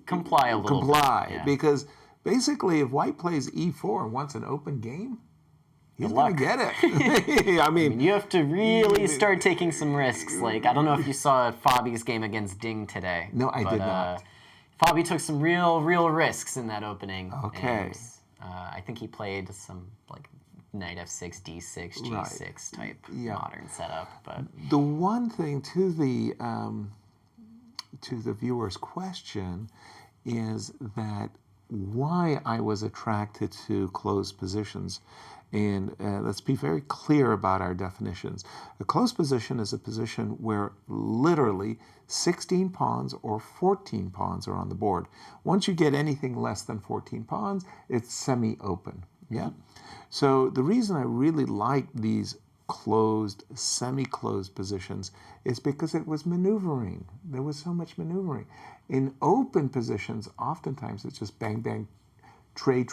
S2: comply a little bit.
S6: Because basically, if White plays e4 and wants an open game, he's going to get it. I mean,
S2: you have to really start taking some risks. Like, I don't know if you saw Fabi's game against Ding today.
S6: No, I did not.
S2: Fabi took some real risks in that opening.
S6: Okay.
S2: And, I think he played some like knight f6, d6, g6 type modern setup. But
S6: the one thing to the viewer's question is that why I was attracted to closed positions. And let's be very clear about our definitions. A closed position is a position where literally 16 pawns or 14 pawns are on the board. Once you get anything less than 14 pawns, it's semi-open. Yeah. So the reason I really like these closed, semi-closed positions is because it was maneuvering. There was so much maneuvering. In open positions, oftentimes it's just bang, bang, trade,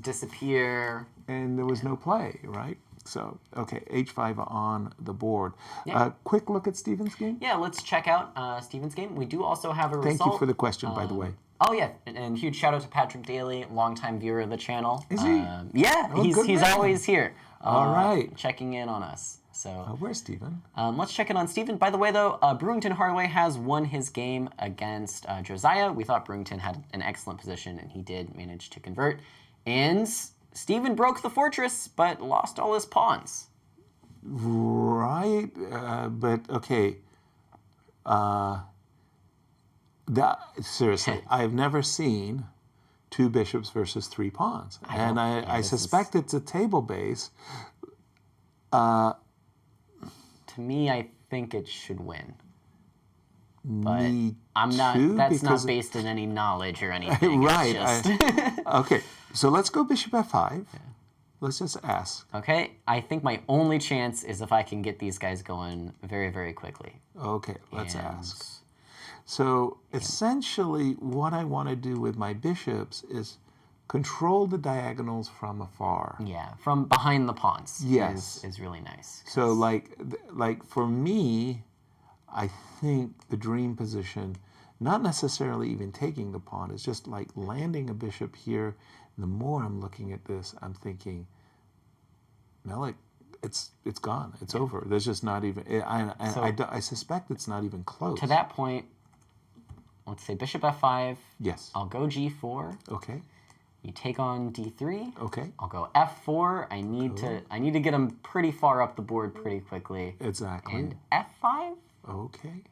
S2: disappear,
S6: and there was no play, right? So, okay, h5 on the board.
S2: Yeah.
S6: Quick look at Steven's game?
S2: Yeah, let's check out Steven's game. We do also have a result.
S6: Thank you for the question, by the way.
S2: Oh, yeah, and huge shout out to Patrick Daly, longtime viewer of the channel.
S6: Is he?
S2: Yeah,
S6: Oh,
S2: he's always here.
S6: All right.
S2: Checking in on us. So
S6: where's Steven?
S2: let's check in on Steven. By the way, though, Brewington Hardaway has won his game against Josiah. We thought Brewington had an excellent position, and he did manage to convert. And Steven broke the fortress, but lost all his pawns.
S6: Right, but okay. Seriously, I've never seen 2 bishops versus 3 pawns. And I suspect it's a table base.
S2: To me, I think it should win. But
S6: Me
S2: I'm not.
S6: too,
S2: That's not
S6: because-
S2: based in any knowledge or anything.
S6: Right.
S2: It's just
S6: Okay, so let's go bishop f5. Let's just ask.
S2: okay. I think my only chance is if I can get these guys going very quickly.
S6: Okay, let's
S2: And-
S6: ask. So essentially, what I want to do with my bishops is control the diagonals from afar.
S2: Yeah, from behind the pawns.
S6: Yes.
S2: is really nice.
S6: So like for me, I think the dream position, not necessarily even taking the pawn, is just like landing a bishop here. The more I'm looking at this, I'm thinking, Melik, it's gone. It's over. There's just not even. I suspect it's not even close.
S2: To that point, let's say bishop f5.
S6: Yes.
S2: I'll go g4.
S6: Okay.
S2: You take on d3.
S6: Okay.
S2: I'll go f4. I need to get him pretty far up the board pretty quickly.
S6: Exactly.
S2: And f5.
S6: Okay.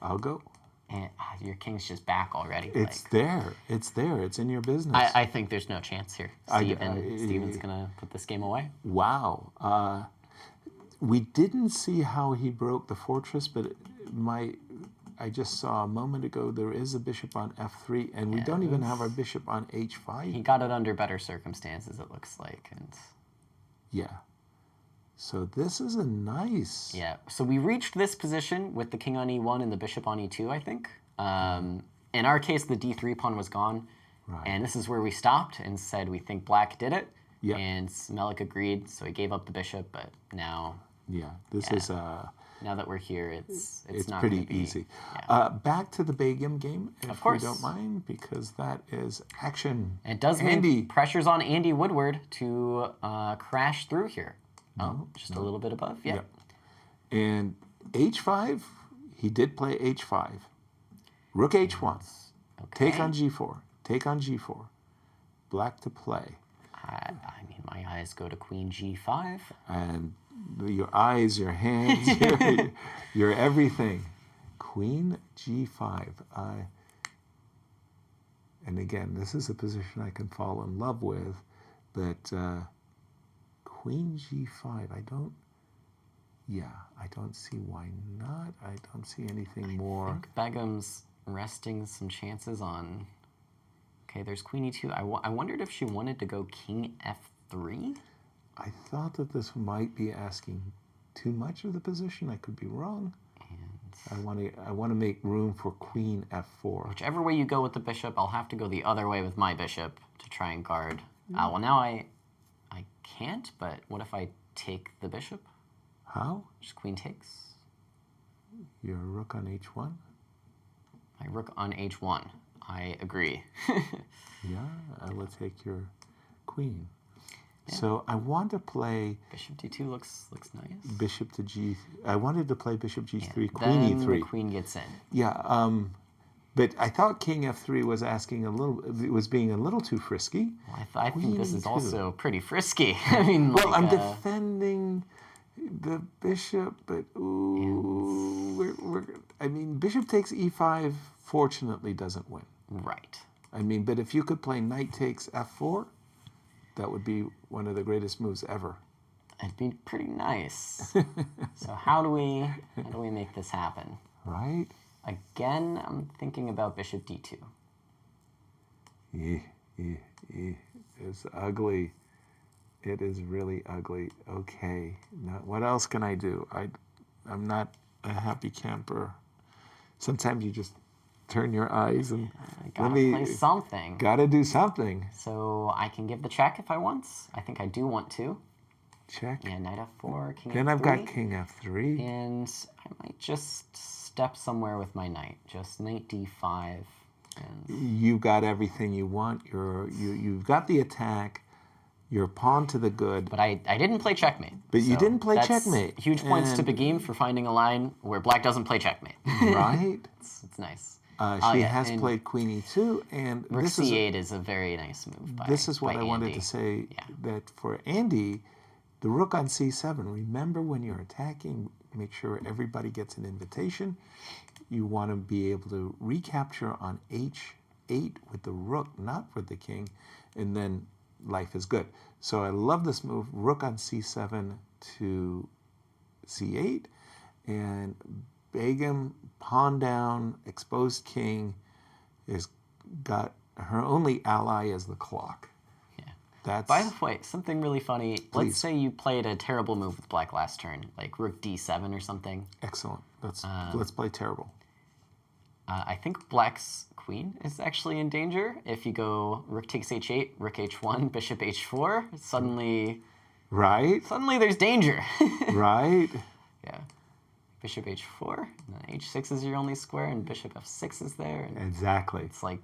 S6: I'll go.
S2: And your king's just back already.
S6: It's there. It's there. It's in your business.
S2: I think there's no chance here. Steven's gonna put this game away.
S6: Wow. We didn't see how he broke the fortress, but I just saw a moment ago there is a bishop on f3, and we don't even have our bishop on h5.
S2: He got it under better circumstances, it looks like. And
S6: Yeah. So this is a nice...
S2: yeah, so we reached this position with the king on e1 and the bishop on e2, I think. In our case, the d3 pawn was gone.
S6: Right.
S2: And this is where we stopped and said we think black did it.
S6: Yep.
S2: And Melik agreed, so he gave up the bishop, but now...
S6: Yeah, this is...
S2: now that we're here, it's not
S6: pretty
S2: gonna be,
S6: easy.
S2: Yeah.
S6: Back to the Begim game, if
S2: Of course.
S6: you don't mind, because that is action.
S2: It does mean pressures on Andy Woodward to crash through here. Oh, just a little bit above? Yeah.
S6: Yep. And h5, he did play h5. Rook h1.
S2: Okay.
S6: Take on g4. Take on g4. Black to play.
S2: I mean, my eyes go to queen g5.
S6: And your eyes, your hands, your everything. Queen g5. And again, this is a position I can fall in love with, but queen g5, I don't see why not. I don't see anything more.
S2: I think Begim's resting some chances on... Okay, there's queen e2. I wondered if she wanted to go king f3?
S6: I thought that this might be asking too much of the position. I could be wrong.
S2: And
S6: I want to make room for queen f4.
S2: whichever way you go with the bishop, I'll have to go the other way with my bishop to try and guard. Well, now I can't, but what if I take the bishop?
S6: How?
S2: Just queen takes.
S6: Your rook on h1?
S2: My rook on h1. I agree.
S6: Yeah, I will take your queen. So I want to play
S2: Bishop d2 looks nice.
S6: bishop to g. I wanted to play bishop g3, queen
S2: Then
S6: e3.
S2: the queen gets in.
S6: Yeah, but I thought king f3 was asking a little. It was being a little too frisky.
S2: Well, I think this is
S6: Queen e2.
S2: also pretty frisky. I mean,
S6: Well,
S2: like,
S6: I'm defending the bishop, but I mean, bishop takes e5. Fortunately, doesn't win.
S2: right.
S6: I mean, but if you could play knight takes f4, that would be one of the greatest moves ever.
S2: It'd be pretty nice. So how do we make this happen?
S6: Right?
S2: Again, I'm thinking about bishop d2.
S6: It's ugly. It is really ugly. Okay. Now, what else can I do? I'm not a happy camper. Sometimes you just turn your eyes and
S2: Gotta play something.
S6: Gotta do something.
S2: So I can give the check if I want. I think I do want to.
S6: Check.
S2: Yeah, knight f4, king
S6: Then
S2: f3.
S6: I've got king f3.
S2: And I might just step somewhere with my knight. Just knight d5. And
S6: You've got everything you want. You've got the attack. You're pawn to the good.
S2: But I didn't play checkmate.
S6: But you
S2: so
S6: didn't play
S2: that's
S6: checkmate.
S2: Huge points to
S6: And-
S2: Begim for finding a line where black doesn't play checkmate.
S6: Right?
S2: It's nice.
S6: She
S2: yeah,
S6: has
S2: and
S6: played queen e2, and
S2: Rook
S6: this is
S2: c8 is a very nice move by
S6: this is what
S2: by
S6: I wanted
S2: Andy.
S6: to say.
S2: Yeah.
S6: That for Andy, the rook on c7. Remember, when you're attacking, make sure everybody gets an invitation. You want to be able to recapture on h8 with the rook, not with the king, and then life is good. So I love this move. Rook on c7 to c8, and Begim, pawn down, exposed king, is got her only ally is the clock.
S2: Yeah.
S6: That's
S2: By the way, something really funny.
S6: Please.
S2: Let's say you played a terrible move with black last turn, like rook d7 or something.
S6: excellent. Let's play terrible.
S2: I think black's queen is actually in danger. If you go rook takes h8, rook h1, bishop h4, suddenly there's danger.
S6: Right?
S2: Yeah. Bishop h4, and then h6 is your only square, and bishop f6 is there. And
S6: Exactly.
S2: it's like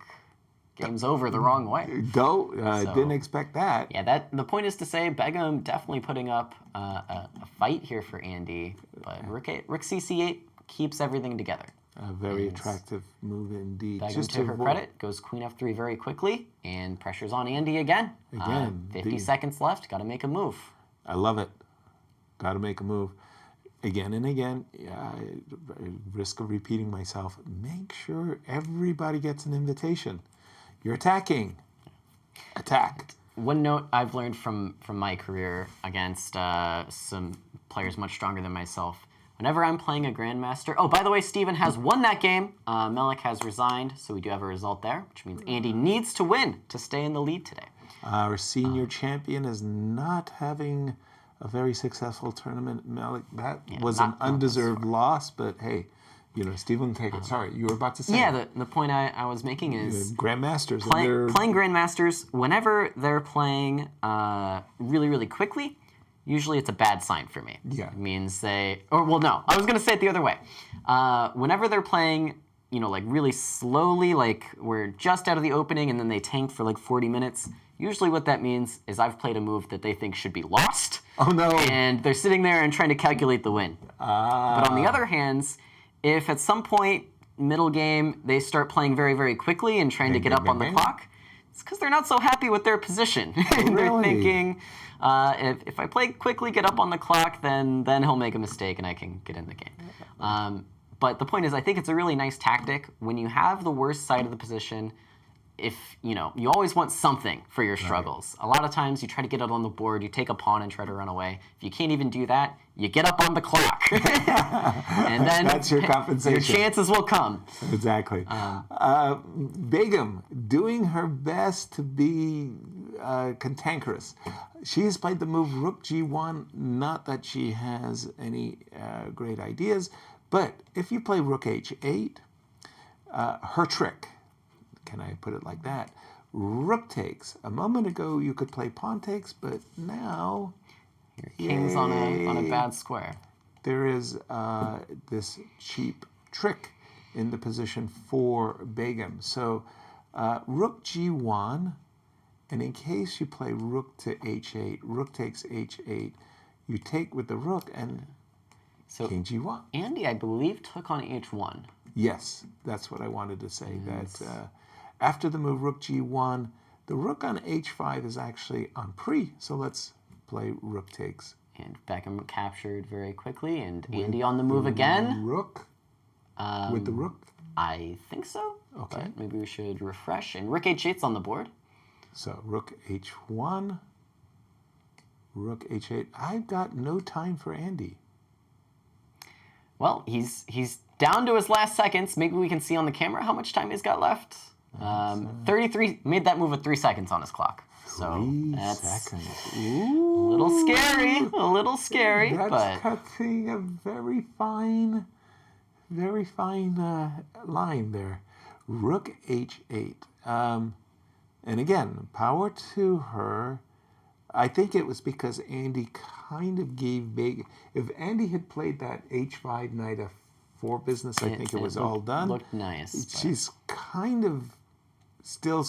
S2: game's over the wrong way.
S6: Didn't expect that.
S2: Yeah, the point is to say Begim definitely putting up a fight here for Andy, but rook c8 keeps everything together.
S6: A very attractive move indeed.
S2: Begim,
S6: Just
S2: to her
S6: avoid-
S2: credit, goes queen f3 very quickly, and pressure's on Andy again. 50
S6: the-
S2: seconds left, got to make a move.
S6: I love it. Got to make a move. Again and again, risk of repeating myself. Make sure everybody gets an invitation. You're attacking. Attack.
S2: One note I've learned from my career against some players much stronger than myself. Whenever I'm playing a Grandmaster... Oh, by the way, Steven has won that game. Melik has resigned, so we do have a result there, which means Andy needs to win to stay in the lead today.
S6: Our senior champion is not having a very successful tournament. Melik, that was an undeserved loss, but hey, Steven, take it. Sorry, you were about to say.
S2: Yeah, the point I was making is...
S6: Grandmasters.
S2: Playing Grandmasters, whenever they're playing really, really quickly, usually it's a bad sign for me.
S6: Yeah.
S2: It means I was going to say it the other way. Whenever they're playing, like really slowly, like we're just out of the opening and then they tank for like 40 minutes, usually what that means is I've played a move that they think should be lost.
S6: Oh, no.
S2: And they're sitting there and trying to calculate the win. But on the other hand, if at some point, middle game, they start playing very, very quickly and trying to get up on the clock, it's because they're not so happy with their position. They're thinking, if I play quickly, get up on the clock, then he'll make a mistake and I can get in the game. But the point is, I think it's a really nice tactic. When you have the worst side of the position, if you always want something for your struggles. A lot of times you try to get it on the board, you take a pawn and try to run away. If you can't even do that, you get up on the clock. And then
S6: that's your compensation.
S2: Your chances will come.
S6: Exactly. Begim, doing her best to be cantankerous. She has played the move rook g1, not that she has any great ideas, but if you play rook h8, her trick, can I put it like that? Rook takes. A moment ago, you could play pawn takes, but now...
S2: Your king's on a bad square.
S6: There is this cheap trick in the position for Begim. So rook g1 And in case you play rook to h8, rook takes h8, you take with the rook and king g1.
S2: Andy, I believe, took on h1.
S6: Yes, that's what I wanted to say. That after the move rook g1, the rook on h5 is actually on pre. So let's play rook takes.
S2: And Begim captured very quickly, and Andy on the move again.
S6: Rook? With the rook?
S2: I think so.
S6: Okay.
S2: But maybe we should refresh. And rook h8's on the board.
S6: So rook h1, rook h8. I've got no time for Andy.
S2: Well, he's down to his last seconds. Maybe we can see on the camera how much time he's got left. 33, made that move with 3 seconds on his clock. So that's
S6: 3 seconds.
S2: a little scary,
S6: That's
S2: but
S6: cutting a very fine line there. Rook h8. And again, power to her. I think it was because Andy kind of gave big. If Andy had played that h5 knight f4 business, I think it was all done.
S2: Looked nice.
S6: She's kind of still.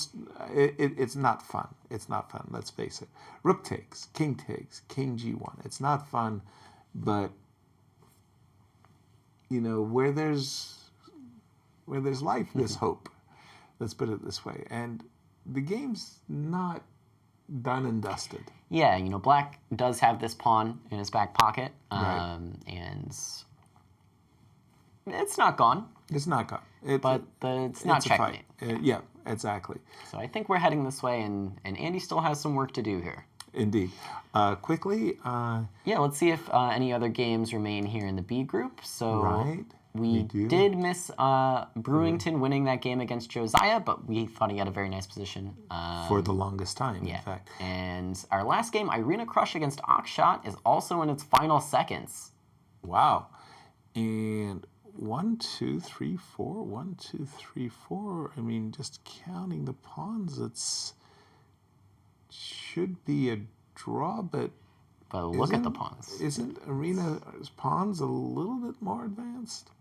S6: It's not fun. It's not fun. Let's face it. Rook takes, king g1. It's not fun, but you know where there's life, there's hope. Let's put it this way. And the game's not done and dusted.
S2: Yeah, you know, Black does have this pawn in his back pocket,
S6: Right.
S2: and it's not gone.
S6: It's not gone.
S2: But it's not
S6: a fight.
S2: checkmate.
S6: Yeah, exactly.
S2: So I think we're heading this way, and Andy still has some work to do here.
S6: Indeed. Quickly.
S2: Yeah, let's see if any other games remain here in the B group. So
S6: Right.
S2: we
S6: do.
S2: did miss Brewington winning that game against Josiah, but we thought he had a very nice position.
S6: For the longest time,
S2: Yeah.
S6: in fact.
S2: And our last game, Irina Krush against Akshot, is also in its final seconds.
S6: Wow. And 1, 2, 3, 4. 1, 2, 3, 4. I mean, just counting the pawns, should be a draw, but
S2: Look at the pawns.
S6: Isn't Irina's pawns a little bit more advanced?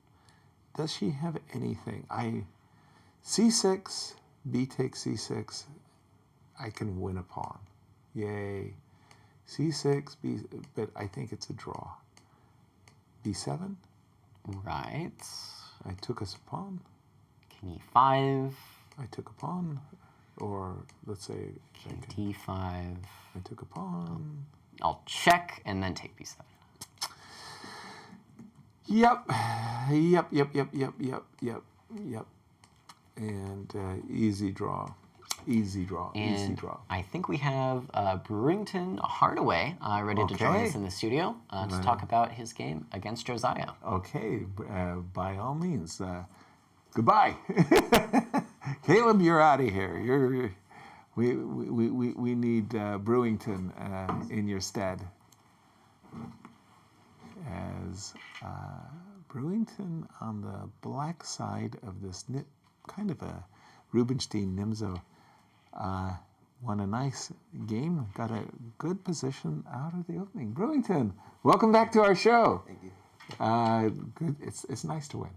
S6: Does she have anything? C6, B takes C6. I can win a pawn. Yay. C6, B, but I think it's a draw. B7.
S2: Right.
S6: I took us a pawn.
S2: King E5.
S6: I took a pawn. Or let's say
S2: King D5.
S6: I took a pawn.
S2: I'll check and then take B7.
S6: Yep. And easy draw. Easy draw.
S2: I think we have Brewington Hardaway ready to join us in the studio to talk about his game against Josiah.
S6: Okay, by all means. Goodbye. Caleb, you're out of here. We need Brewington in your stead. As Brewington on the black side of this kind of a Rubinstein Nimzo won a nice game, got a good position out of the opening. Brewington, welcome back to our show.
S7: Thank you.
S6: Good. It's nice to win.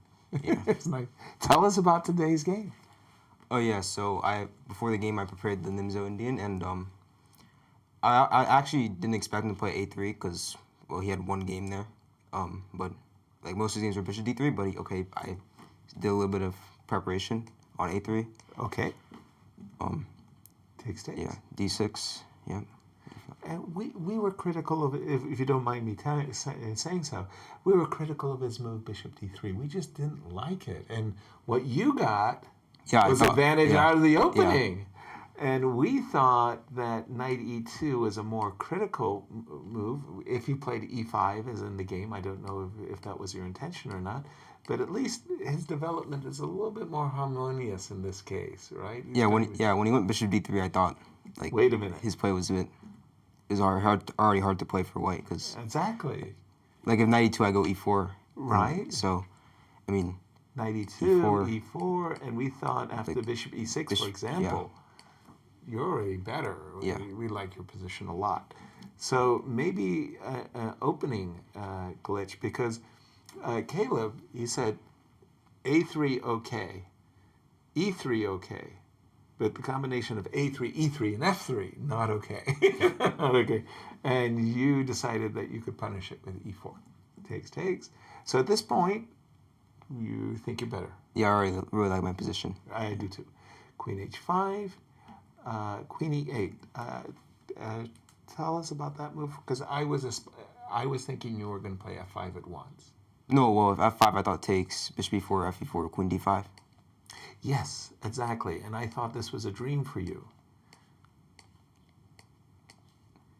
S7: Yeah.
S6: It's nice. Tell us about today's game.
S7: Oh yeah, so before the game I prepared the Nimzo Indian, and I actually didn't expect him to play A3 because he had one game there, but like most of his games were Bishop D3, but I did a little bit of preparation on A3.
S6: Okay. Takes.
S7: Yeah, D6. Yeah.
S6: And we were critical of, if you don't mind me saying so, we were critical of his move Bishop D3. We just didn't like it. And what you got was advantage out of the opening. Yeah. And we thought that Knight E2 was a more critical move. If you played E5 as in the game, I don't know if that was your intention or not, but at least his development is a little bit more harmonious in this case, right?
S7: When he went Bishop D3, I thought, like,
S6: wait a minute,
S7: his play was already hard to play for white because
S6: exactly.
S7: Like if Knight E2, I go E4.
S6: Right.
S7: So, I mean,
S6: Knight E2, E4, and we thought after Bishop E6, for example, you're already better.
S7: Yeah.
S6: We like your position a lot. So maybe an opening glitch because Caleb, he said A3 okay, E3 okay, but the combination of A3, E3, and F3, not okay. Not okay. And you decided that you could punish it with E4. Takes. So at this point, you think you're better.
S7: Yeah, I really like my position.
S6: I do too. Queen H5, Queen E8. Tell us about that move, because I was thinking you were going to play F5 at once.
S7: No, well, if F5 I thought takes, bishop E4, F4, Queen D5.
S6: Yes, exactly. And I thought this was a dream for you.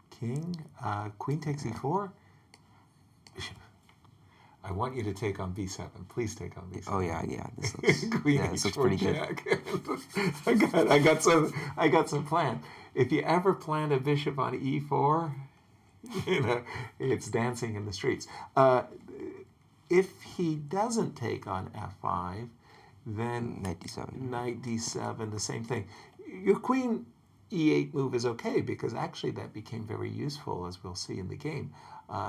S6: King, Queen takes E4. Bishop. I want you to take on B7. Please take on B7.
S7: Oh yeah. This looks, this looks pretty good.
S6: I got some plan. If you ever plan a bishop on E4, it's dancing in the streets. If he doesn't take on F5, then
S7: Knight D7.
S6: Knight D7, the same thing. Your Queen E8 move is okay, because actually that became very useful, as we'll see in the game.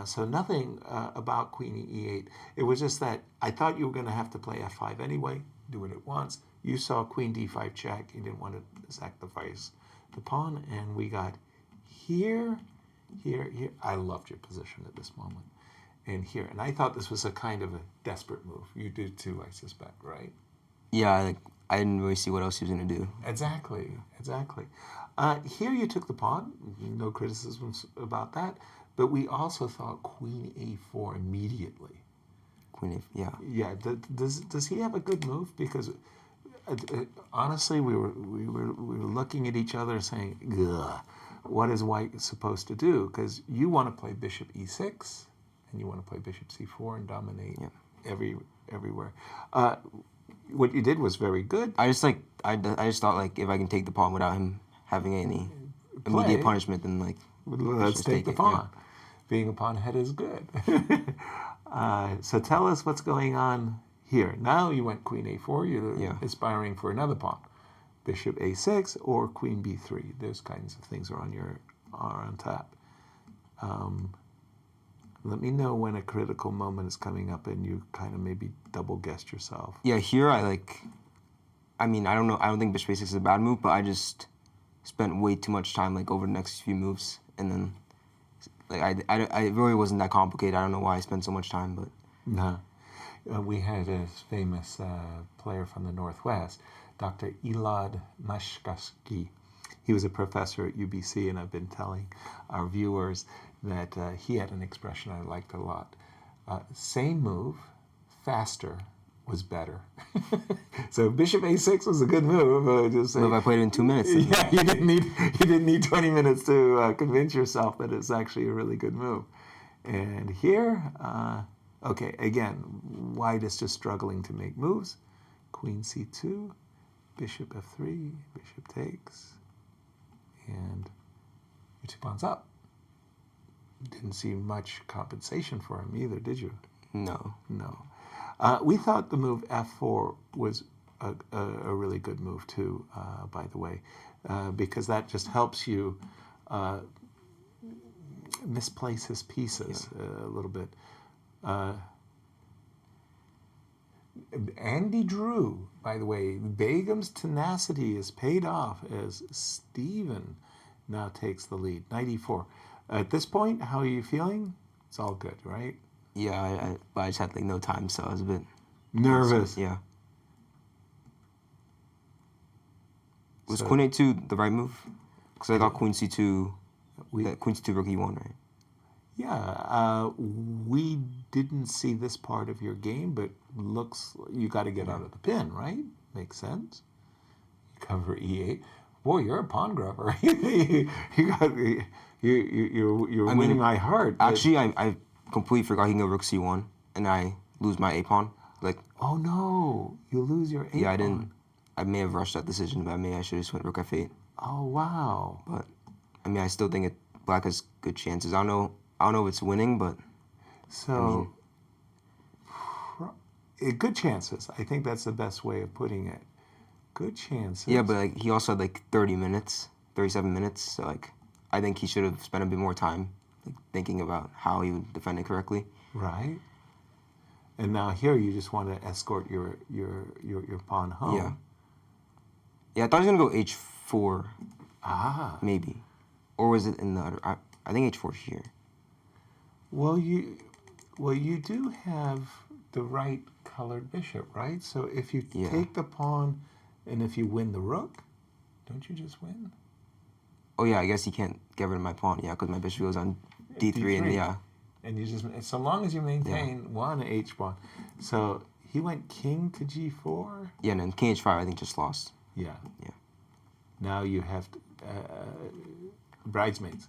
S6: So nothing about Queen E8. It was just that I thought you were going to have to play F5 anyway, do it at once. You saw Queen D5 check. You didn't want to sacrifice the pawn, and we got here. I loved your position at this moment. And here. And I thought this was a kind of a desperate move. You did too, I suspect, right?
S7: Yeah, I didn't really see what else he was going to do.
S6: Exactly. Here you took the pawn. No criticisms about that. But we also thought Queen A4 immediately.
S7: Queen A4, yeah.
S6: Yeah. Does he have a good move? Because honestly, we were looking at each other saying, ugh, what is White supposed to do? Because you want to play Bishop E6, and you want to play Bishop C4 and dominate everywhere. What you did was very good.
S7: I just thought like if I can take the pawn without him having any immediate punishment, then like
S6: let's take the pawn. Yeah. Being a pawn head is good. So tell us what's going on here. Now you went Queen A4. You're aspiring for another pawn, Bishop A6 or Queen B3. Those kinds of things are on tap. Let me know when a critical moment is coming up and you kind of maybe double guessed yourself.
S7: Yeah, here I don't know. I don't think Bishop A6 is a bad move, but I just spent way too much time like over the next few moves, and then like I really wasn't that complicated. I don't know why I spent so much time, but
S6: no. We had a famous player from the Northwest, Dr. Elad Mashkowski. He was a professor at UBC, and I've been telling our viewers that he had an expression I liked a lot. Same move, faster was better. So Bishop A6 was a good move. Just
S7: if I played it in 2 minutes.
S6: Yeah, you didn't need 20 minutes to convince yourself that it's actually a really good move. And here, okay, again, White is just struggling to make moves. Queen C2, Bishop F3, Bishop takes, and your 2 pawns up. Didn't see much compensation for him either, did you?
S7: No.
S6: We thought the move F4 was a really good move too, by the way, because that just helps you misplace his pieces a little bit. Andy Drew, by the way, Begim's tenacity is paid off as Steven now takes the lead, 94. At this point, how are you feeling? It's all good, right?
S7: Yeah, I just had like no time, so I was a bit
S6: nervous.
S7: Yeah. Was Queen A2 the right move? Because I got Queen C2, Queen C2 Rook E1, right?
S6: Yeah, we didn't see this part of your game, but looks you got to get out of the pin, right? Makes sense. You cover E8. Boy, you're a pawn grubber. You're winning my heart.
S7: Actually, I completely forgot he can go Rook C1, and I lose my A pawn. Like,
S6: oh no, you lose your A pawn.
S7: Yeah, I didn't. I may have rushed that decision, but I should have just went Rook F8.
S6: Oh wow.
S7: But I mean, I still think Black has good chances. I don't know if it's winning, but
S6: so good chances. I think that's the best way of putting it. Good chances.
S7: Yeah, but like he also had like 37 minutes. So like, I think he should have spent a bit more time like, thinking about how he would defend it correctly.
S6: Right. And now here you just want to escort your pawn home.
S7: Yeah. Yeah, I thought he was gonna go h4.
S6: Ah.
S7: Maybe. Or was it in the other? I think h4 is here.
S6: Well, you do have the right colored bishop, right? So if you take the pawn, and if you win the rook, don't you just win?
S7: Oh yeah, I guess you can't get rid of my pawn. Yeah, because my bishop goes on d3, and yeah.
S6: And you just, so long as you maintain one h pawn. So he went king to g4.
S7: Yeah, and then king h5 I think just lost.
S6: Yeah.
S7: Yeah.
S6: Now you have bridesmaids.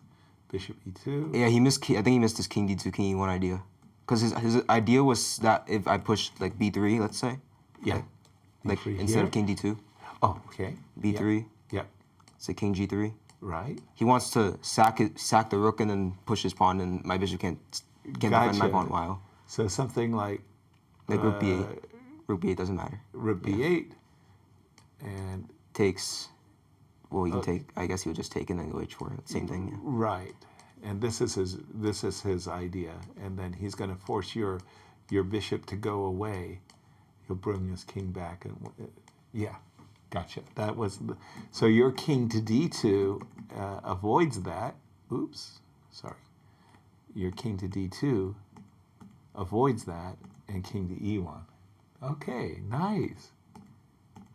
S6: Bishop e2.
S7: Yeah, I think he missed his king d2, king e1 idea. Because his idea was that if I pushed like b3, let's say.
S6: Yeah.
S7: Like instead of king d2.
S6: Oh, okay.
S7: b3.
S6: Yeah.
S7: Say king g3.
S6: Right.
S7: He wants to sack the rook and then push his pawn, and my bishop can't defend my pawn while.
S6: So something like
S7: rook b8. Rook b8 doesn't matter.
S6: Rook b8 and
S7: takes. Well, you can take. I guess he would just take and then go h4. Same thing. Yeah.
S6: Right. And this is his idea, and then he's going to force your bishop to go away. He'll bring his king back, and yeah, gotcha. That was so your king to d2 avoids that. Oops, sorry. Your king to d2 avoids that, and king to e1. Okay, nice.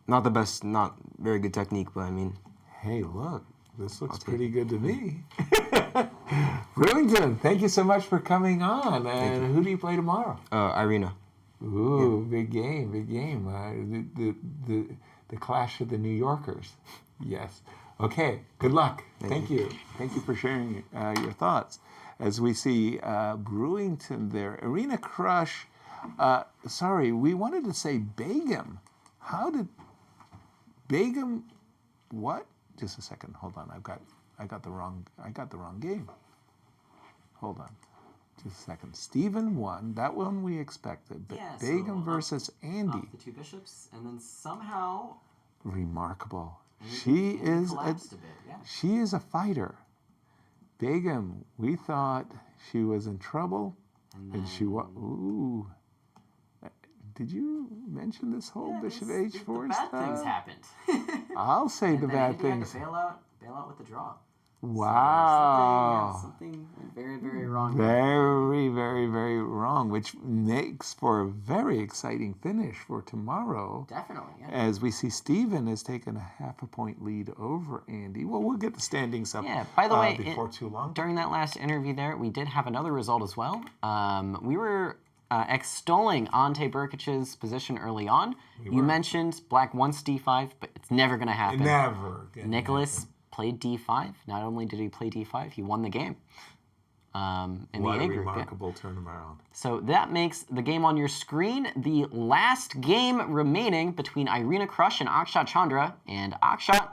S7: Not the best, not very good technique, but I mean.
S6: Hey, look, this looks pretty good to me. Brewington, thank you so much for coming on. And who do you play tomorrow?
S7: Irina.
S6: Ooh, big game, big game. The clash of the New Yorkers. Yes. Okay, good luck. Thank you. Thank you for sharing your thoughts. As we see Brewington there. Arena Crush, sorry, we wanted to say Begim. How did Begim, what? Just a second, hold on. I got the wrong game. Hold on. Just a second. Stephen won. That one we expected. But
S2: Yeah,
S6: Begim
S2: so
S6: versus Andy.
S2: Up the two bishops, and then somehow
S6: Remarkable. She is
S2: collapsed a bit, yeah.
S6: she is a fighter. Begim, we thought she was in trouble, and she was. Ooh. Did you mention this whole bishop h4
S2: the
S6: stuff?
S2: bad things happened.
S6: I'll say the
S2: And then
S6: bad
S2: Andy had
S6: things.
S2: to bail out with the draw.
S6: Wow.
S2: So something very, very wrong.
S6: Very, very, very wrong, which makes for a very exciting finish for tomorrow.
S2: Definitely, yeah.
S6: As we see Stephen has taken a half a point lead over Andy. Well, we'll get the standings up
S2: By the way,
S6: before too long.
S2: During that last interview there, we did have another result as well. We were extolling Ante Brkic's position early on. You mentioned black wants d5, but it's never going to happen.
S6: Never.
S2: Nikolas played d5. Not only did he play d5, he won the game in
S6: What
S2: the
S6: a
S2: A group.
S6: remarkable turnaround.
S2: So that makes the game on your screen the last game remaining between Irina Krush and Akshat Chandra. And Akshat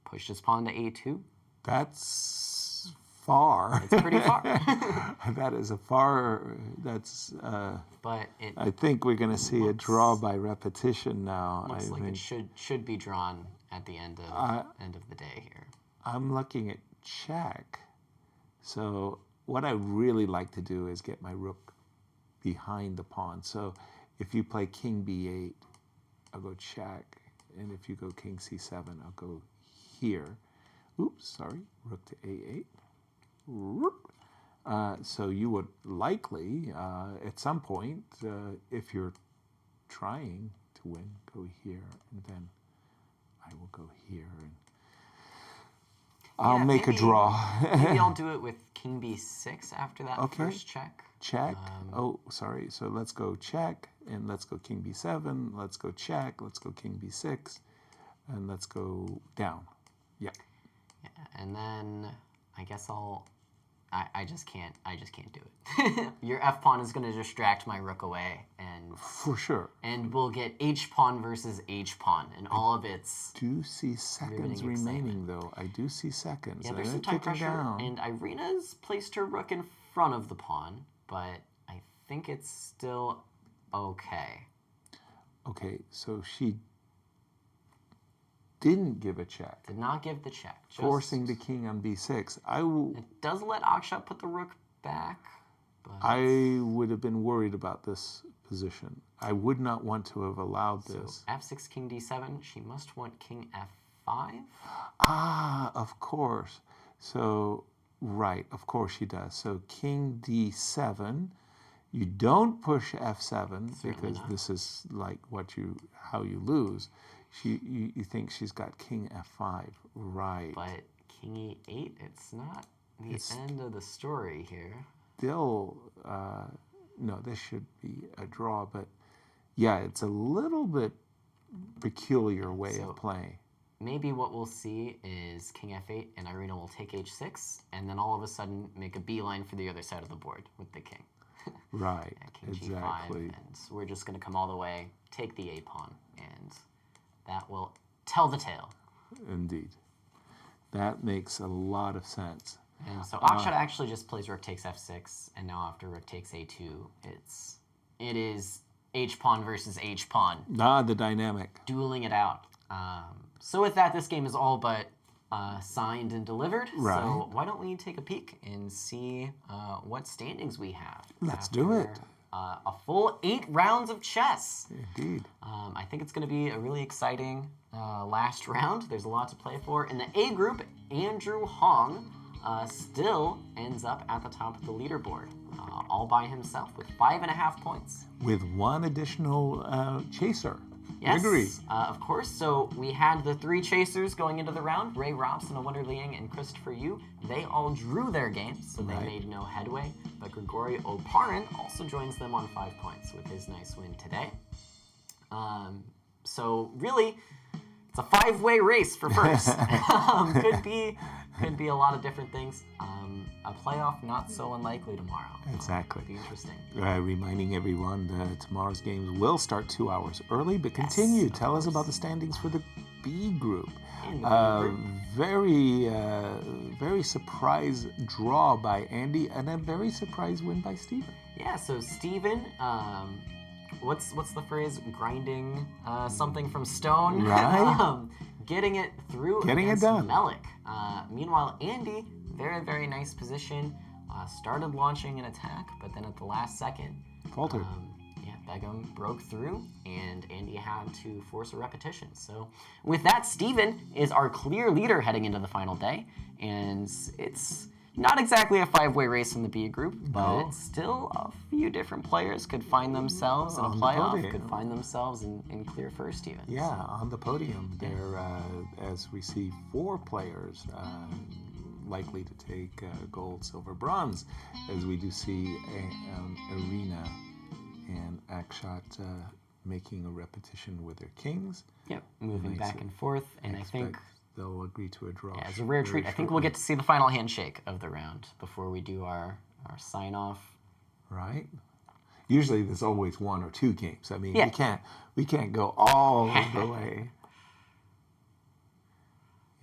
S2: pushed his pawn to a2.
S6: That's far.
S2: It's pretty far.
S6: That is a far. That's.
S2: But
S6: I think we're going to see a draw by repetition now.
S2: looks like it should be drawn at the end of the day here.
S6: I'm looking at check. So what I really like to do is get my rook behind the pawn. So if you play king b8, I'll go check. And if you go king c7, I'll go here. Oops, sorry, rook to a8. So you would likely, at some point, if you're trying to win, go here, and then I will go here, and I'll make a draw.
S2: Maybe I'll do it with king b6 after that first check.
S6: Check. Oh, sorry. So let's go check, and let's go king b7. Let's go check. Let's go king b6, and let's go down. Yeah.
S2: And then I guess I just can't do it. Your f pawn is going to distract my rook away, and
S6: for sure.
S2: And we'll get h pawn versus h pawn, and all of its.
S6: Do see seconds remaining though. I do see seconds.
S2: Yeah, there's some time pressure, and Irina's placed her rook in front of the pawn, but I think it's still okay.
S6: Okay, so she didn't give a check.
S2: Did not give the check. Just
S6: forcing the king on b6.
S2: It does let Akshat put the rook back. But
S6: I would have been worried about this position. I would not want to have allowed this.
S2: So f6, king d7. She must want king f5.
S6: Ah, of course. So, right, of course she does. So king d7. You don't push f7 because this is like how you lose. You think she's got king f5, right?
S2: But king e8, it's not the end of the story here.
S6: Still, no, this should be a draw, but yeah, it's a little bit peculiar way of playing.
S2: Maybe what we'll see is king f8 and Irina will take h6 and then all of a sudden make a beeline for the other side of the board with the king.
S6: Right,
S2: King
S6: exactly.
S2: G5, and we're just going to come all the way, take the a-pawn, and that will tell the tale.
S6: Indeed. That makes a lot of sense.
S2: And so Akshat actually just plays rook takes f6, and now after rook takes a2, it is h-pawn versus h-pawn.
S6: The dynamic.
S2: Dueling it out. So with that, this game is all but signed and delivered.
S6: Right.
S2: So why don't we take a peek and see what standings we have.
S6: Let's do it.
S2: A full 8 rounds of chess.
S6: Indeed.
S2: I think it's going to be a really exciting last round. There's a lot to play for. In the A group, Andrew Hong still ends up at the top of the leaderboard, all by himself with 5.5 points.
S6: With one additional chaser.
S2: Yes,
S6: Grigoriy.
S2: Of course. So we had the 3 chasers going into the round, Ray Robson, Awonder, Liang, and Christopher Yu. They all drew their games, so they made no headway. But Grigoriy Oparin also joins them on 5 points with his nice win today. So really, it's a 5-way race for first. Could be a lot of different things. A playoff not so unlikely tomorrow.
S6: Exactly.
S2: Be interesting.
S6: Reminding everyone that tomorrow's games will start 2 hours early, but continue. Tell us about the standings for the B group. Very surprise draw by Andy and a very surprise win by Steven.
S2: Yeah, so Steven, what's the phrase? Grinding something from stone.
S6: Right.
S2: Getting it through.
S6: Getting
S2: against
S6: it done.
S2: Melik. Meanwhile, Andy, very nice position. Started launching an attack, but then at the last second,
S6: Faltered.
S2: Begim broke through, and Andy had to force a repetition. So with that, Steven is our clear leader heading into the final day, and it's not exactly a 5-way race in the B group, but still a few different players could find themselves in a playoff, could find themselves in clear first even.
S6: Yeah, on the podium there, as we see 4 players likely to take gold, silver, bronze, as we do see Irina and Akshat making a repetition with their kings.
S2: Yep, moving back and forth, and I think
S6: they'll agree to a draw.
S2: Yeah, as a rare treat, I think we'll get to see the final handshake of the round before we do our sign-off.
S6: Right. Usually there's always 1 or 2 games. I mean, we can't go all the way.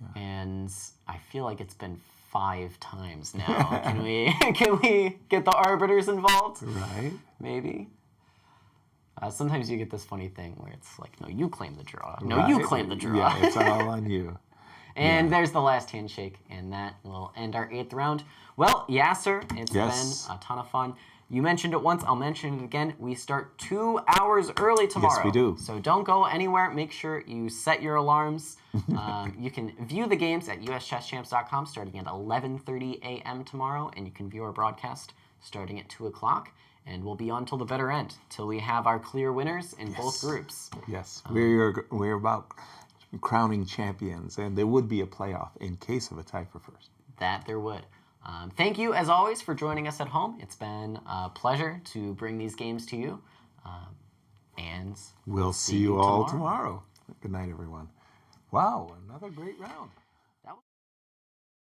S6: Yeah.
S2: And I feel like it's been 5 times now. Can we get the arbiters involved?
S6: Right.
S2: Maybe. Sometimes you get this funny thing where it's like, no, you claim the draw. No, you claim the draw.
S6: Yeah, it's all on you.
S2: And there's the last handshake, and that will end our 8th round. Well, Yasser, it's been a ton of fun. You mentioned it once, I'll mention it again. We start 2 hours early tomorrow.
S6: Yes, we do.
S2: So don't go anywhere. Make sure you set your alarms. You can view the games at uschesschamps.com starting at 11:30 a.m. tomorrow, and you can view our broadcast starting at 2 o'clock. And we'll be on till the bitter end, till we have our clear winners in both groups.
S6: Yes, we're about crowning champions, and there would be a playoff in case of a tie for first.
S2: That there would. Thank you, as always, for joining us at home. It's been a pleasure to bring these games to you. And
S6: we'll see you all tomorrow. Good night, everyone. Wow, another great round.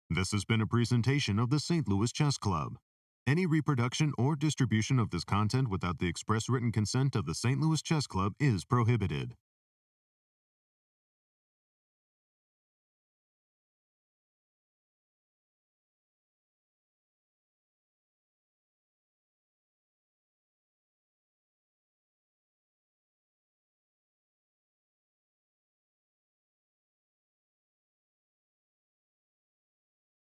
S1: This has been a presentation of the St. Louis Chess Club. Any reproduction or distribution of this content without the express written consent of the St. Louis Chess Club is prohibited.